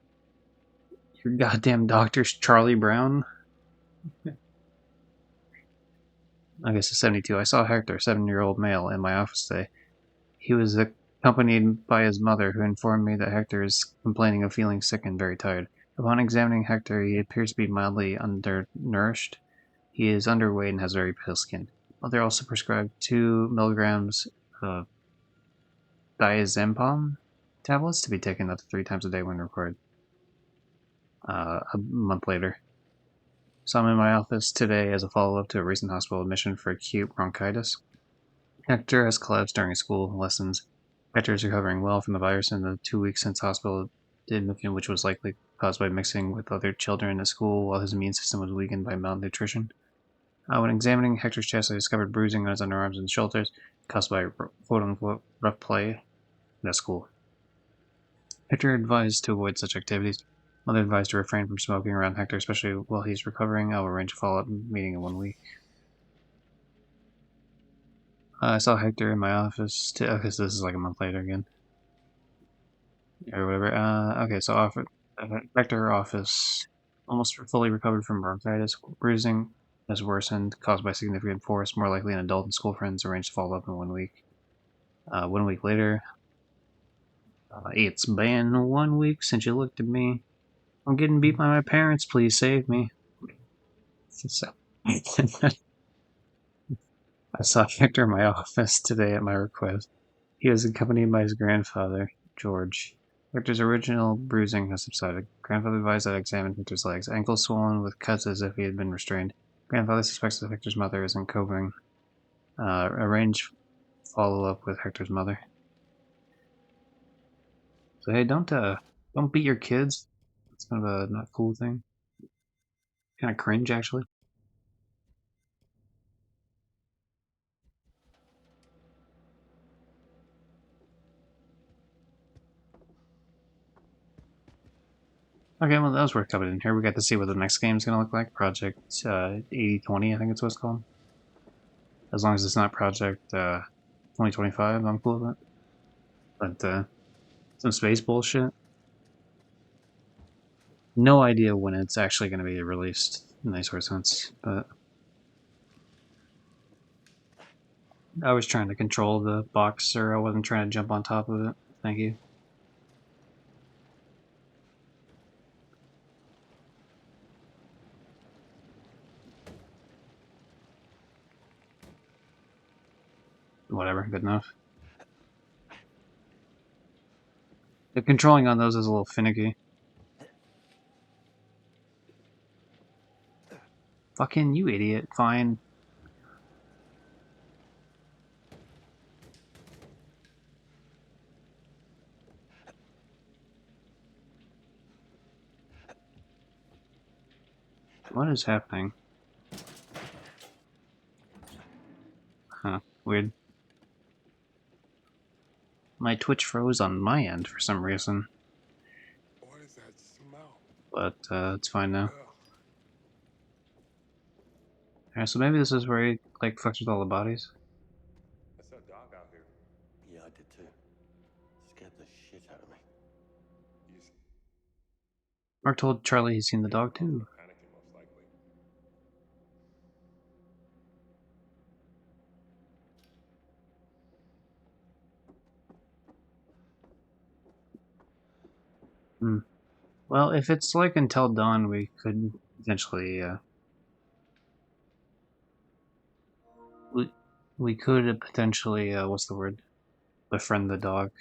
Your goddamn doctor's Charlie Brown? I guess it's 72. I saw Hector, 7-year-old male, in my office today. He was accompanied by his mother, who informed me that Hector is complaining of feeling sick and very tired. Upon examining Hector, he appears to be mildly undernourished. He is underweight and has very pale skin. Mother also prescribed 2 milligrams of diazepam tablets to be taken up to 3 times a day when required. A month later. So I'm in my office today as a follow-up to a recent hospital admission for acute bronchitis. Hector has collapsed during school lessons. Hector is recovering well from the virus in the 2 weeks since hospital admission, which was likely caused by mixing with other children at school while his immune system was weakened by malnutrition. When examining Hector's chest, I discovered bruising on his underarms and shoulders caused by quote-unquote rough play at school. Hector advised to avoid such activities. Mother advised to refrain from smoking around Hector, especially while he's recovering. I will arrange a follow-up meeting in 1 week. I saw Hector in my office. Okay, so this is like a month later again. Or whatever. Okay, so Hector office. Almost fully recovered from bronchitis. Bruising has worsened, caused by significant force. More likely an adult and school friends. Arranged to follow up in 1 week. 1 week later. It's been 1 week since you looked at me. I'm getting beat by my parents. Please save me. So, I saw Hector in my office today at my request. He was accompanied by his grandfather, George. Hector's original bruising has subsided. Grandfather advised that I examine Hector's legs. Ankles swollen with cuts as if he had been restrained. Grandfather suspects that Hector's mother isn't coping. Arrange follow-up with Hector's mother. So hey, don't beat your kids. It's kind of a not cool thing. Kind of cringe, actually. Okay, well, that was worth covering in here. We got to see what the next game's gonna look like. Project 8020, I think it's what it's called. As long as it's not Project 2025, I'm cool with it. But some space bullshit. No idea when it's actually going to be released in any sort of sense, but I was trying to control the box, or I wasn't trying to jump on top of it. Thank you. Whatever, good enough. The controlling on those is a little finicky. Fucking you idiot, fine. What is happening? Huh, weird. My Twitch froze on my end for some reason. What is that smell? But it's fine now. Ugh. Alright, so maybe this is where he like fucks with all the bodies. I saw Doc out here. Yeah, I did too. Mark told Charlie he's seen the dog too. Panicking, most likely. Hmm. Well, if it's like until dawn, we could potentially, we could potentially, what's the word? Befriend the dog.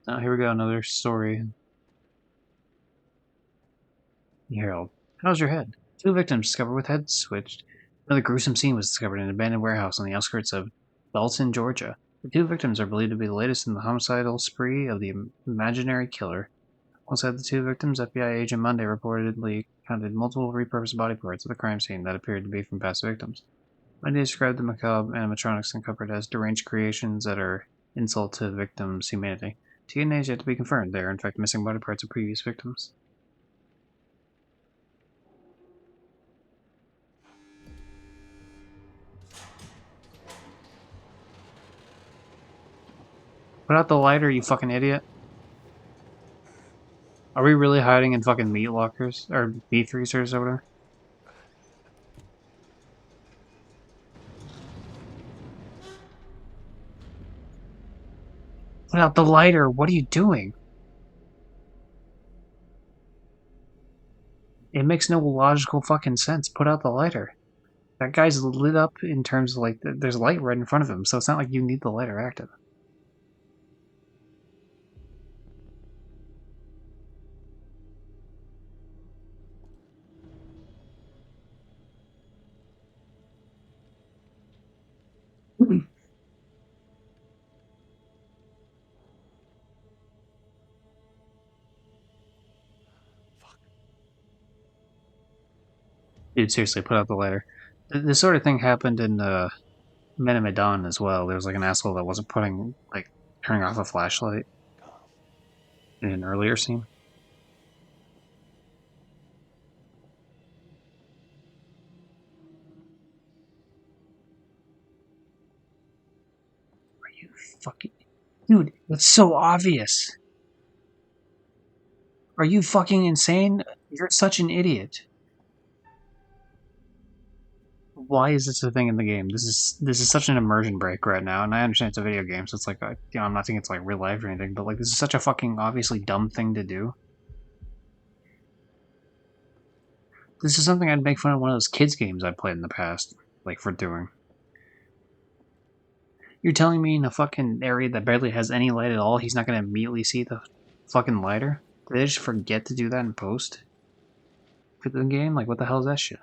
Oh, here we go, another story. Harold, how's your head? Two victims discovered with heads switched. Another gruesome scene was discovered in an abandoned warehouse on the outskirts of Dalton, Georgia. The two victims are believed to be the latest in the homicidal spree of the imaginary killer. Alongside the two victims, FBI agent Monday reportedly counted multiple repurposed body parts at the crime scene that appeared to be from past victims. Monday described the macabre animatronics uncovered as deranged creations that are insult to victims' humanity. DNA is yet to be confirmed. They are in fact missing body parts of previous victims. Put out the lighter, you fucking idiot. Are we really hiding in fucking meat lockers? Or meat freezers or whatever? Put out the lighter, what are you doing? It makes no logical fucking sense. Put out the lighter. That guy's lit up in terms of like, there's light right in front of him, so it's not like you need the lighter active. Dude, seriously, put out the lighter. This sort of thing happened in Men of Medan as well. There was like an asshole that wasn't turning off a flashlight in an earlier scene. Are you fucking... Dude, that's so obvious. Are you fucking insane? You're such an idiot. Why is this a thing in the game? This is such an immersion break right now, and I understand it's a video game, so it's like, I'm not saying it's like real life or anything, but like this is such a fucking obviously dumb thing to do. This is something I'd make fun of one of those kids games I played in the past, like for doing. You're telling me in a fucking area that barely has any light at all, he's not gonna immediately see the fucking lighter? Did they just forget to do that in post for the game? Like, what the hell is that shit?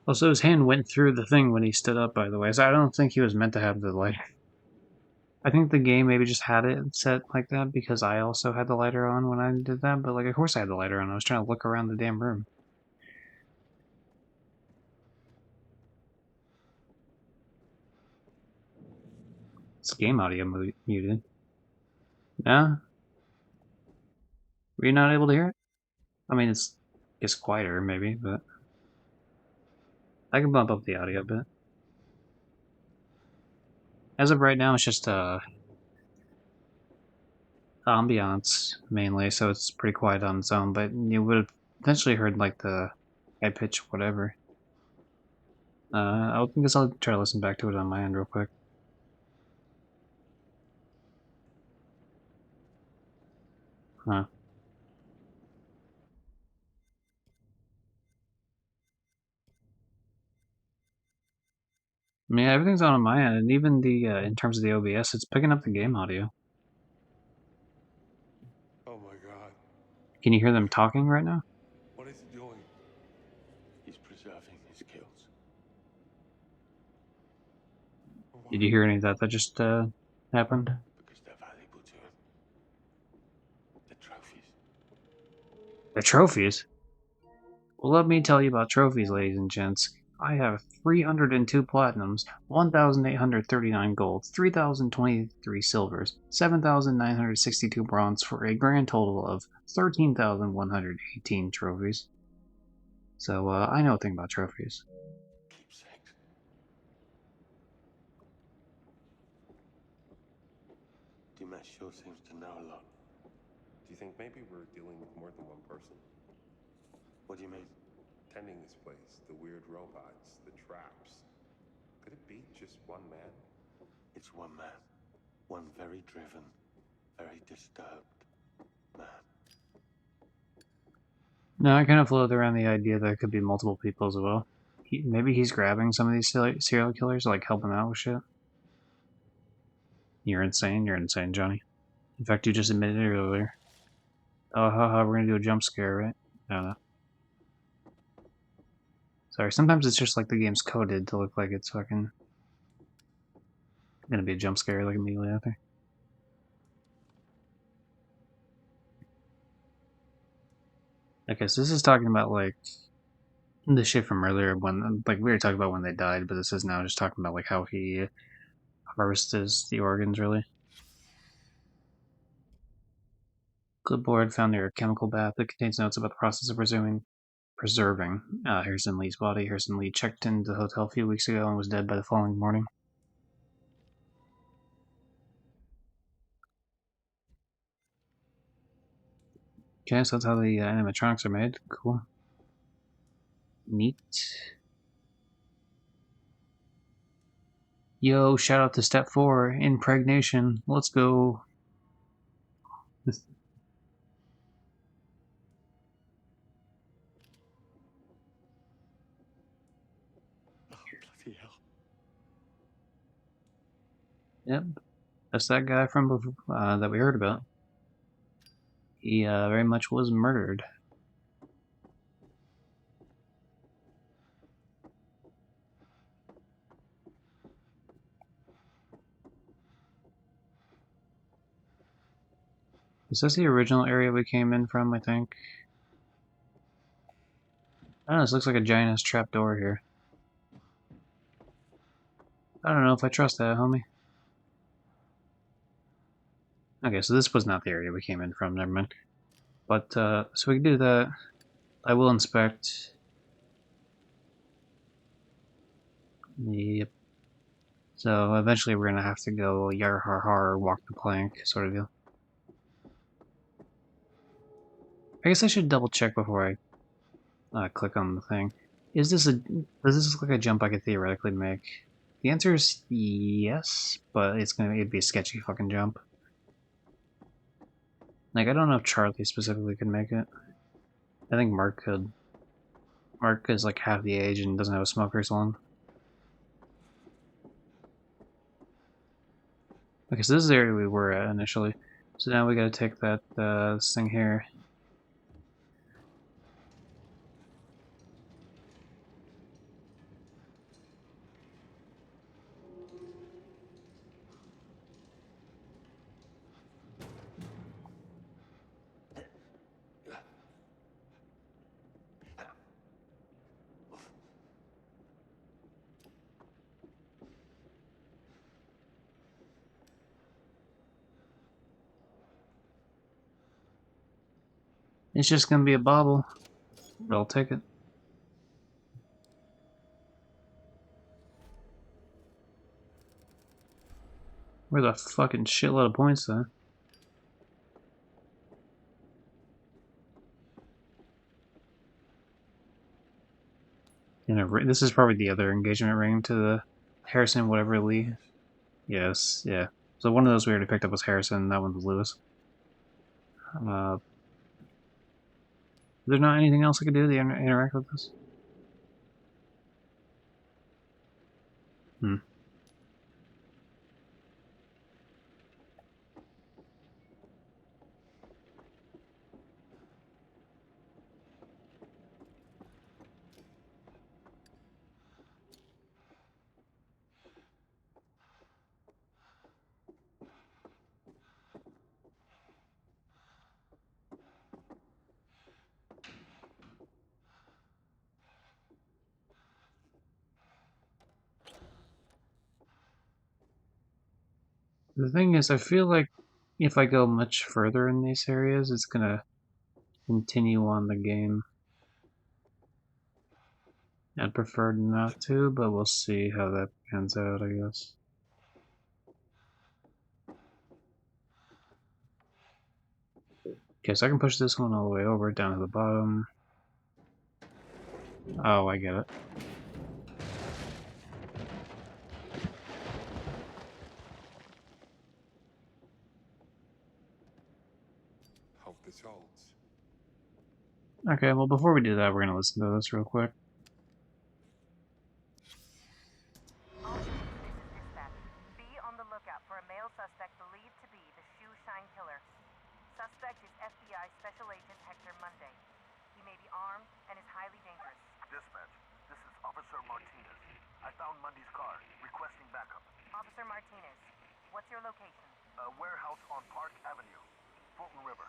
Also, his hand went through the thing when he stood up, by the way, so I don't think he was meant to have the lighter. I think the game maybe just had it set like that because I also had the lighter on when I did that, but like, of course I had the lighter on. I was trying to look around the damn room. It's game audio muted. No? Were you not able to hear it? I mean, it's quieter, maybe, but I can bump up the audio a bit. As of right now, it's just ambiance mainly, so it's pretty quiet on its own. But you would have potentially heard like the high pitch, whatever. I guess I'll try to listen back to it on my end real quick. Huh. I mean, everything's on my end, and even the in terms of the OBS, it's picking up the game audio. Oh my god. Can you hear them talking right now? What is he doing? He's preserving his kills. Did you hear any of that just happened? Because they're valuable to him. The trophies. The trophies? Well, let me tell you about trophies, ladies and gents. I have 302 platinums, 1,839 golds, 3,023 silvers, 7,962 bronze for a grand total of 13,118 trophies. So, I know a thing about trophies. Keepsakes. Dumet sure seems to know a lot. Do you think maybe we're dealing with more than one person? What do you mean? Tending this place, the weird robots, the traps. Could it be just one man? It's one man. One very driven, very disturbed man. No, I kind of floated around the idea that it could be multiple people as well. Maybe he's grabbing some of these serial killers to, like, help him out with shit. You're insane, Johnny. In fact, you just admitted it earlier. Oh, haha, we're gonna do a jump scare, right? I don't know. Sorry, sometimes it's just like the game's coded to look like it's fucking gonna be a jump scare like immediately after. Okay, so this is talking about like the shit from earlier when, like, we were talking about when they died, but this is now just talking about like how he harvests the organs, really. Clipboard found near a chemical bath that contains notes about the process of preserving Harrison Lee's body. Harrison Lee checked into the hotel a few weeks ago and was dead by the following morning. Okay, so that's how the animatronics are made. Cool. Neat. Yo, shout out to step 4, impregnation. Let's go. Oh, bloody hell. Yep, that's that guy from before, that we heard about. He very much was murdered. Is this the original area we came in from, I think? I don't know, this looks like a giant ass trapdoor here. I don't know if I trust that, homie. Okay, so this was not the area we came in from, never mind. But, so we can do that. I will inspect. Yep. So eventually we're gonna have to go yar har har, walk the plank, sort of deal. I guess I should double check before I click on the thing. Does this look like a jump I could theoretically make? The answer is yes, but it'd be a sketchy fucking jump. Like, I don't know if Charlie specifically could make it. I think Mark could. Mark is like half the age and doesn't have a smoker salon. Okay, so this is the area we were at initially. So now we gotta take that this thing here. It's just gonna be a bobble, but I'll take it. Where's a fucking shitload of points though? And this is probably the other engagement ring to the Harrison whatever Lee. Yes, yeah. So one of those we already picked up was Harrison, that one was Lewis. Is there not anything else I could do to interact with this? Hmm. The thing is, I feel like if I go much further in these areas, it's gonna continue on the game. I'd prefer not to, but we'll see how that pans out, I guess. Okay, so I can push this one all the way over, down to the bottom. Oh, I get it. Hope this holds. Okay, well, before we do that, we're gonna listen to this real quick. All units, this is dispatch. Be on the lookout for a male suspect believed to be the shoe shine killer. Suspect is FBI Special Agent Hector Monday. He may be armed and is highly dangerous. Dispatch, this is Officer Martinez. I found Monday's car, requesting backup. Officer Martinez, what's your location? A warehouse on Park Avenue, Fulton River.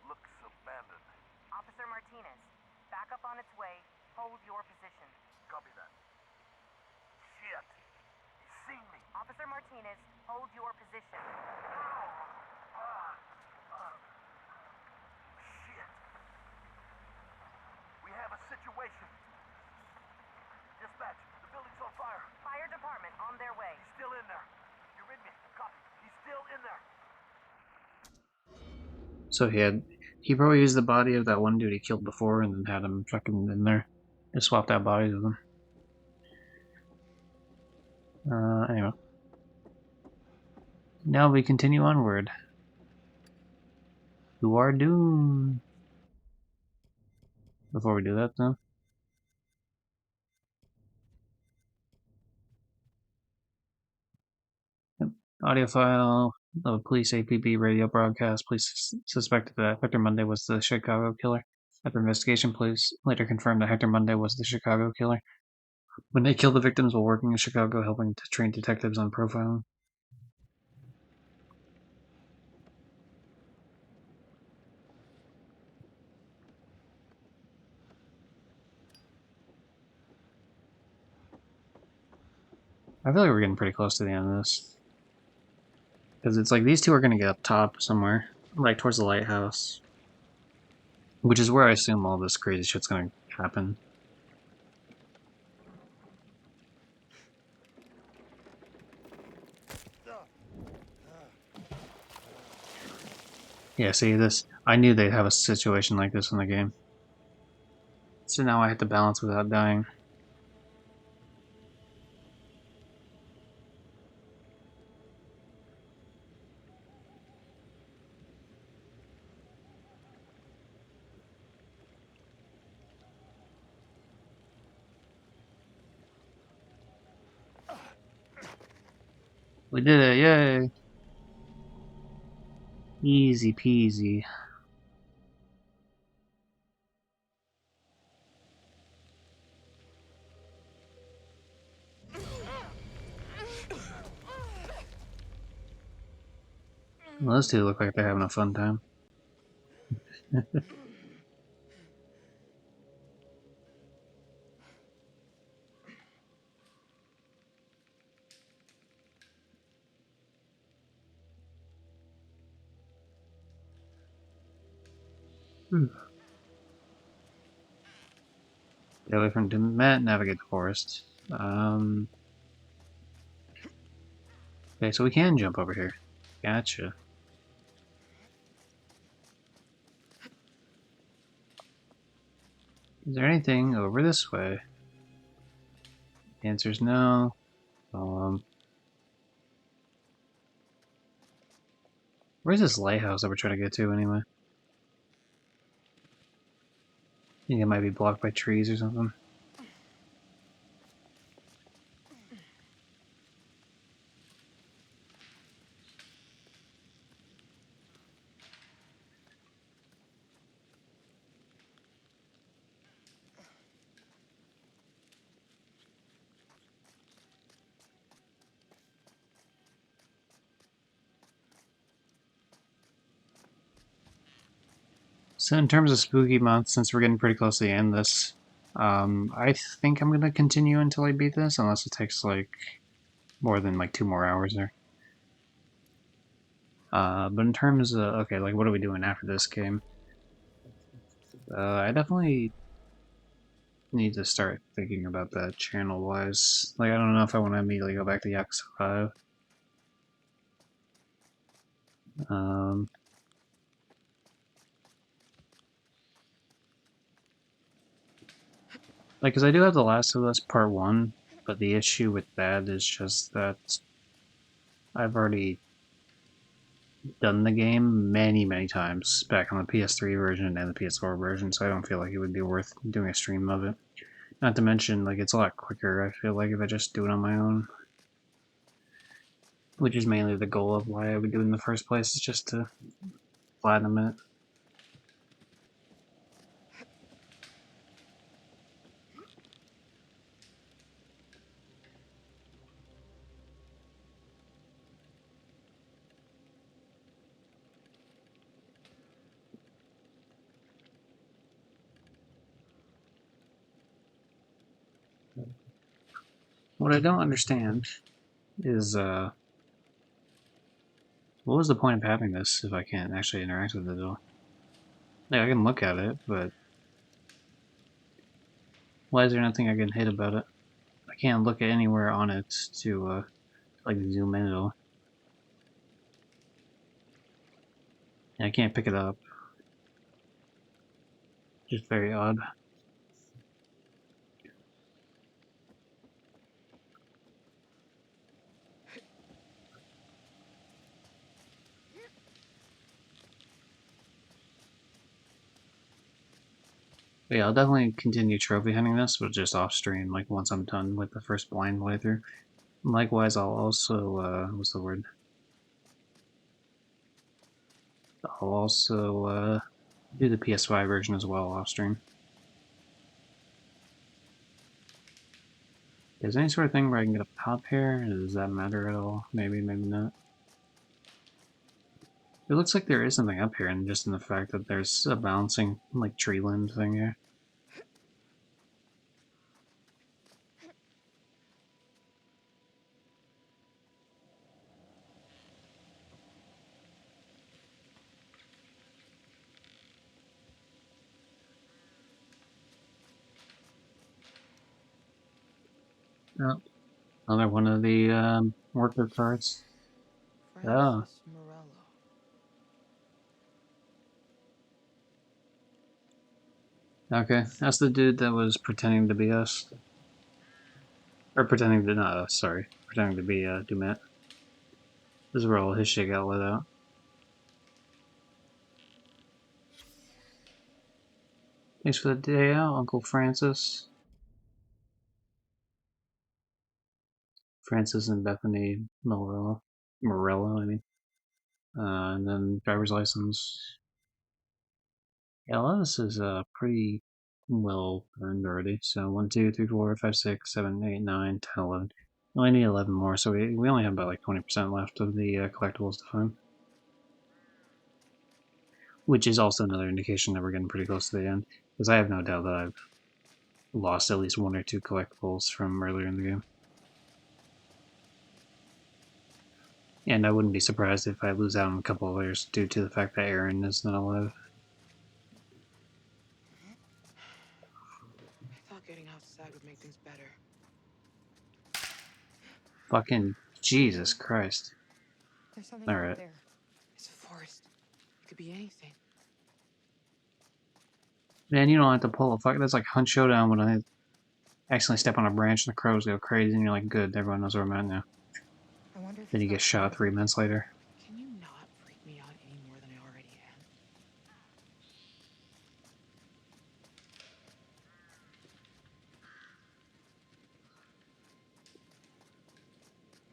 Looks abandoned. Officer Martinez, backup on its way. Hold your position. Copy that. Shit! He's seen me! Officer Martinez, hold your position. Shit! We have a situation. Dispatch, the building's on fire. Fire department on their way. He's still in there. You read me? Copy. He's still in there. So he probably used the body of that one dude he killed before and then had him fucking in there. Just swapped out bodies with him. Anyway. Now we continue onward. To our doom. Before we do that, though. Yep. Audio file of a police APB radio broadcast. Police suspected that Hector Monday was the Chicago killer. After investigation, police later confirmed that Hector Monday was the Chicago killer. When they killed the victims while working in Chicago, helping to train detectives on profiling. I feel like we're getting pretty close to the end of this. Because it's like these two are going to get up top somewhere, like towards the lighthouse. Which is where I assume all this crazy shit's going to happen. Yeah, see this? I knew they'd have a situation like this in the game. So now I have to balance without dying. We did it, yay! Easy peasy. Well, those two look like they're having a fun time. Get away from Demet, navigate the forest. Okay, so we can jump over here. Gotcha. Is there anything over this way? The answer is no. Where's this lighthouse that we're trying to get to anyway? I think it might be blocked by trees or something. So in terms of spooky month, since we're getting pretty close to the end of this, I think I'm gonna continue until I beat this, unless it takes like more than like 2 more hours there. But in terms of, okay, like, what are we doing after this game? I definitely need to start thinking about that channel-wise. Like, I don't know if I want to immediately go back to Yakuza 5. Like, because I do have The Last of Us Part 1, but the issue with that is just that I've already done the game many, many times back on the PS3 version and the PS4 version, so I don't feel like it would be worth doing a stream of it. Not to mention, like, it's a lot quicker, I feel like, if I just do it on my own. Which is mainly the goal of why I would do it in the first place, is just to platinum it. What I don't understand is, what was the point of having this if I can't actually interact with it at all? Like, I can look at it, but why is there nothing I can hit about it? I can't look at anywhere on it to, like, zoom in at all. And I can't pick it up. Just very odd. But yeah, I'll definitely continue trophy hunting this, but just off stream, like once I'm done with the first blind playthrough. Likewise, I'll also, what's the word? I'll also, do the PS5 version as well off stream. Is there any sort of thing where I can get a pop here? Does that matter at all? Maybe, maybe not. It looks like there is something up here, and just in the fact that there's a bouncing, like, tree limb thing here. Oh, another one of the worker cards. Oh, Francis Morello. okay. That's the dude that was pretending to be us. Or pretending to not us, sorry. Pretending to be Dumet. This is where all his shit got let out. Thanks for the day out, Uncle Francis. Francis and Bethany Morello, I mean. And then driver's license. Yeah, a lot of this is pretty well earned already. So 1, 2, 3, 4, 5, 6, 7, 8, 9, 10, 11. We only need 11 more, so we only have about like 20% left of the collectibles to find. Which is also another indication that we're getting pretty close to the end. Because I have no doubt that I've lost at least 1 or 2 collectibles from earlier in the game. And I wouldn't be surprised if I lose out on a couple of others due to the fact that Aaron is not alive. I thought getting outside would make things better. Fucking Jesus Christ. There's something over Alright. there. It's a forest. It could be anything. Man, you don't have to pull a fuck. That's like Hunt Showdown when I accidentally step on a branch and the crows go crazy and you're like, good, everyone knows where I'm at now. I wonder if Then it's you got get shot cameras 3 up there. minutes later. Can you not freak me out any more than I already am?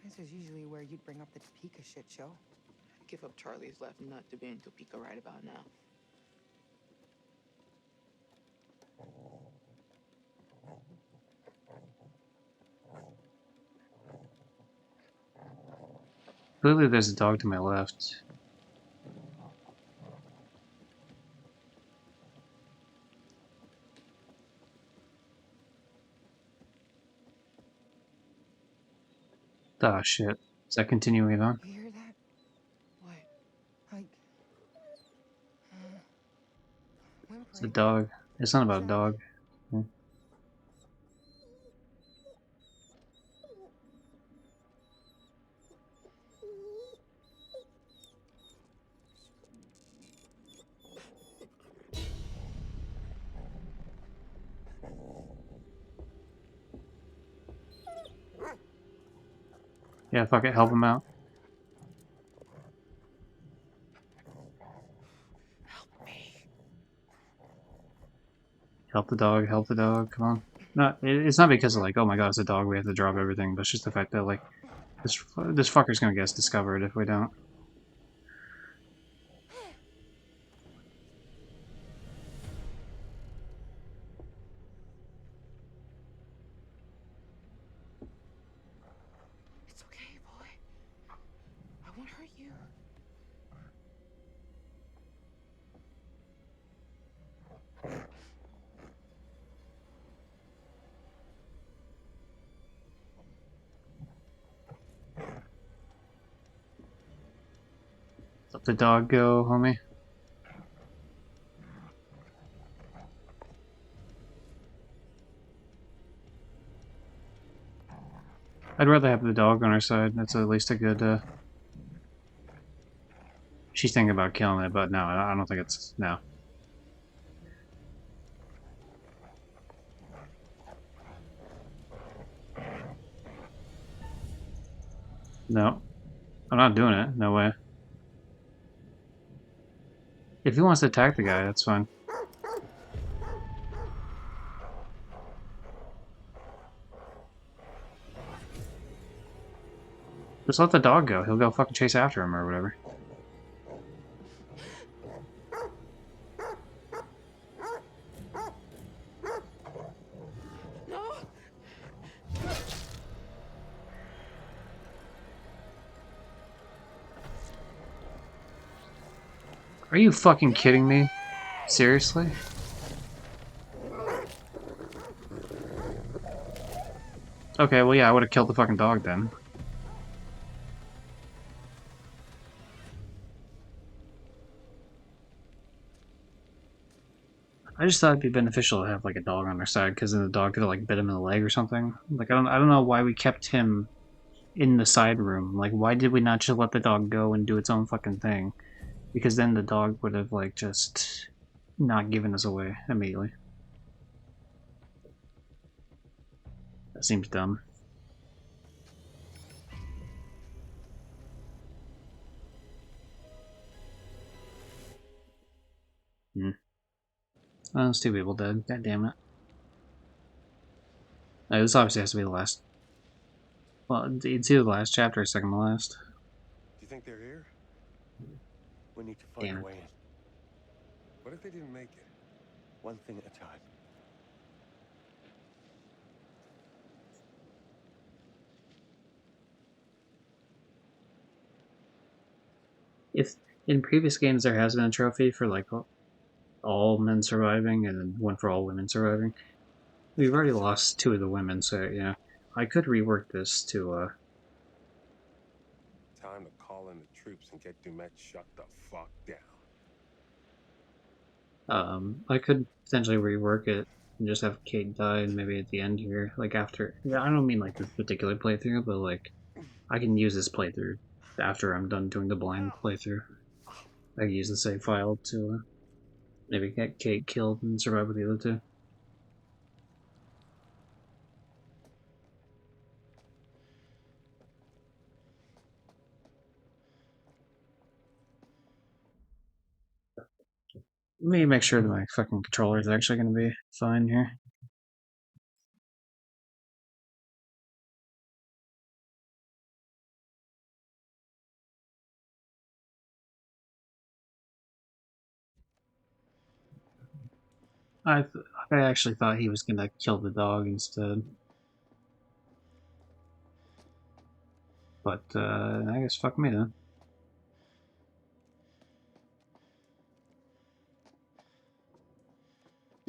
This is usually where you'd bring up the Topeka shit show. I'd give up Charlie's left nut to be in Topeka right about now. Clearly there's a dog to my left. Ah, shit. Is that continuing on? You hear that? What? It's a dog. It's not about a dog. Yeah. Yeah, fuck it, help him out. Help the dog, come on. No, it's not because of like, oh my god, it's a dog, we have to drop everything, but it's just the fact that like, this fucker's gonna get us discovered if we don't. It's okay, boy. I won't hurt you. Let the dog go, homie. I'd rather have the dog on our side. That's at least a good, she's thinking about killing it, but no, I don't think it's, no. No. I'm not doing it, no way. If he wants to attack the guy, that's fine. Just let the dog go. He'll go fucking chase after him or whatever. No! Are you fucking kidding me? Seriously? Okay, well yeah, I would have killed the fucking dog then. I just thought it'd be beneficial to have like a dog on our side, because then the dog could have like bit him in the leg or something. Like I don't know why we kept him in the side room. Like why did we not just let the dog go and do its own fucking thing? Because then the dog would have like just not given us away immediately. That seems dumb. Hmm. Oh, there's two people dead. God damn it. This obviously has to be the last. Well, it's either the last chapter or second to last. Do you think they're here? We need to find Damn a it. way in. What if they didn't make it? One thing at a time. If in previous games there has been a trophy for like all men surviving and then one for all women surviving, we've already lost two of the women, so yeah, I could rework this to Time to call in the troops and get Dumet shut the fuck down. I could potentially rework it and just have Kate die maybe at the end here, like after. Yeah, I don't mean like this particular playthrough, but like I can use this playthrough after I'm done doing the blind playthrough. I can use the save file to maybe get Kate killed and survive with the other two. Let me make sure that my fucking controller is actually going to be fine here. I actually thought he was going to kill the dog instead. But I guess fuck me then.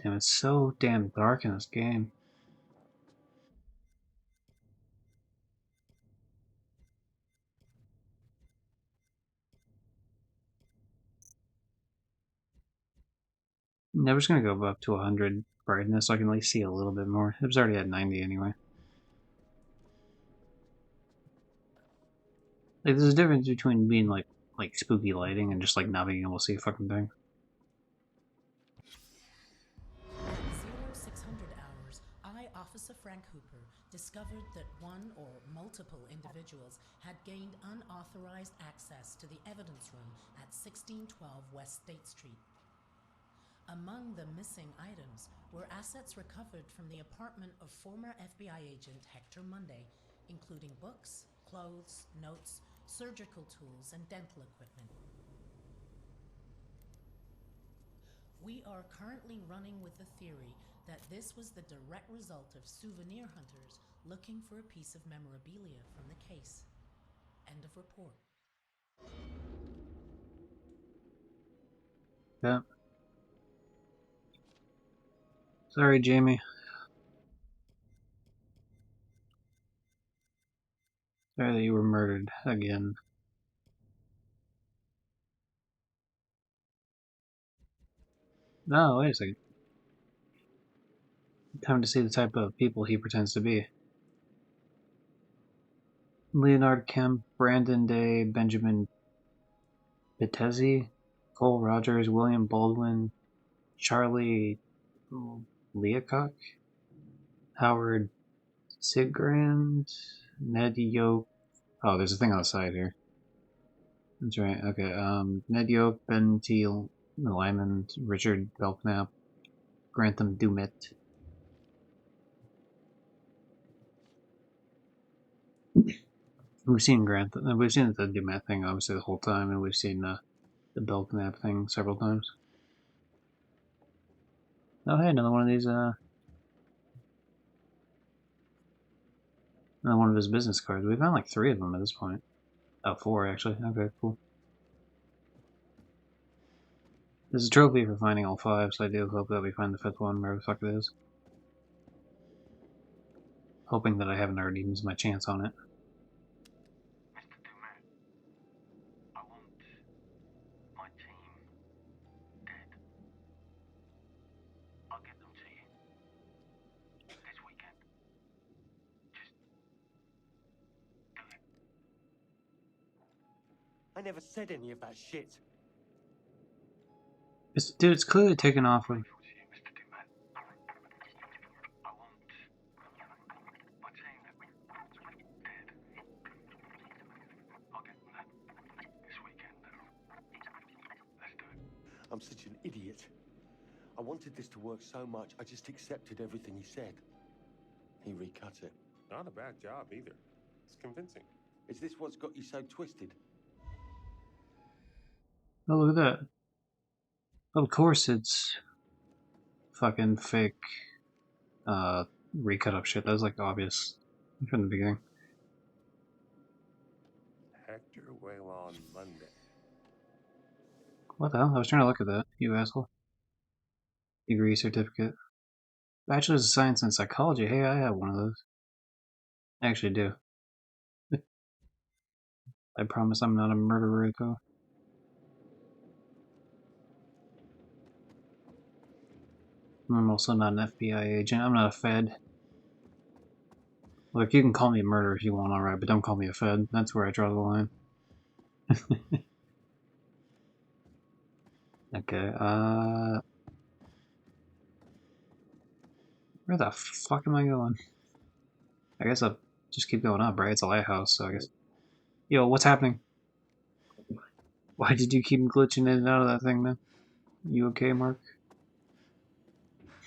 Damn, it's so damn dark in this game. Yeah, we're just gonna go up to 100 brightness so I can at least see a little bit more. It was already at 90 anyway. Like, there's a difference between being like spooky lighting and just like not being able to see a fucking thing. At 0600 hours, I, Officer Frank Hooper, discovered that one or multiple individuals had gained unauthorized access to the evidence room at 1612 West State Street. Among the missing items were assets recovered from the apartment of former FBI agent Hector Monday, including books, clothes, notes, surgical tools, and dental equipment. We are currently running with the theory that this was the direct result of souvenir hunters looking for a piece of memorabilia from the case. End of report. Yeah. Sorry, Jamie. Sorry that you were murdered again. No, wait a second. Time to see the type of people he pretends to be. Leonard Kemp, Brandon Day, Benjamin Pittezi, Cole Rogers, William Baldwin, Charlie Leacock, Howard Sigrand, Ned Yoke. Oh, there's a thing on the side here. That's right. Okay. Ned Yoke, Ben T. Lyman, Richard Belknap, Grantham Dumit. We've seen we've seen the Dumet thing obviously the whole time, and we've seen the Belknap thing several times. Oh, hey, another one of these. Another one of his business cards. We found like 3 of them at this point. Oh, 4 actually. Okay, cool. There's a trophy for finding all 5, so I do hope that we find the 5th one, wherever the fuck it is. Hoping that I haven't already used my chance on it. Mr. Dumet, I want my team dead. I'll get them to you this weekend. Just do it. I never said any of that shit. Dude, it's clearly taken off with. Mr. Dumet, I want my team dead. I'll get them that this weekend. Let's do it. I'm such an idiot. I wanted this to work so much, I just accepted everything he said. He recut it. Not a bad job either. It's convincing. Is this what's got you so twisted? Oh, look at that. Of course it's fucking fake recut up shit. That was like obvious from the beginning. Hector Waylon Monday. What the hell? I was trying to look at that, you asshole. Degree certificate. Bachelor's of Science in Psychology. Hey, I have one of those. I actually do. I promise I'm not a murderer, though. I'm also not an FBI agent. I'm not a Fed. Look, you can call me a murderer if you want, alright, but don't call me a Fed. That's where I draw the line. Okay, where the fuck am I going? I guess I'll just keep going up, right? It's a lighthouse, so I guess. Yo, what's happening? Why did you keep glitching in and out of that thing, man? You okay, Mark?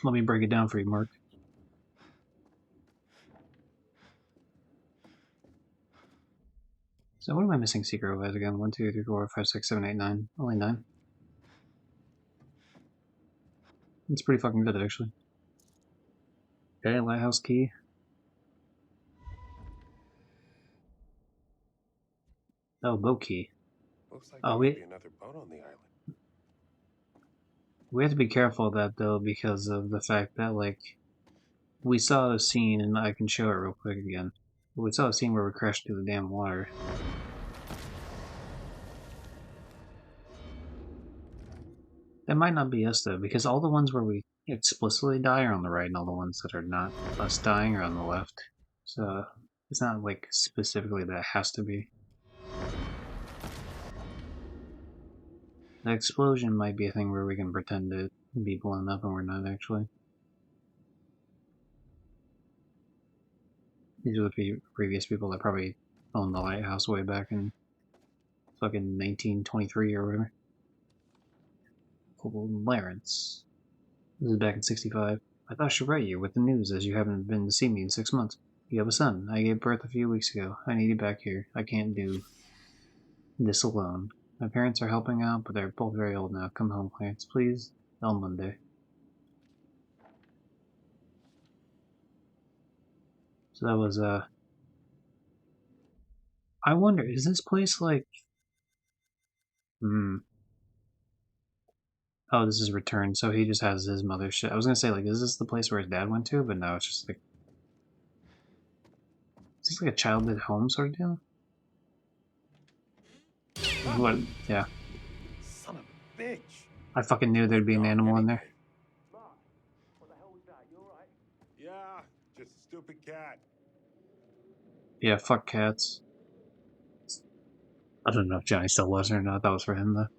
Let me break it down for you, Mark. So what am I missing secret-wise again? 1, 2, 3, 4, 5, 6, 7, 8, 9. Only 9. It's pretty fucking good, actually. Okay, lighthouse key. Oh, boat key. Looks like Oh, there might be another boat on the island. we have to be careful of that, though, because of the fact that, like, we saw the scene, and I can show it real quick again. We saw the scene where we crashed through the damn water. That might not be us though, because all the ones where we explicitly die are on the right, and all the ones that are not us dying are on the left. So it's not like specifically that it has to be. The explosion might be a thing where we can pretend to be blown up and we're not actually. These are the previous people that probably owned the lighthouse way back in fucking 1923 or whatever. Lawrence. This is back in 65. I thought I should write you with the news as you haven't been to see me in 6 months. You have a son. I gave birth a few weeks ago. I need you back here. I can't do this alone. My parents are helping out, but they're both very old now. Come home, Clarence, please. On Monday. So that was, I wonder, is this place like... Oh, this is Return, so he just has his mother's shit. I was gonna say, like, is this the place where his dad went to? But no, it's just like... Is this like a childhood home sort of deal? What? Yeah. Son of a bitch. I fucking knew there'd be an animal in there. Mark, what the hell was that? You alright? Yeah, just a stupid cat. Yeah, fuck cats. I don't know if Johnny still loves her or not. That was for him, though.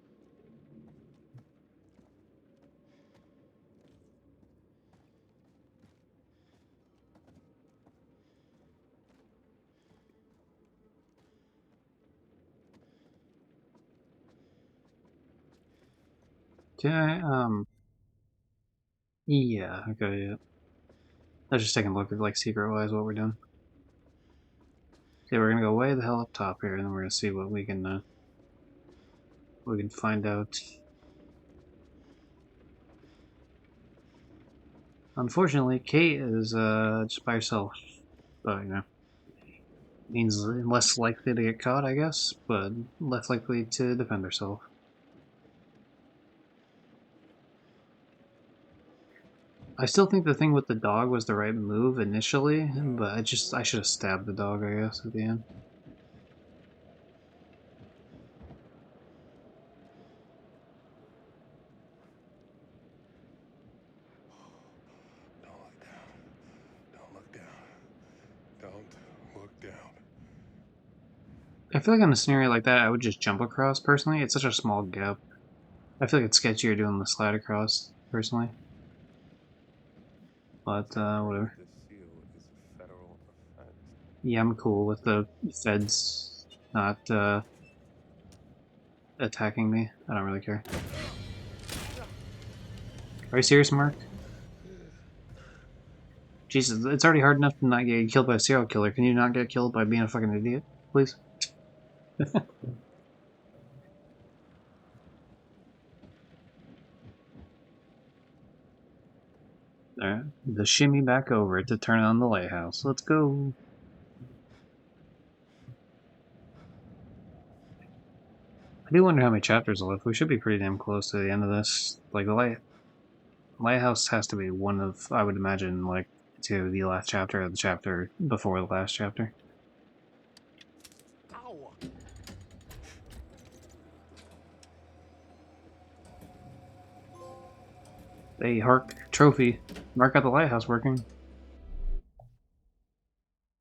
Yeah, okay, yeah. I was just taking a look at, like, secret-wise what we're doing. Okay, we're gonna go way the hell up top here, and then we're gonna see what we can find out. Unfortunately, Kate is, just by herself. But, you know, means less likely to get caught, I guess, but less likely to defend herself. I still think the thing with the dog was the right move initially, but I should have stabbed the dog, I guess, at the end. Don't look down. Don't look down. Don't look down. I feel like in a scenario like that, I would just jump across, personally. It's such a small gap. I feel like it's sketchier doing the slide across, personally. But, whatever. The seal is a federal offense. Yeah, I'm cool with the feds not, attacking me. I don't really care. Are you serious, Mark? Jesus, it's already hard enough to not get killed by a serial killer. Can you not get killed by being a fucking idiot? Please? Alright, the shimmy back over to turn on the lighthouse. Let's go. I do wonder how many chapters are left. We should be pretty damn close to the end of this. Like, the lighthouse has to be one of, I would imagine, like, to the last chapter or the chapter before the last chapter. Ow. Hey, hark, trophy. Mark got the lighthouse working.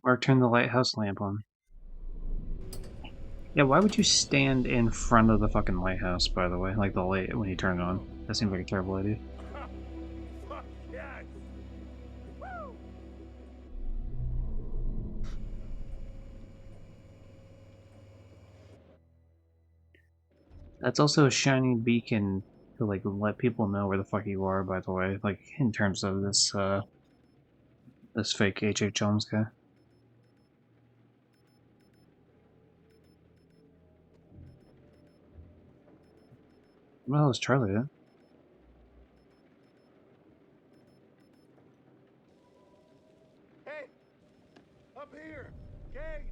Mark turned the lighthouse lamp on. Yeah, why would you stand in front of the fucking lighthouse, by the way? Like the light when you turn it on. That seems like a terrible idea. Fuck yes. Woo. That's also a shiny beacon to, like, let people know where the fuck you are, by the way. Like, in terms of this, this fake H.H. Holmes guy. What the hell is Charlie at? Hey. Up here. Kate.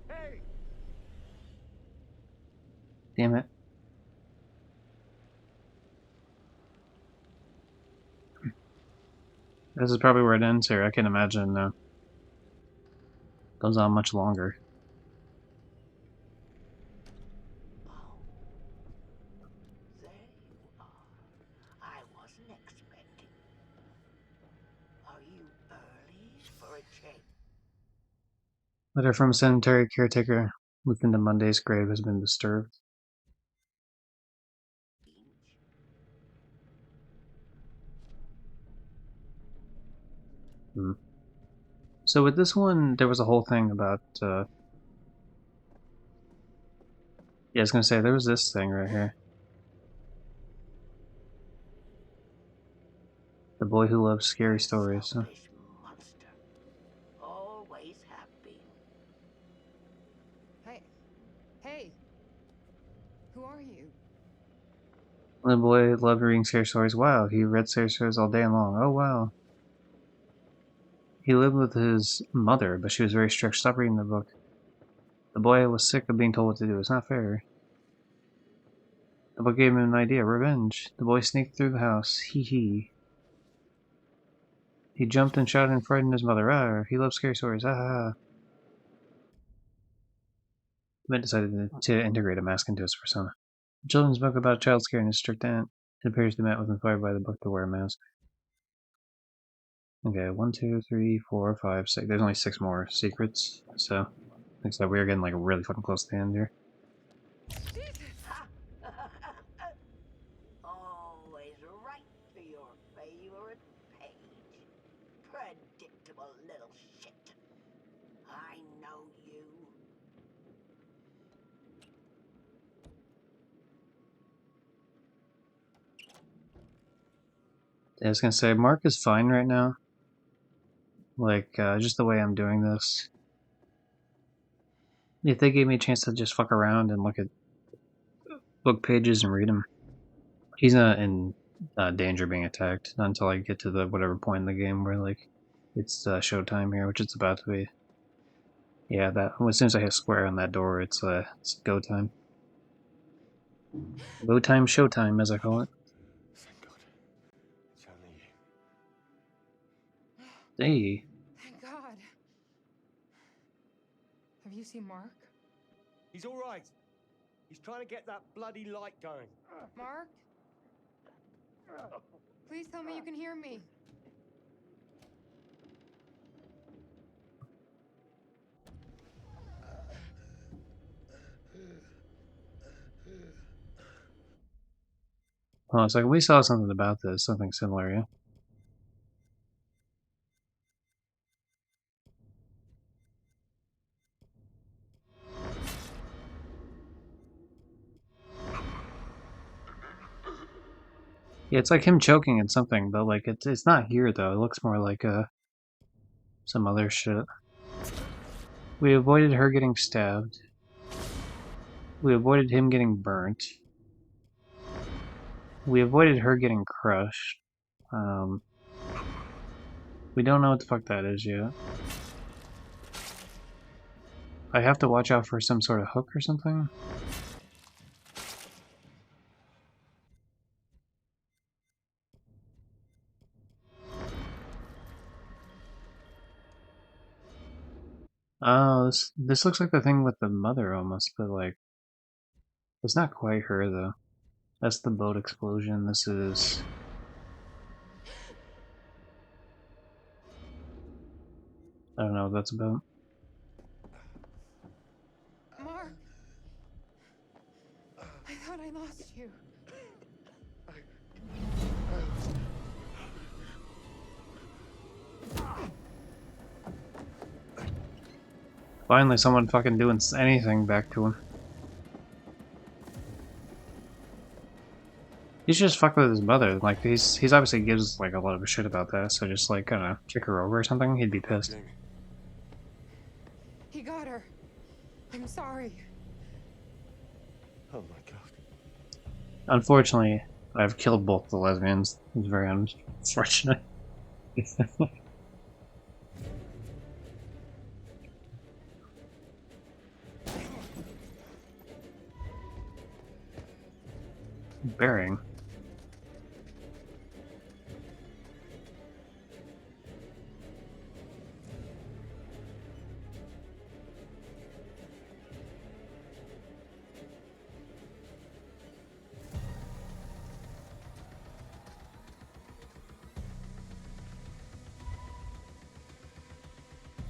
Hey. Damn it. This is probably where it ends here. I can imagine, goes on much longer. Oh, there you are. for a change. Letter from a sanitary caretaker. Lucinda Monday's grave has been disturbed. Hmm. So with this one, there was a whole thing about, yeah, I was gonna say, there was this thing right here. The boy who loves scary stories. Huh? Selfish monster. Always have been. Hey. Hey. Who are you? The boy loved reading scary stories. Wow, he read scary stories all day long. Oh, wow. He lived with his mother, but she was very strict. Stop reading the book. The boy was sick of being told what to do. It's not fair. The book gave him an idea. Revenge. The boy sneaked through the house. Hee hee. He jumped and shouted and frightened his mother. Ah, he loves scary stories. Ah, ah, ah. The man decided to integrate a mask into his persona. A children's book about child scare and his strict aunt. It appears the man was inspired by the book to wear a mask. Okay, 1, 2, 3, 4, 5, 6. There's only 6 more secrets, so looks like we're getting like really fucking close to the end here. Always right for your favorite page. Predictable little shit. I know you. I was gonna say, Mark is fine right now. Like, just the way I'm doing this. If they gave me a chance to just fuck around and look at book pages and read them, he's not in danger of being attacked. Not until I get to the whatever point in the game where, like, it's showtime here, which it's about to be. Yeah, that as soon as I hit square on that door, it's go time. Go time, showtime, as I call it. Thank God. It's only you. Hey. Thank God. Have you seen Mark? He's all right. He's trying to get that bloody light going. Mark? Please tell me you can hear me. Oh, it's like we saw something about this, something similar, yeah. Yeah, it's like him choking at something, but like it's not here though. It looks more like some other shit. We avoided her getting stabbed. We avoided him getting burnt. We avoided her getting crushed. We don't know what the fuck that is yet. I have to watch out for some sort of hook or something. Oh, this looks like the thing with the mother almost, but like it's not quite her though. That's the boat explosion. This is I don't know what that's about. Mark! I thought I lost you. Finally, someone fucking doing anything back to him. He should just fuck with his mother. Like he's obviously gives like a lot of a shit about that. So just like kind of kick her over or something. He'd be pissed. Jamie. He got her. I'm sorry. Oh my God. Unfortunately, I've killed both the lesbians. It's very unfortunate. Bearing.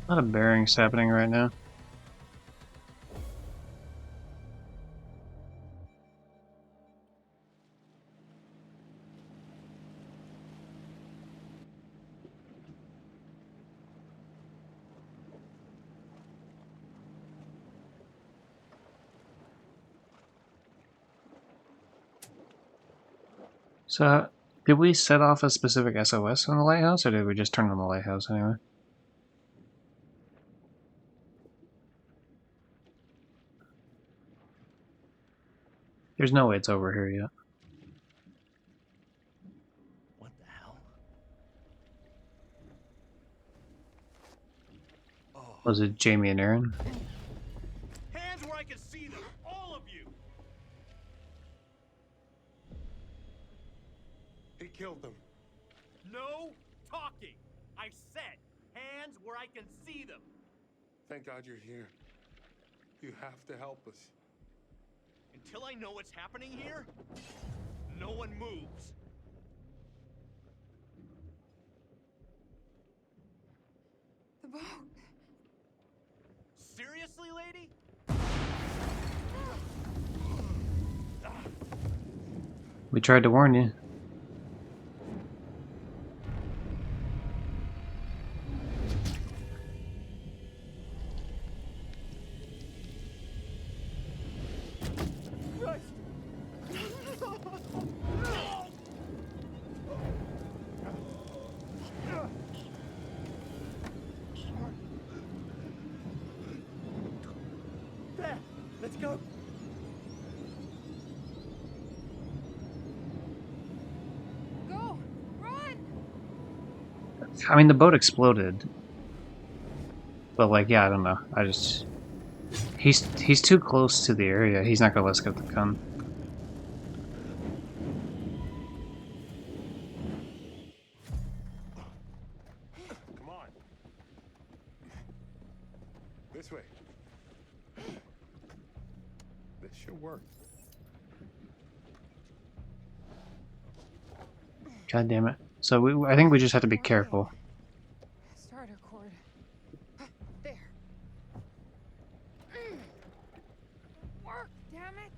A lot of bearings happening right now. So, did we set off a specific SOS on the lighthouse, or did we just turn on the lighthouse anyway? There's no way it's over here yet. What the hell? Was it Jamie and Aaron? Hands where I can see them, all of you! He killed them. No talking! I said, hands where I can see them! Thank God you're here. You have to help us. Until I know what's happening here, no one moves. The boat. Seriously, lady? We tried to warn you. There, let's go. Go! Run! I mean, the boat exploded. But, like, yeah, I don't know. I just... He's too close to the area. He's not gonna let us get the gun. Come on. This way. This should work. God damn it. So I think we just have to be careful. Starter cord. There. Work, damn it!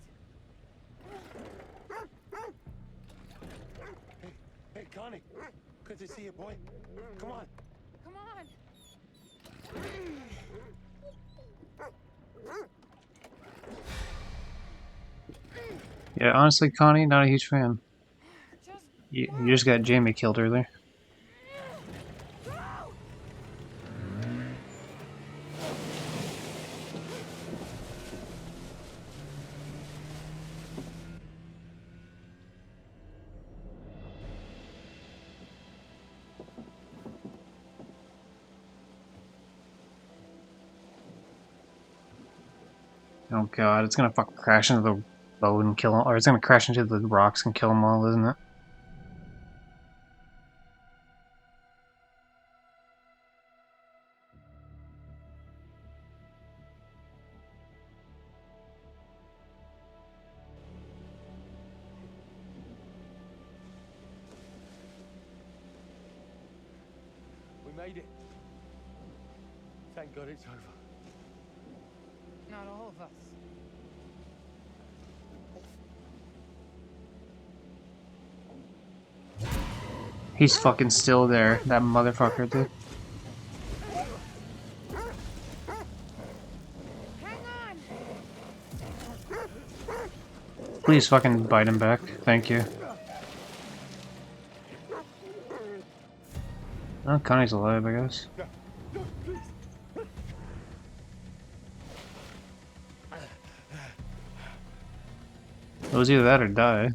Hey, Connie. Good to see you, boy. Come on. Come on! Yeah, honestly, Connie, not a huge fan. Just You just got Jamie killed earlier. go! Oh god, it's gonna fucking crash into the boat and kill him, or it's gonna crash into the rocks and kill them all, isn't it? We made it. Thank God it's over. Not all of us. He's fucking still there, that motherfucker, dude. Hang on! Please fucking bite him back. Thank you. Oh, Connie's alive, I guess. It was either that or die.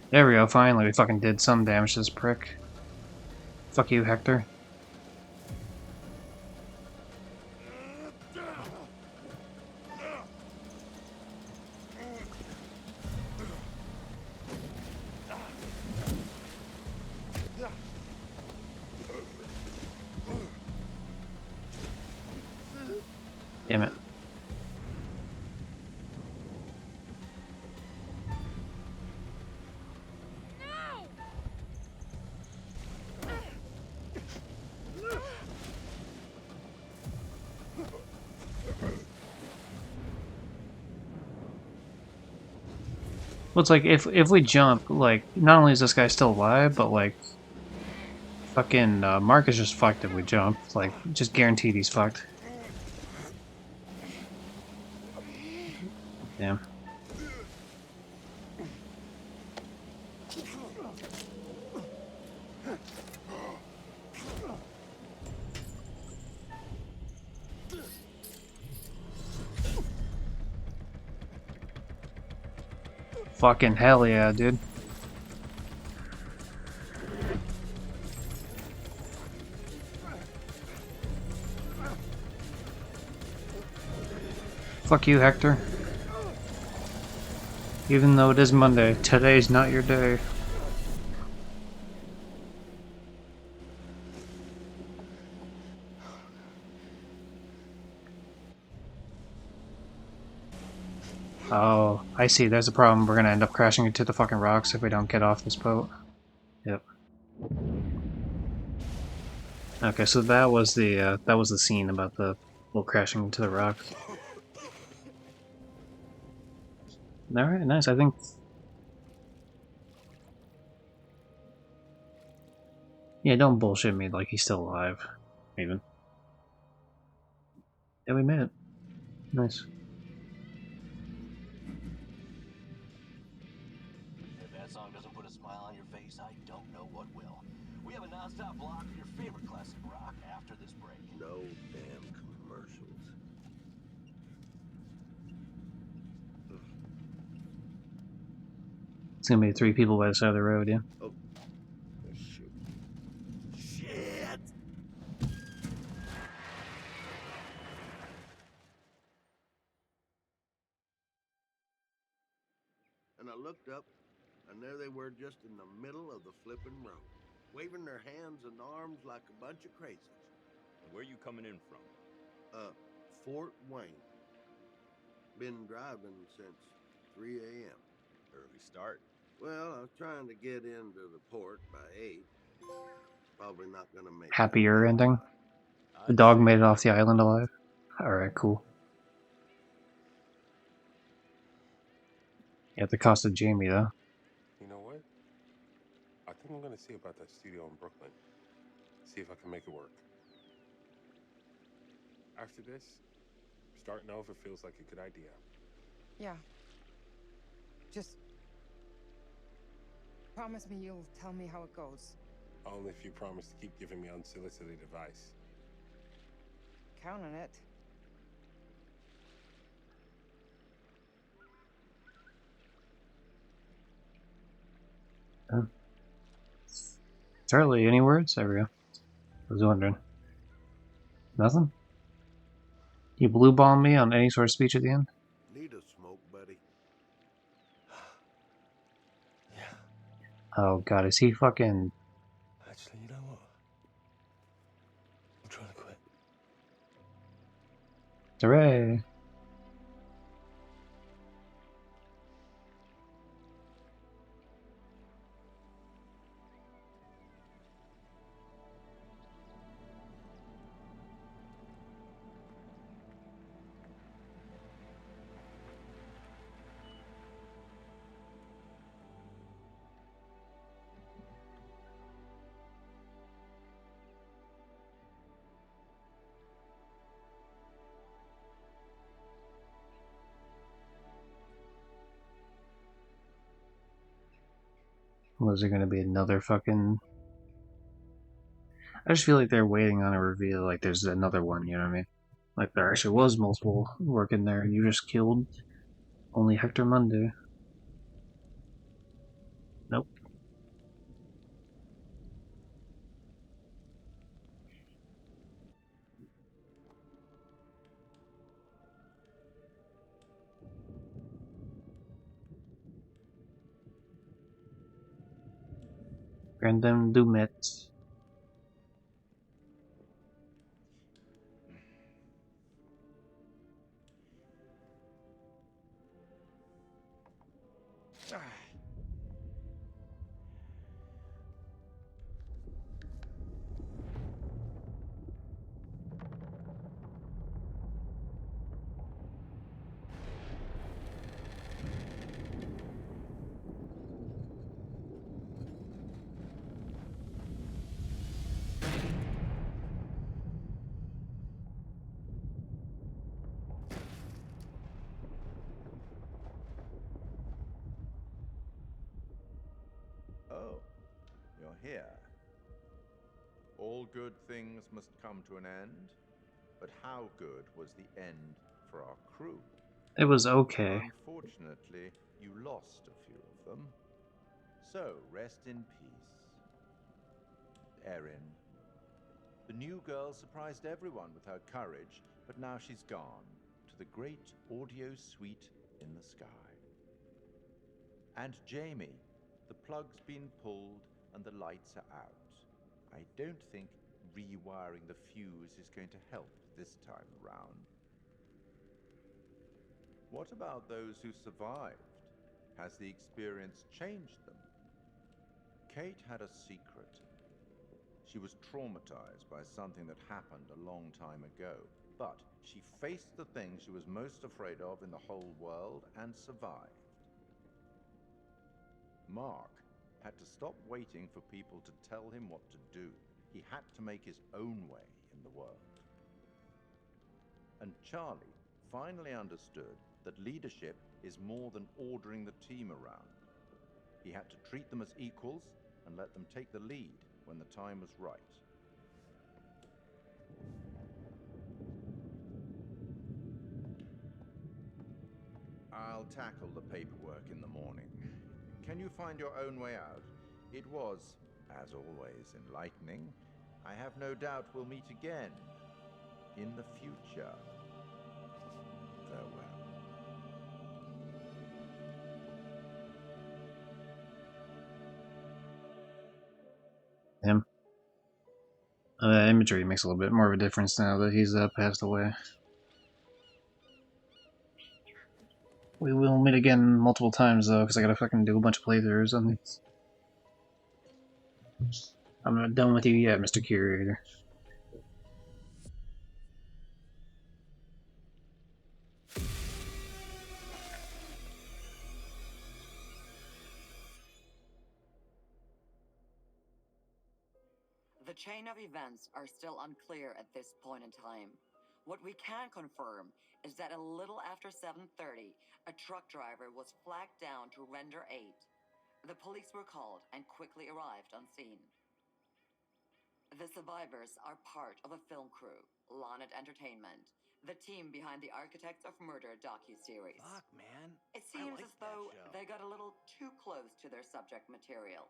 There we go, finally we fucking did some damage to this prick. Fuck you, Hector. Damn it. Well, it's like if we jump, like not only is this guy still alive, but like fucking Mark is just fucked if we jump. Like just guaranteed he's fucked. Damn. Fucking hell yeah, dude. Fuck you, Hector. Even though it is Monday, today's not your day. Oh, I see. There's a problem. We're gonna end up crashing into the fucking rocks if we don't get off this boat. Yep. Okay, so that was the scene about the boat crashing into the rock. All right, nice. I think. Yeah, don't bullshit me like he's still alive. Even. Yeah, we made it. Nice. If that song doesn't put a smile on your face, I don't know what will. We have a non-stop block of your favorite classic rock after this break. No damn commercials. It's gonna be 3 people by the side of the road, yeah. Oh, shoot. Shit! And I looked up, and there they were just in the middle of the flippin' road, waving their hands and arms like a bunch of crazies. Where are you coming in from? Fort Wayne. Been driving since 3 a.m. Early start. Well, I was trying to get into the port by 8. Probably not gonna make Happier it. ending. The I'd dog say made it you're off the island late. alive. Alright, cool. At the cost of Jamie, though. You know what? I think I'm gonna see about that studio in Brooklyn. See if I can make it work. After this, starting over feels like a good idea. Yeah. Just promise me you'll tell me how it goes. Only if you promise to keep giving me unsolicited advice. Count on it. Charlie, any words? There we go. I was wondering. Nothing? You blue bomb me on any sort of speech at the end? Need a smoke, buddy? Yeah. Oh god, is he fucking... Actually, you know what? I'm trying to quit. Hooray! Was there gonna be another fucking... I just feel like they're waiting on a reveal, like there's another one, you know what I mean? Like there actually was multiple working there, you just killed only Hector Monday. Nope. Random Dumet. here. All good things must come to an end, but how good was the end for our crew? It was okay. Unfortunately, you lost a few of them. So, rest in peace. Erin. The new girl surprised everyone with her courage, but now she's gone to the great audio suite in the sky. And Jamie, the plug's been pulled and the lights are out. I don't think rewiring the fuse is going to help this time around. What about those who survived? Has the experience changed them? Kate had a secret. She was traumatized by something that happened a long time ago, but she faced the thing she was most afraid of in the whole world and survived. Mark had to stop waiting for people to tell him what to do. He had to make his own way in the world. And Charlie finally understood that leadership is more than ordering the team around. He had to treat them as equals and let them take the lead when the time was right. I'll tackle the paperwork in the morning. Can you find your own way out? It was, as always, enlightening. I have no doubt we'll meet again in the future. Farewell. Him. Imagery makes a little bit more of a difference now that he's passed away. We will meet again multiple times though, because I gotta fucking do a bunch of playthroughs on these. I'm not done with you yet, Mr. Curator. The chain of events are still unclear at this point in time. What we can confirm is that a little after 7:30, a truck driver was flagged down to render aid. The police were called and quickly arrived on scene. The survivors are part of a film crew, Lonnet Entertainment, the team behind the Architects of Murder docuseries. Fuck, man. It seems like as though that show. they got a little too close to their subject material.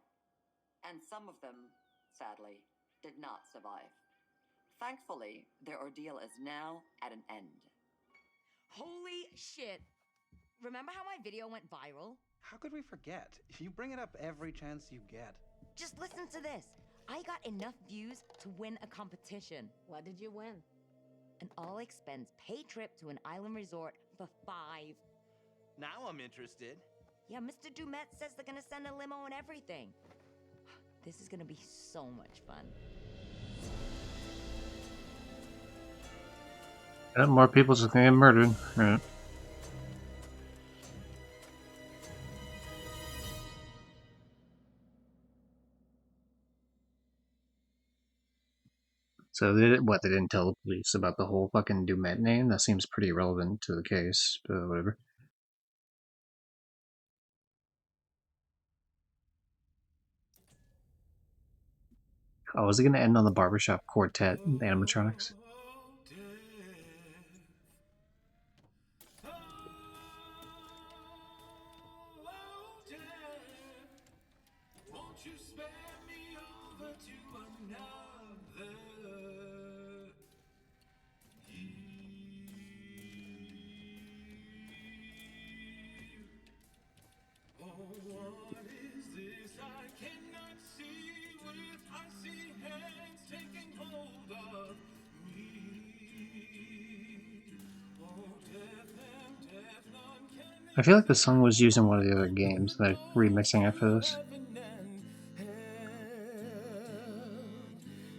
And some of them, sadly, did not survive. Thankfully, their ordeal is now at an end. Holy shit. Remember how my video went viral? How could we forget? You bring it up every chance you get. Just listen to this. I got enough views to win a competition. What did you win? An all-expense paid trip to an island resort for 5. Now I'm interested. Yeah, Mr. Dumet says they're gonna send a limo and everything. This is gonna be so much fun. More people just gonna get murdered. Right. So they didn't tell the police about the whole fucking Dumet name? That seems pretty relevant to the case, but whatever. Oh, is it gonna end on the barbershop quartet animatronics? I feel like the song was used in one of the other games, like remixing it for this.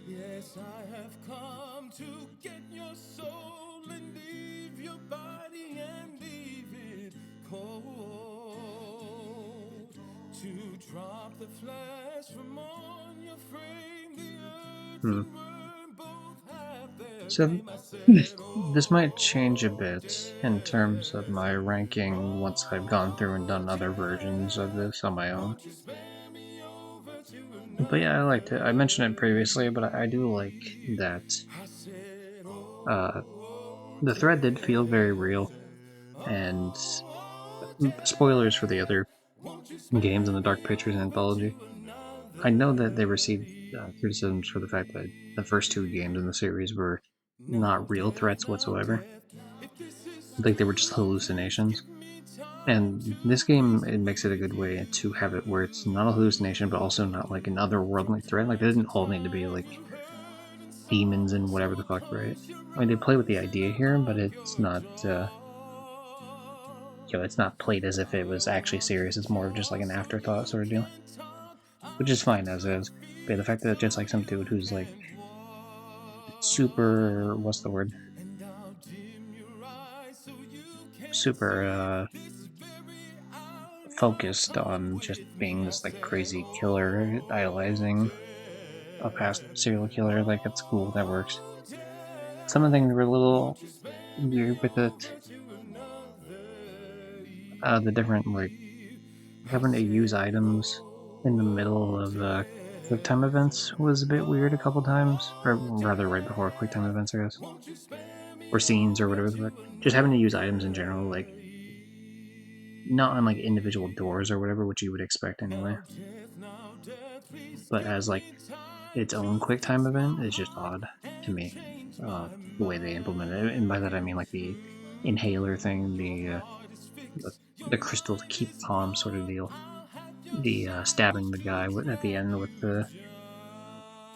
Yes, I have come to get your soul and leave your body and leave it cold. To drop the flesh from on your frame, the earth and worm both have their So, this might change a bit in terms of my ranking once I've gone through and done other versions of this on my own. But yeah, I liked it. I mentioned it previously, but I do like that the threat did feel very real, and spoilers for the other games in the Dark Pictures anthology. I know that they received criticisms for the fact that the first two games in the series were not real threats whatsoever. Like they were just hallucinations. And this game, it makes it a good way to have it where it's not a hallucination, but also not like an otherworldly threat. Like, they didn't all need to be like demons and whatever the fuck, right? I mean, they play with the idea here, but it's not, it's not played as if it was actually serious. It's more of just like an afterthought sort of deal, which is fine as is. But the fact that it's just like some dude who's like super, what's the word? Super, focused on just being this like crazy killer, idolizing a past serial killer. Like, it's cool, that works. Some of the things were a little weird with it. The different like having to use items in the middle of quick time events was a bit weird a couple times, or rather right before quick time events, I guess, or scenes or whatever the fuck. Just having to use items in general, like not on like individual doors or whatever, which you would expect anyway, but as like its own quick time event is just odd to me. The way they implemented it, and by that I mean like the inhaler thing, the crystal to keep calm sort of deal, the stabbing the guy at the end with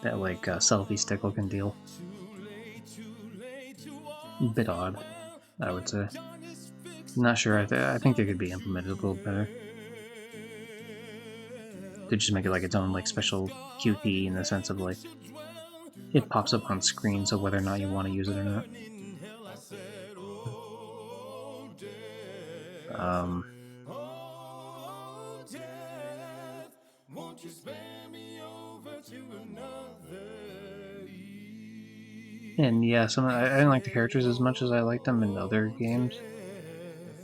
that like selfie stick looking deal. Bit odd, I would say. Not sure. I think they could be implemented a little better. They just make it like its own like special QT in the sense of like it pops up on screen, so whether or not you want to use it or not. Um, and yeah, I didn't like the characters as much as I liked them in other games,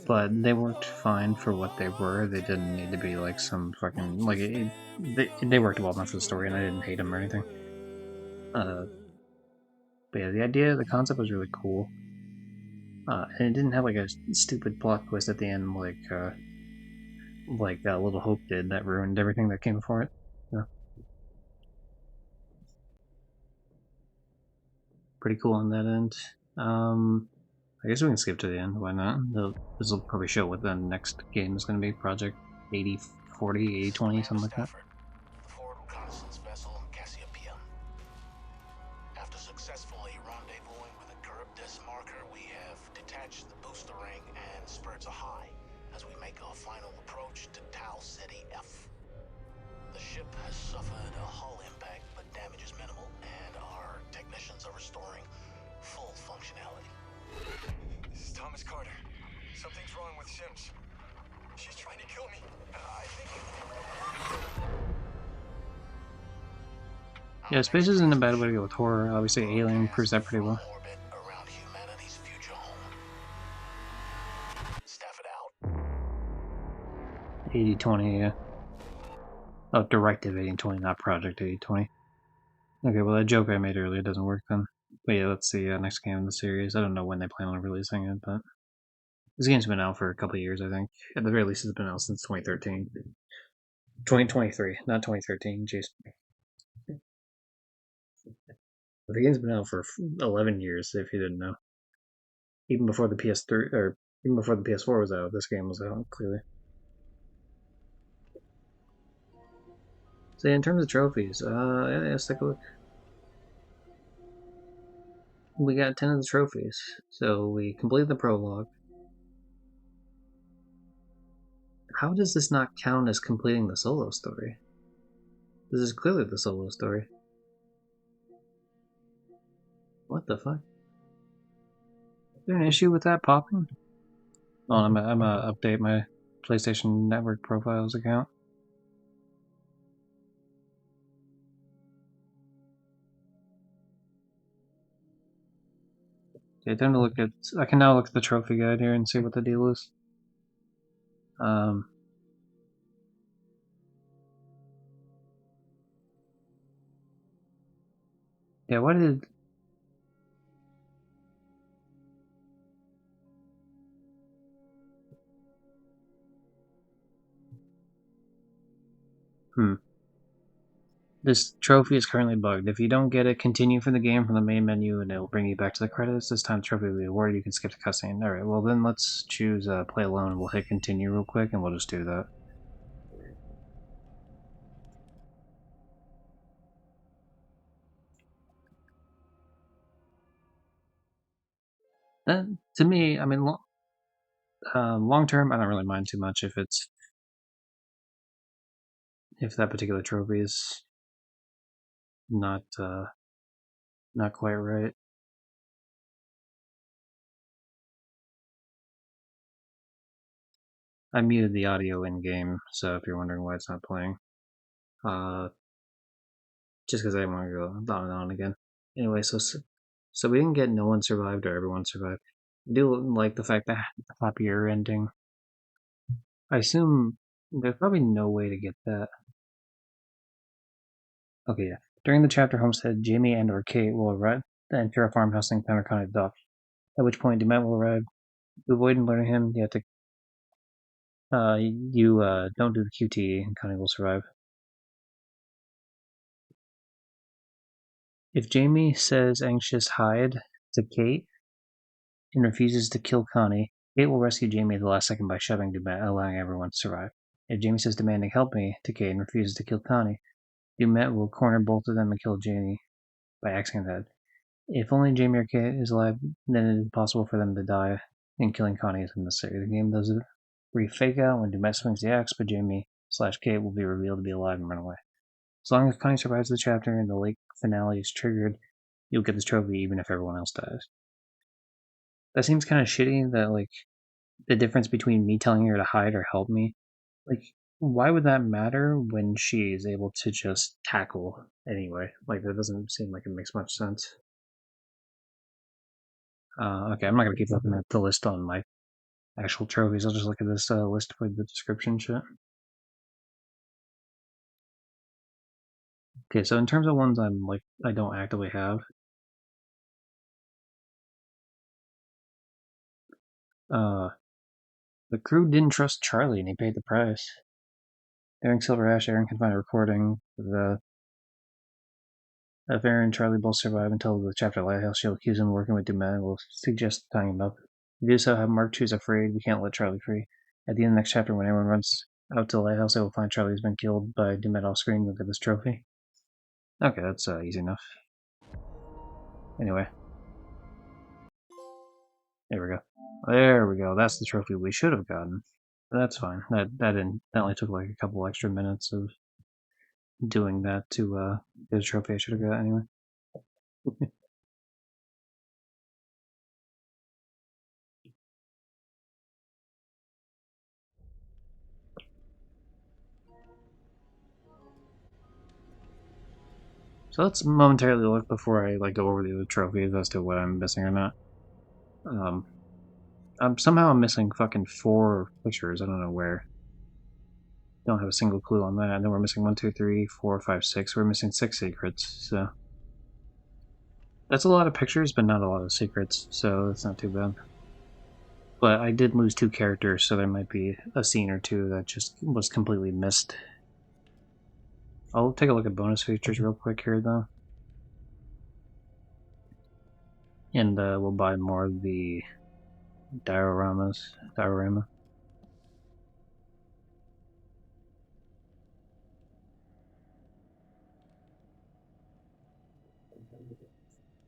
but they worked fine for what they were. They didn't need to be like some fucking like they worked well enough for the story, and I didn't hate them or anything. But yeah, the concept was really cool, and it didn't have like a stupid plot twist at the end, like Little Hope did, that ruined everything that came before it. So, pretty cool on that end. I guess we can skip to the end. Why not? This will probably show what the next game is going to be. Project 8040, 8020, something like that. The forward reconnaissance vessel Cassiopeia. After successfully rendezvousing with a Charybdis marker, we have detached the booster ring and spirits are high as we make our final approach to Tau Ceti F. The ship has suffered a hull impact, but damage is minimal, and our technicians are restoring full functionality. This is Thomas Carter. Something's wrong with Sims. She's trying to kill me. I think... Yeah, space isn't a bad way to go with horror. Obviously, Alien proves that pretty well. 8020, yeah. Oh, Directive 8020, not Project 8020. Okay, well, that joke I made earlier doesn't work then. But yeah, let's see, next game in the series. I don't know when they plan on releasing it, but this game's been out for a couple of years, I think. At the very least, it's been out since 2013. 2023, not 2013, jeez. The game's been out for 11 years, if you didn't know. Even before the PS3, or even before the PS4 was out, this game was out, clearly. So yeah, in terms of trophies, let's take a look. We got 10 of the trophies. So we completed the prologue. How does this not count as completing the solo story? This is clearly the solo story. What the fuck? Is there an issue with that popping? Oh, I'm gonna update my PlayStation Network profiles account. Okay, time to look at... I can now look at the trophy guide here and see what the deal is. Yeah, why did... This trophy is currently bugged. If you don't get it, continue from the game from the main menu and it'll bring you back to the credits. This time the trophy will be awarded. You can skip the cutscene. Alright, well then let's choose play alone and we'll hit continue real quick and we'll just do that. To me, I mean, long term, I don't really mind too much if that particular trophy is not quite right. I muted the audio in game, so if you're wondering why it's not playing, just because I didn't want to go on and on again. Anyway, so we didn't get no one survived or everyone survived. I do like the fact that the happier ending. I assume there's probably no way to get that. Okay, yeah. During the chapter Homestead, Jamie and or Kate will arrive and enter a farmhouse in Connery Dock. At which point, Demet will arrive. To avoid alerting him, you have to. Don't do the QTE, and Connie will survive. If Jamie says anxious hide to Kate and refuses to kill Connie, Kate will rescue Jamie at the last second by shoving Dumet, allowing everyone to survive. If Jamie says demanding help me to Kate and refuses to kill Connie, Dumet will corner both of them and kill Jamie by axing his head. If only Jamie or Kate is alive, then it is possible for them to die, and killing Connie is unnecessary. The game does it where you fake out when Dumet swings the axe, but Jamie/Kate will be revealed to be alive and run away. As long as Connie survives the chapter and the lake finale is triggered, you'll get this trophy even if everyone else dies. That seems kind of shitty that, like, the difference between me telling her to hide or help me, like, why would that matter when she is able to just tackle anyway? Like, that doesn't seem like it makes much sense. Okay, I'm not gonna keep looking at the list on my actual trophies. I'll just look at this list for the description shit. Okay, so in terms of ones I don't actively have, the crew didn't trust Charlie and he paid the price. During Silver Ash, Aaron can find a recording if Aaron and Charlie both survive until the chapter Lighthouse, she'll accuse him of working with Dumet and will suggest tying him up. We do so have Mark choose afraid. We can't let Charlie free. At the end of the next chapter, when everyone runs out to the lighthouse, they will find Charlie has been killed by Dumet off screen. You'll get this trophy. Okay, that's easy enough. Anyway. There we go. There we go. That's the trophy we should have gotten. But that's fine. That only took like a couple extra minutes of doing that to get a trophy I should have got anyway. So let's momentarily look before I go over the other trophies as to what I'm missing or not. Somehow I'm missing fucking 4 pictures. I don't know where. Don't have a single clue on that. Then we're missing 1, 2, 3, 4, 5, 6. We're missing 6 secrets. So that's a lot of pictures, but not a lot of secrets. So that's not too bad. But I did lose 2 characters, so there might be a scene or 2 that just was completely missed. I'll take a look at bonus features real quick here, though. And we'll buy more of the diorama.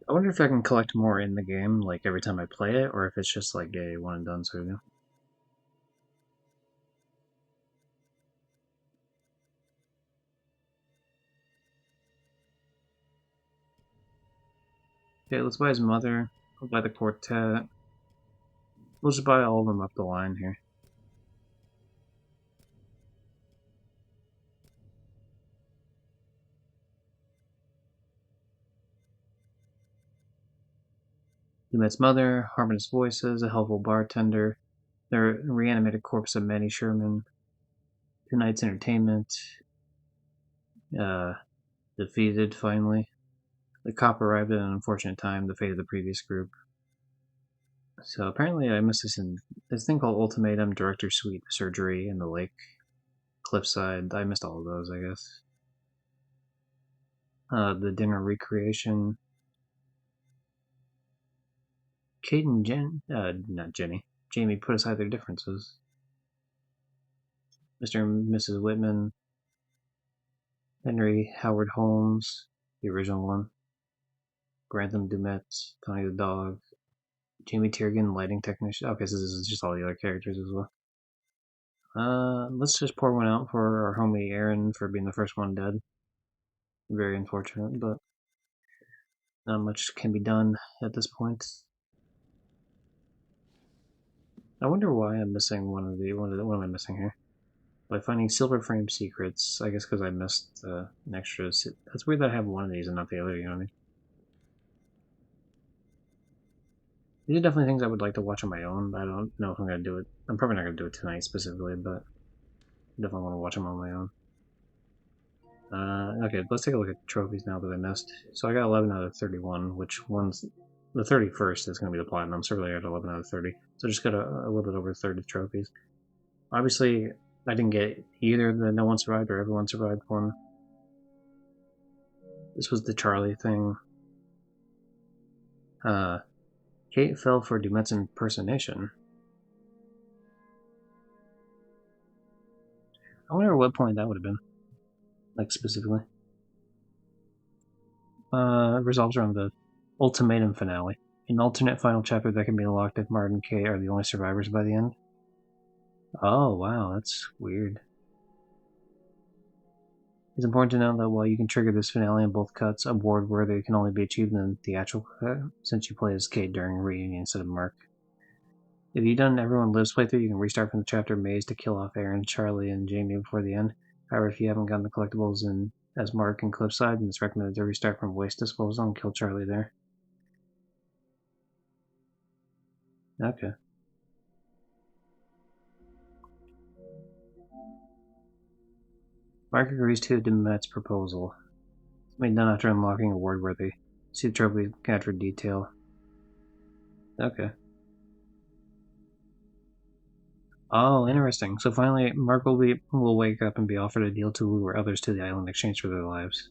I wonder if I can collect more in the game, like every time I play it, or if it's just like a one and done sort of. Okay, let's buy his mother. We'll buy the quartet. We'll just buy all of them up the line here. Dumet's mother, harmonious voices, a helpful bartender, the reanimated corpse of Manny Sherman, tonight's entertainment, defeated finally, The cop arrived at an unfortunate time, the fate of the previous group. So apparently I missed this in this thing called Ultimatum, Director Suite, Surgery in the Lake, Cliffside. I missed all of those, I guess. The dinner recreation. Kate and not Jenny. Jamie put aside their differences. Mr. and Mrs. Whitman. Henry Howard Holmes, the original one. Grantham Dumet, Tony the dog. Jamie Tiergan, lighting technician. Okay, so this is just all the other characters as well. Let's just pour one out for our homie Aaron for being the first one dead. Very unfortunate, but not much can be done at this point. I wonder why I'm missing one of the. What am I missing here? By finding silver frame secrets, I guess because I missed an extra. That's weird that I have one of these and not the other. You know what I mean? These are definitely things I would like to watch on my own, but I don't know if I'm going to do it. I'm probably not going to do it tonight specifically, but I definitely want to watch them on my own. Okay, let's take a look at trophies now that I missed. So I got 11 out of 31, which one's the 31st is going to be the platinum, so really I got 11 out of 30. So just got a little bit over a third of trophies. Obviously, I didn't get either the No One Survived or Everyone Survived one. This was the Charlie thing. Kate fell for Dumet's impersonation. I wonder at what point that would have been. Like, specifically. Resolves around the ultimatum finale. An alternate final chapter that can be unlocked if Martin and Kate are the only survivors by the end. Oh, wow, that's weird. It's important to note that while you can trigger this finale in both cuts, award-worthy can only be achieved in the theatrical cut, since you play as Kate during reunion instead of Mark. If you've done Everyone Lives playthrough, you can restart from the chapter Maze to kill off Aaron, Charlie, and Jamie before the end. However, if you haven't gotten the collectibles in as Mark and Cliffside, then it's recommended to restart from Waste Disposal and kill Charlie there. Okay. Mark agrees to Dumet's proposal. It's made done after unlocking award-worthy. See the trophy capture detail. Okay. Oh, interesting. So finally, Mark will wake up and be offered a deal to lure others to the island in exchange for their lives.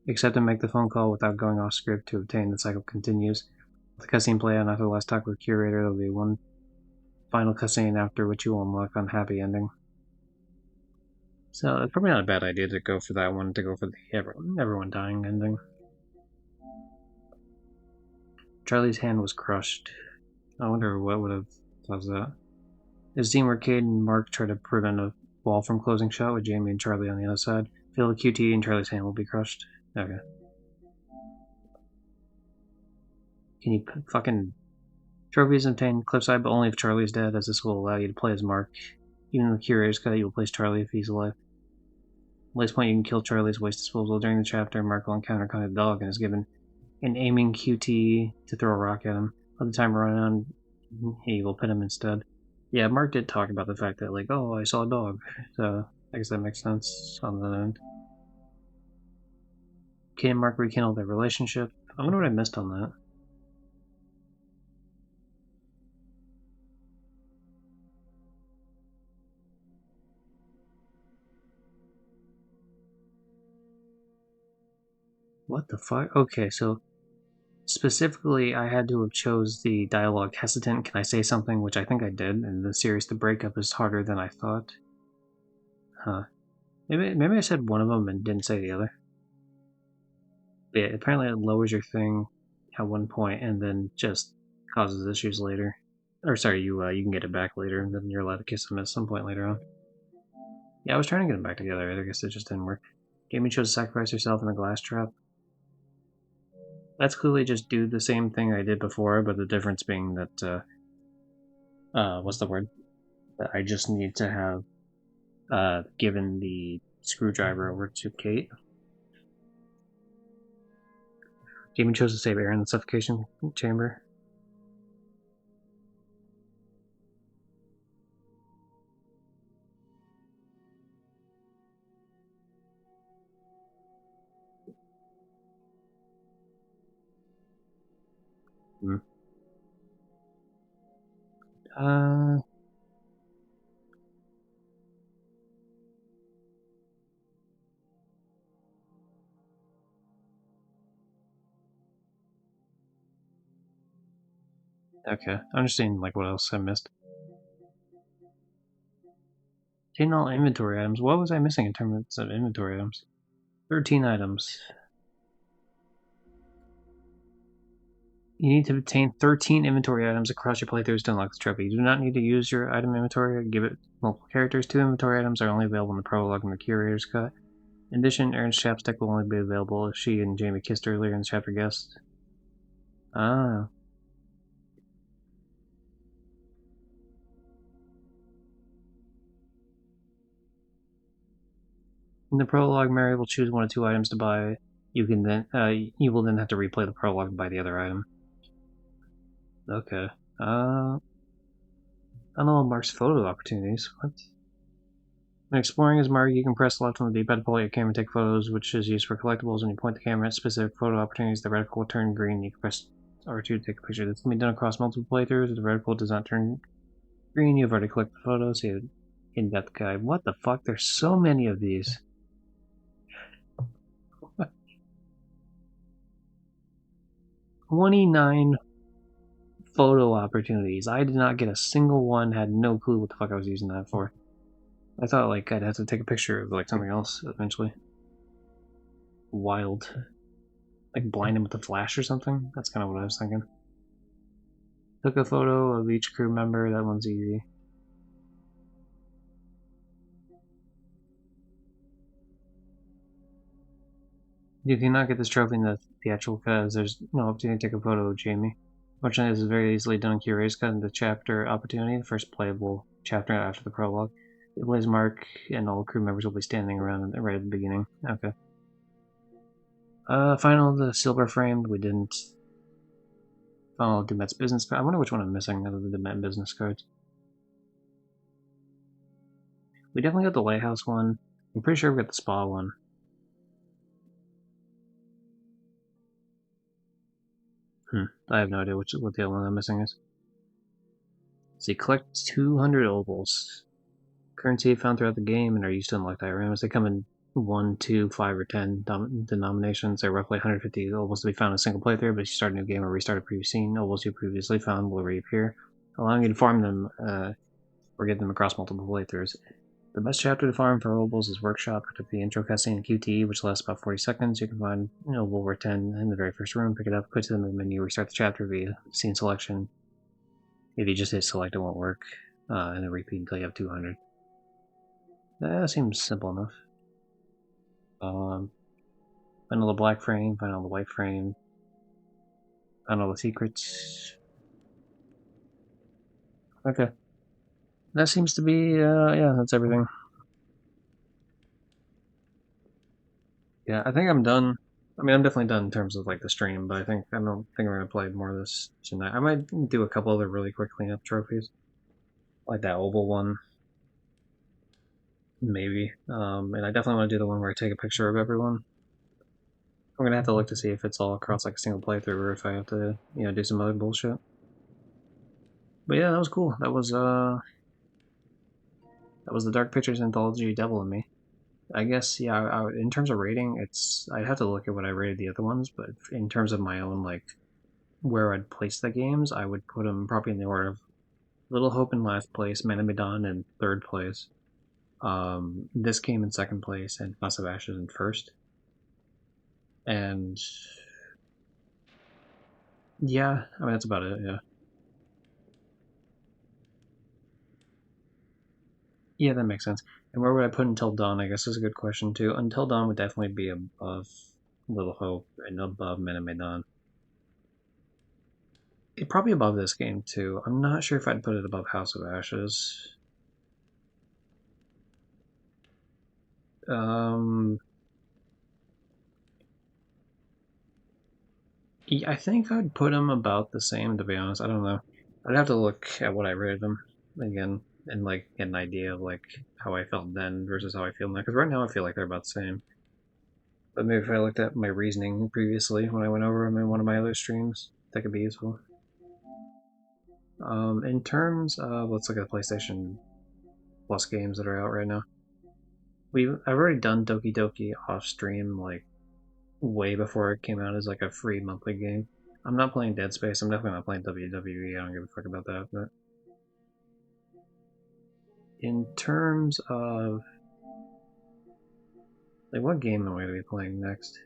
Accept and make the phone call without going off script to obtain the cycle continues. The cutscene play out after the last talk with Curator. There'll be one final cutscene after which you will unlock unhappy ending. So it's probably not a bad idea to go for that one, to go for the everyone dying ending. Charlie's hand was crushed. I wonder what would have caused that. There's a scene where Cade and Mark try to prevent a wall from closing shut with Jamie and Charlie on the other side. Feel the QT and Charlie's hand will be crushed. Okay. Can you fucking... Trophies obtained Cliffside, but only if Charlie's dead, as this will allow you to play as Mark. Even in the Curator's cut, you will place Charlie if he's alive. At this point, you can kill Charlie's Waste Disposal. During the chapter, Mark will encounter Connie the dog and is given an aiming QT to throw a rock at him. By the time around, he will pit him instead. Yeah, Mark did talk about the fact that, like, oh, I saw a dog. So, I guess that makes sense on that end. Kate and Mark rekindled their relationship. I wonder what I missed on that. What the fuck? Okay, so specifically, I had to have chose the dialogue hesitant. Can I say something? Which I think I did. In the series, the breakup is harder than I thought. Huh. Maybe I said one of them and didn't say the other. But yeah, apparently it lowers your thing at one point and then just causes issues later. Or sorry, you can get it back later, and then you're allowed to kiss him at some point later on. Yeah, I was trying to get them back together. I guess it just didn't work. Jamie chose to sacrifice herself in a glass trap. That's clearly just do the same thing I did before, but the difference being that, what's the word? That I just need to have, given the screwdriver over to Kate. Jamie chose to save Aaron in the suffocation chamber. Hmm. Okay, I'm just seeing like what else I missed. Obtain all inventory items. What was I missing in terms of inventory items? 13 items. You need to obtain 13 inventory items across your playthroughs to unlock the trophy. You do not need to use your item inventory or give it multiple characters. 2 inventory items are only available in the prologue and the curator's cut. In addition, Erin's chapstick will only be available if she and Jamie kissed earlier in the chapter guest. Ah. In the prologue, Mary will choose 1 of 2 items to buy. You will then have to replay the prologue and buy the other item. Okay. Unlock Mark's photo opportunities. What? When exploring as Mark, you can press left on the D-pad to pull out your camera and take photos, which is used for collectibles. When you point the camera at specific photo opportunities, the reticle will turn green. You can press R2 to take a picture. This can be done across multiple playthroughs. If the reticle does not turn green, you've already clicked the photo. See an in-depth guide. What the fuck? There's so many of these. 29 photo opportunities. I did not get a single one, had no clue what the fuck I was using that for. I thought like I'd have to take a picture of like something else eventually. Wild. Like blind him with a flash or something? That's kind of what I was thinking. Took a photo of each crew member, that one's easy. You cannot get this trophy in the theatrical cut as there's no opportunity to take a photo of Jamie. Fortunately, this is very easily done in Curator's cut in the chapter opportunity, the first playable chapter after the prologue. It plays Mark and all crew members will be standing around right at the beginning. Okay. Final the silver framed. We didn't follow Dumet's business card. I wonder which one I'm missing out of the Dumet business cards. We definitely got the lighthouse one. I'm pretty sure we got the spa one. I have no idea what the other one I'm missing is. See, collect 200 opals. Currency found throughout the game and are used to unlock dioramas. They come in 1, 2, 5, or 10 denominations. They're roughly 150 opals to be found in a single playthrough, but if you start a new game or restart a previous scene, opals you previously found will reappear, allowing you to farm them or get them across multiple playthroughs. The best chapter to farm for opals is Workshop. After the intro cutscene in QTE, which lasts about 40 seconds, you can find opal worth 10 in the very first room. Pick it up, quit to the main menu, restart the chapter via scene selection. If you just hit select, it won't work, and then repeat until you have 200. That seems simple enough. Find all the black frame, find all the white frame, find all the secrets. Okay. That seems to be, yeah, that's everything. Yeah, I think I'm done. I mean, I'm definitely done in terms of like the stream, but I don't think we're gonna play more of this tonight. I might do a couple other really quick cleanup trophies, like that oval one, maybe. And I definitely want to do the one where I take a picture of everyone. I'm gonna have to look to see if it's all across like a single playthrough or if I have to, do some other bullshit. But yeah, that was cool. That was the Dark Pictures Anthology Devil in Me. I guess, yeah, in terms of rating, I'd have to look at what I rated the other ones, but in terms of my own, like, where I'd place the games, I would put them probably in the order of Little Hope in last place, Man of Medan in third place, this game in second place, and House of Ashes in first. And yeah, I mean, that's about it, yeah. Yeah, that makes sense. And where would I put Until Dawn, I guess is a good question, too. Until Dawn would definitely be above Little Hope and above Man of Medan. Probably above this game, too. I'm not sure if I'd put it above House of Ashes. I think I'd put them about the same, to be honest. I don't know. I'd have to look at what I rated them again and like get an idea of like how I felt then versus how I feel now. Because right now I feel like they're about the same. But maybe if I looked at my reasoning previously when I went over them in one of my other streams, that could be useful. In terms of, let's look at the PlayStation Plus games that are out right now. I've already done Doki Doki off stream, like, way before it came out as like a free monthly game. I'm not playing Dead Space. I'm definitely not playing WWE. I don't give a fuck about that. But in terms of, like, what game am I going to be playing next?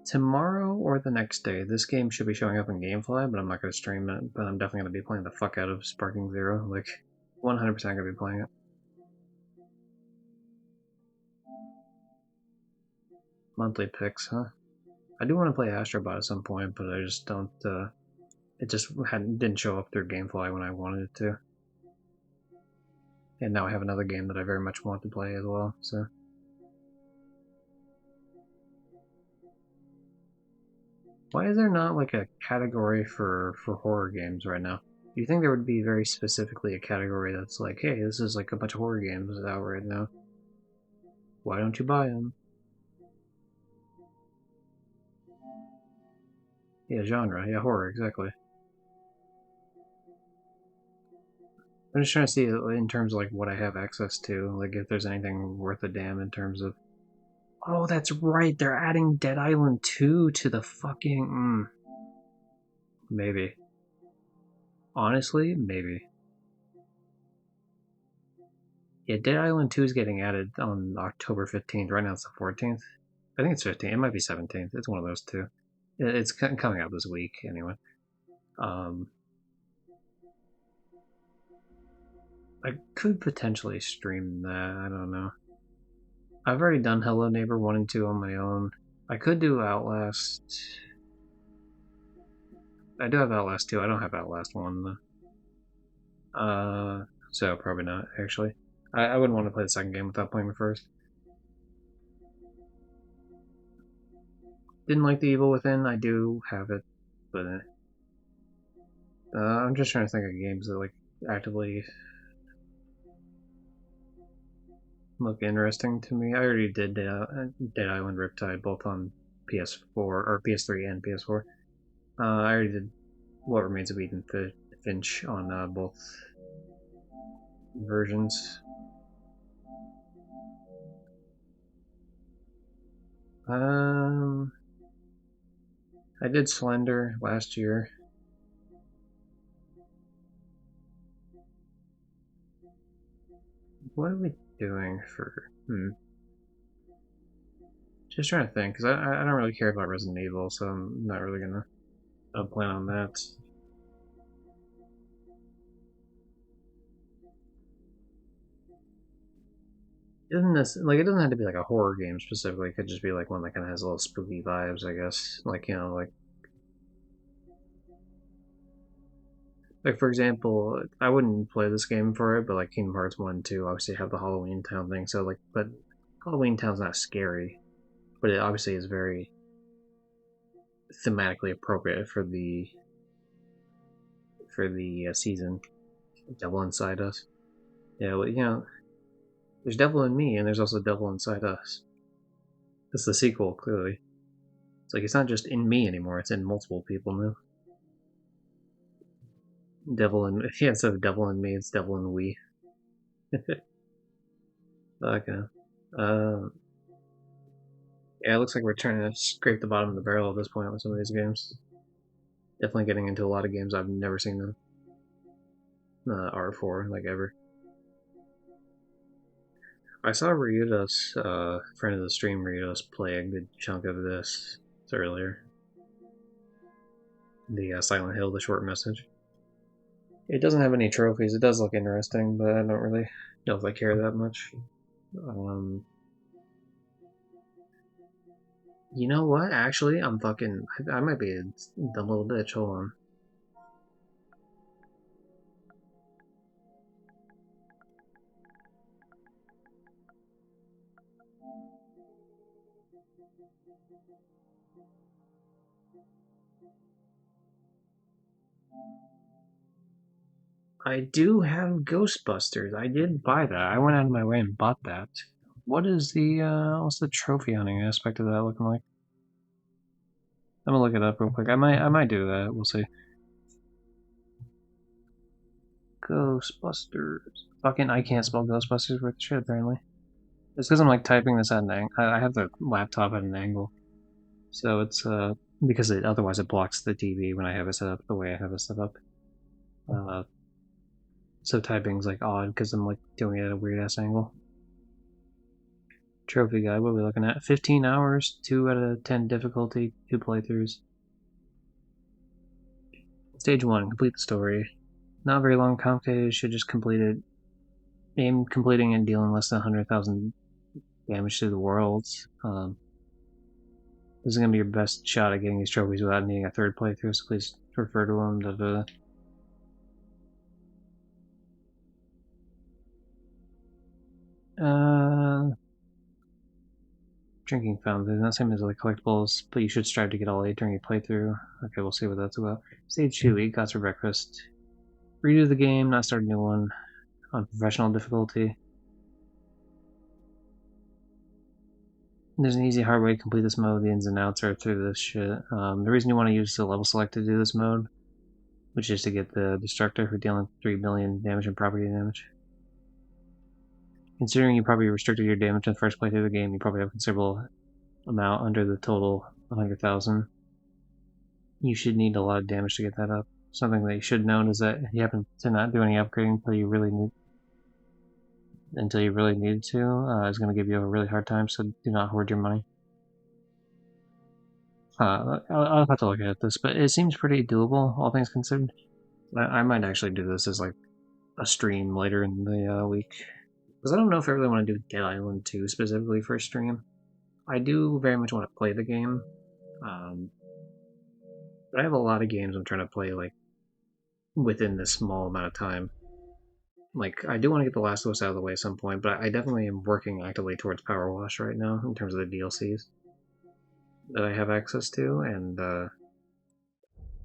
Tomorrow or the next day, this game should be showing up in GameFly, but I'm not going to stream it. But I'm definitely going to be playing the fuck out of Sparking Zero. Like, 100% going to be playing it. Monthly picks, huh? I do want to play Astrobot at some point, but I just don't, it just didn't show up through GameFly when I wanted it to. And now I have another game that I very much want to play as well, so. Why is there not like a category for horror games right now? You think there would be very specifically a category that's like, hey, this is like a bunch of horror games out right now. Why don't you buy them? Yeah, genre. Yeah, horror, exactly. I'm just trying to see in terms of like what I have access to, like if there's anything worth a damn in terms of. Oh, that's right. They're adding Dead Island 2 to the fucking. Maybe. Honestly, maybe. Yeah, Dead Island 2 is getting added on October 15th. Right now it's the 14th. I think it's 15th. It might be 17th. It's one of those two. It's coming out this week, anyway. I could potentially stream that. I don't know. I've already done Hello Neighbor 1 and 2 on my own. I could do Outlast. I do have Outlast 2. I don't have Outlast 1, though. So probably not, actually. I wouldn't want to play the second game without playing the first. Didn't like The Evil Within. I do have it, but I'm just trying to think of games that like actively look interesting to me. I already did Dead Island Riptide both on PS4 or PS3 and PS4. I already did What Remains of Edith Finch on both versions. I did Slender last year. What are we doing for? Just trying to think, because I don't really care about Resident Evil, so I'm not really gonna plan on that. Isn't this like it doesn't have to be like a horror game specifically? It could just be like one that kind of has a little spooky vibes, I guess. Like like for example, I wouldn't play this game for it, but like Kingdom Hearts 1 and 2 obviously have the Halloween Town thing. So like, but Halloween Town's not scary, but it obviously is very thematically appropriate for the season. Devil Inside Us. Yeah, well, there's Devil in Me, and there's also Devil Inside Us. It's the sequel, clearly. It's like it's not just in me anymore; it's in multiple people now. Devil in instead of Devil in Me, it's Devil in We. Okay. Yeah, it looks like we're trying to scrape the bottom of the barrel at this point with some of these games. Definitely getting into a lot of games I've never seen them R4 like ever. I saw Ryudos, friend of the stream, Ryudos, play a good chunk of this earlier. The Silent Hill, the short message. It doesn't have any trophies. It does look interesting, but I don't really know if I care that much. You know what? Actually, I might be a dumb little bitch. Hold on. I do have Ghostbusters. I did buy that. I went out of my way and bought that. What is what's the trophy hunting aspect of that looking like? I'm gonna look it up real quick. I might do that. We'll see. Ghostbusters. Fucking, I can't spell Ghostbusters worth shit, apparently. It's because I'm like typing this at an angle. I have the laptop at an angle. So it's, because otherwise it blocks the TV when I have it set up the way I have it set up. So typing's like odd because I'm like doing it at a weird ass angle. Trophy guide, what are we looking at? 15 hours, 2 out of 10 difficulty, 2 playthroughs. Stage 1, complete the story. Not very long, complicated, should just complete it. Aim completing and dealing less than 100,000 damage to the worlds. This is going to be your best shot at getting these trophies without needing a third playthrough, so please refer to them. Drinking fountain. Not same as like collectibles, but you should strive to get all 8 during your playthrough. Okay, we'll see what that's about. Stage 2, eat gots for breakfast. Redo the game, not start a new one. On professional difficulty. There's an easy, hard way to complete this mode. The ins and outs are through this shit. The reason you want to use the level select to do this mode, which is to get the Destructor for dealing 3 billion damage and property damage. Considering you probably restricted your damage in the first playthrough of the game, you probably have a considerable amount under the total 100,000. You should need a lot of damage to get that up. Something that you should know is that if you happen to not do any upgrading until you really need to, is going to give you a really hard time, so do not hoard your money. I'll have to look at this, but it seems pretty doable, all things considered. I might actually do this as like a stream later in the week. Because I don't know if I really want to do Dead Island 2 specifically for a stream. I do very much want to play the game. But I have a lot of games I'm trying to play like within this small amount of time. Like, I do want to get The Last of Us out of the way at some point, but I definitely am working actively towards Power Wash right now in terms of the DLCs that I have access to, and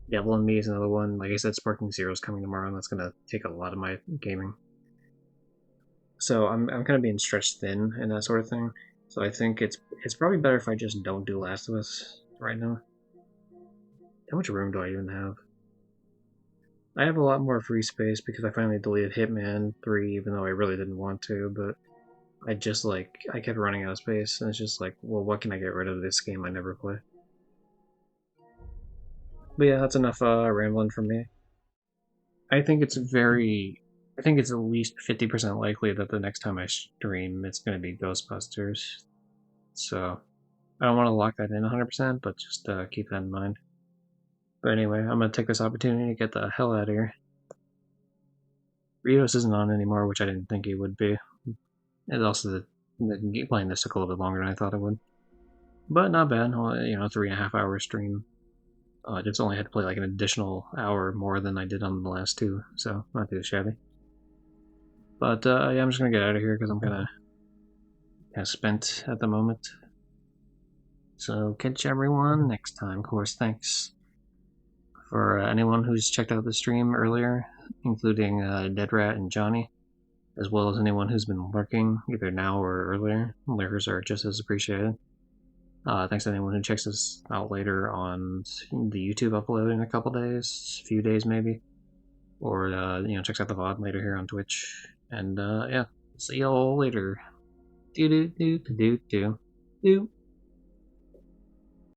Devil in Me is another one. Like I said, Sparking Zero is coming tomorrow, and that's going to take a lot of my gaming. So I'm kind of being stretched thin and that sort of thing. So I think it's probably better if I just don't do Last of Us right now. How much room do I even have? I have a lot more free space because I finally deleted Hitman 3, even though I really didn't want to, but I kept running out of space, and it's just like, well, what can I get rid of this game I never play? But yeah, that's enough rambling from me. I think it's at least 50% likely that the next time I stream, it's going to be Ghostbusters. So, I don't want to lock that in 100%, but just keep that in mind. But anyway, I'm going to take this opportunity to get the hell out of here. Rios isn't on anymore, which I didn't think he would be. And also, playing this took a little bit longer than I thought it would. But not bad, 3.5 hour stream. I just only had to play like an additional hour more than I did on the last 2, so not too shabby. But yeah, I'm just gonna get out of here because I'm kind of spent at the moment. So catch everyone next time. Of course, thanks for anyone who's checked out the stream earlier, including Dead Rat and Johnny, as well as anyone who's been lurking either now or earlier. Lurkers are just as appreciated. Thanks to anyone who checks us out later on the YouTube upload in a couple days, few days maybe, or checks out the VOD later here on Twitch. And yeah, see y'all later. Do do do do do do.